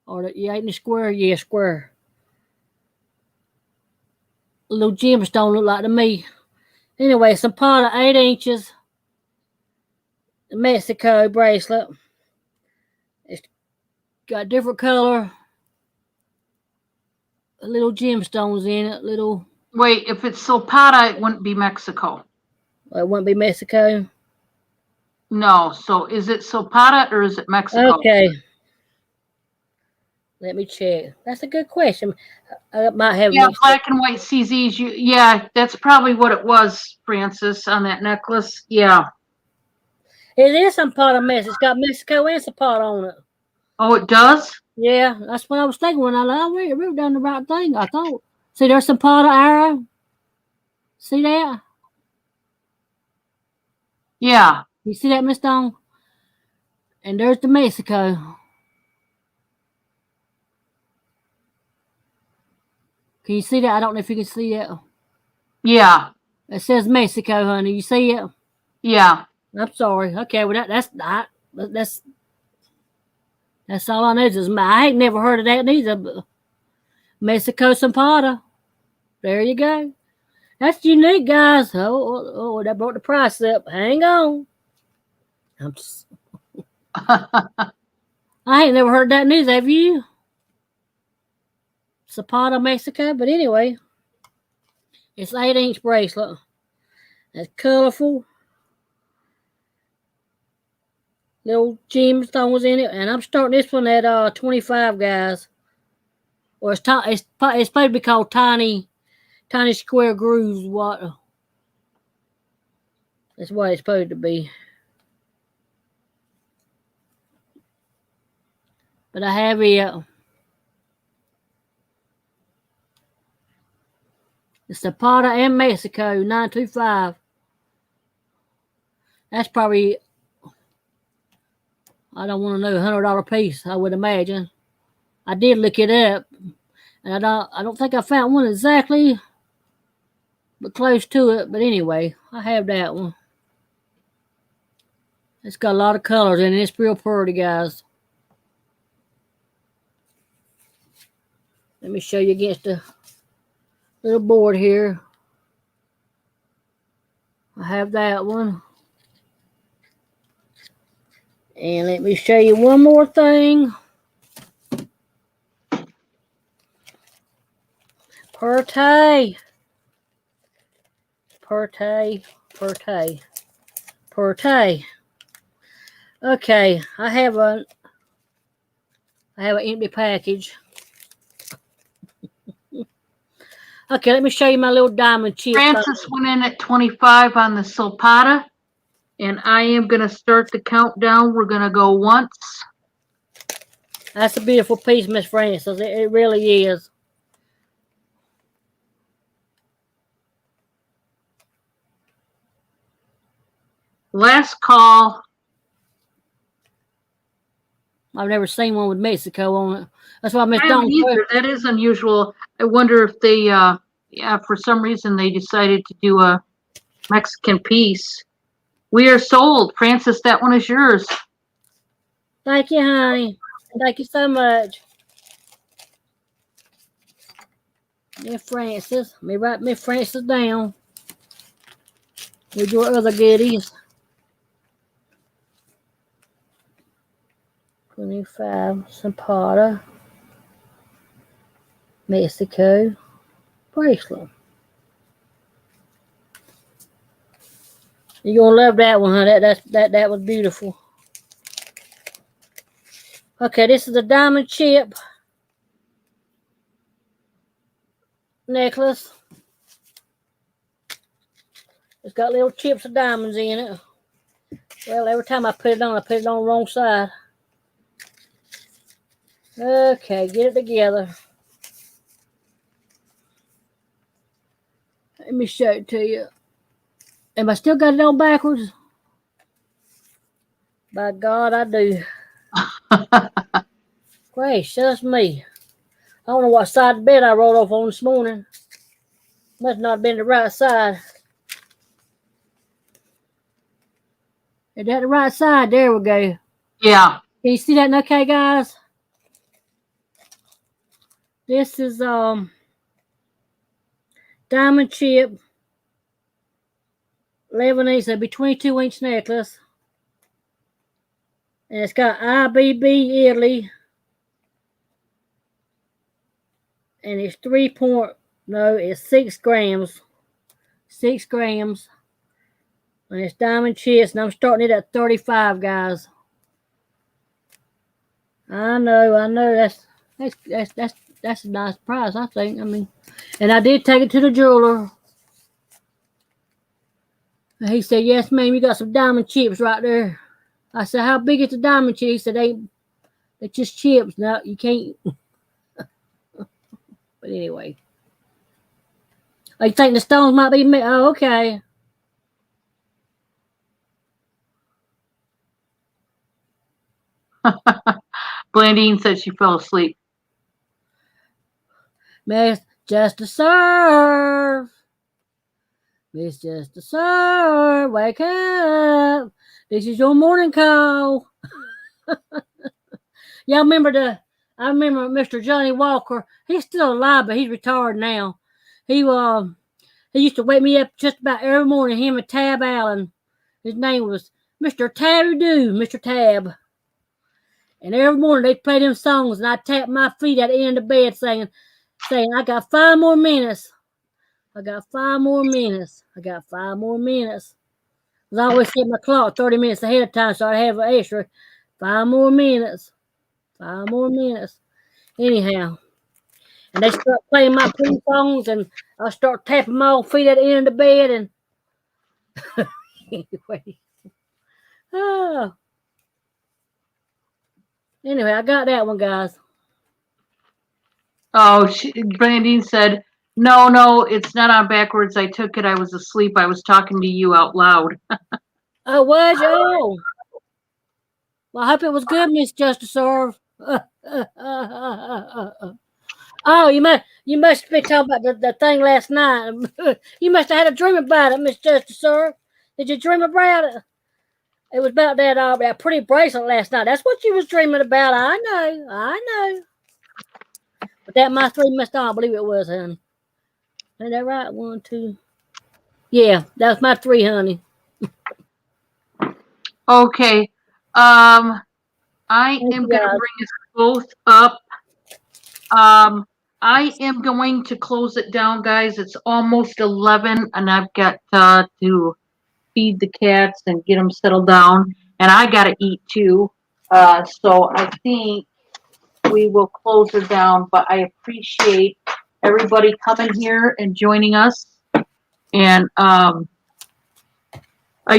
Ain't it square? Yeah, square. A little gemstone look like to me. Anyway, Simpada, 8 inches. Mexico bracelet. It's got different color. Little gemstones in it. Wait, if it's Silpata, it wouldn't be Mexico. It wouldn't be Mexico. No. So is it Silpata or is it Mexico? Okay. Let me check. That's a good question. I might have Black and white CZs. That's probably what it was, Francis, on that necklace. Yeah. It is some part of Mexico. It's got Mexico and Zapata on it. Oh, it does? Yeah, that's what I was thinking when I wrote down the right thing. I thought. See, there's Zapata arrow. See that? Yeah. You see that, Miss Dawn? And there's the Mexico. Can you see that? I don't know if you can see it. Yeah. It says Mexico, honey. You see it? Yeah. I'm sorry. Okay, well that's all I know is I ain't never heard of that neither. But Mexico Zapata. There you go. That's unique, guys. Oh, that brought the price up. Hang on. I ain't never heard that news, have you? Zapata, Mexico. But anyway, it's 8-inch bracelet. It's colorful. Little gemstones in it. And I'm starting this one at 25, guys. Or it's supposed to be called tiny square grooves. That's what it's supposed to be. But I have it. The Zapata and Mexico 925. That's probably, I don't want to know, $100 piece, I would imagine. I did look it up, and I don't think I found one exactly, but close to it. But anyway, I have that one. It's got a lot of colors in it. It's real pretty, guys. Let me show you against the little board here. I have that one. And let me show you one more thing. Pretty Perte. Okay, I have an empty package. Okay, let me show you my little diamond chip. Francis went in at 25 on the Sulpata, and I am going to start the countdown. We're going to go once. That's a beautiful piece, Miss Francis. It really is. Last call. I've never seen one with Mexico on it. That's why Miss I haven't Dawn. either. That is unusual. I wonder if they, yeah, for some reason they decided to do a Mexican piece. We are sold. Francis, that one is yours. Thank you, honey. Thank you so much. Miss Francis. Let me write Miss Francis down with your other goodies. 25 Zapata, Mexico bracelet. You're gonna love that one, huh? That was beautiful. Okay, this is a diamond chip necklace. It's got little chips of diamonds in it. Well, every time I put it on the wrong side. Okay, get it together. Let me show it to you. Am I still got it on backwards? By God, I do. Gracious me. I don't know what side of the bed I rolled off on this morning. Must not have been the right side. Is that the right side? There we go. Yeah. Can you see that okay, guys? This is diamond chip 11-inch, that'd be 22-inch necklace. And it's got IBB Italy. And it's 6 grams. 6 grams. And it's diamond chips, and I'm starting it at 35, guys. I know. That's a nice price, I think. I mean, and I did take it to the jeweler. And he said, "Yes, ma'am, you got some diamond chips right there." I said, "How big is the diamond chip?" He said, "They're just chips. No, you can't." But anyway, I think the stones might be. Oh, okay. Blandine said she fell asleep. Miss Just to Serve. Miss Just to Serve. Wake up. This is your morning call. Y'all remember I remember Mr. Johnny Walker. He's still alive, but he's retired now. He used to wake me up just about every morning, him and Tab Allen. His name was Mr. Tabby Doo, Mr. Tab. And every morning they'd play them songs, and I'd tap my feet at the end of the bed saying, I got 5 more minutes. I got 5 more minutes. I got 5 more minutes. Because I always set my clock 30 minutes ahead of time, so I'd have an extra 5 more minutes. 5 more minutes. Anyhow. And they start playing my pretty songs, and I start tapping my old feet at the end of the bed, and anyway. Oh. Anyway, I got that one, guys. Oh, Blandine said, no, it's not on backwards. I took it. I was asleep. I was talking to you out loud. Oh, was you? Oh. Well, I hope it was good, Miss Justice Serve. Oh, you must have been talking about the thing last night. You must have had a dream about it, Miss Justice Serve. Did you dream about it? It was about that pretty bracelet last night. That's what you was dreaming about. I know. But that my 3 missed on. I believe it was, honey. Is that right? 1, 2. Yeah, that was my 3, honey. Okay. I am going to bring us both up. I am going to close it down, guys. It's almost 11, and I've got to feed the cats and get them settled down, and I got to eat too. So I think we will close her down, but I appreciate everybody coming here and joining us. And I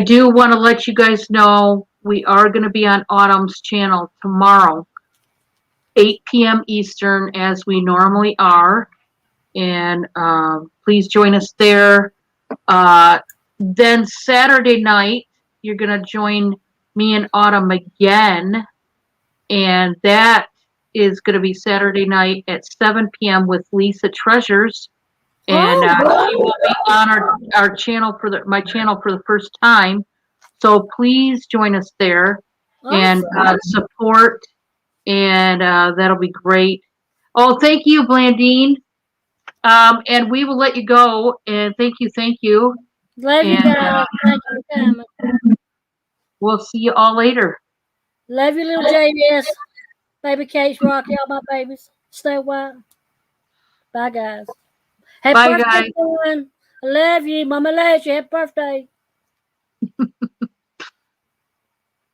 do want to let you guys know we are going to be on Autumn's channel tomorrow, 8 p.m. Eastern, as we normally are. And please join us there. Then Saturday night, you're going to join me and Autumn again. And that is going to be Saturday night at 7 p.m. with Lisa Treasures. And she will be on our channel my channel for the first time. So please join us there and support, and that'll be great. Oh, thank you, Blandine. And we will let you go. And thank you. Love you And guys. Thank you for coming. we'll see you all later. Love you, little JS. Baby Kate's rock. Y'all my babies. Stay white. Bye, guys. Happy Bye, birthday, guys. everyone. I love you. Mama loves you. Happy birthday.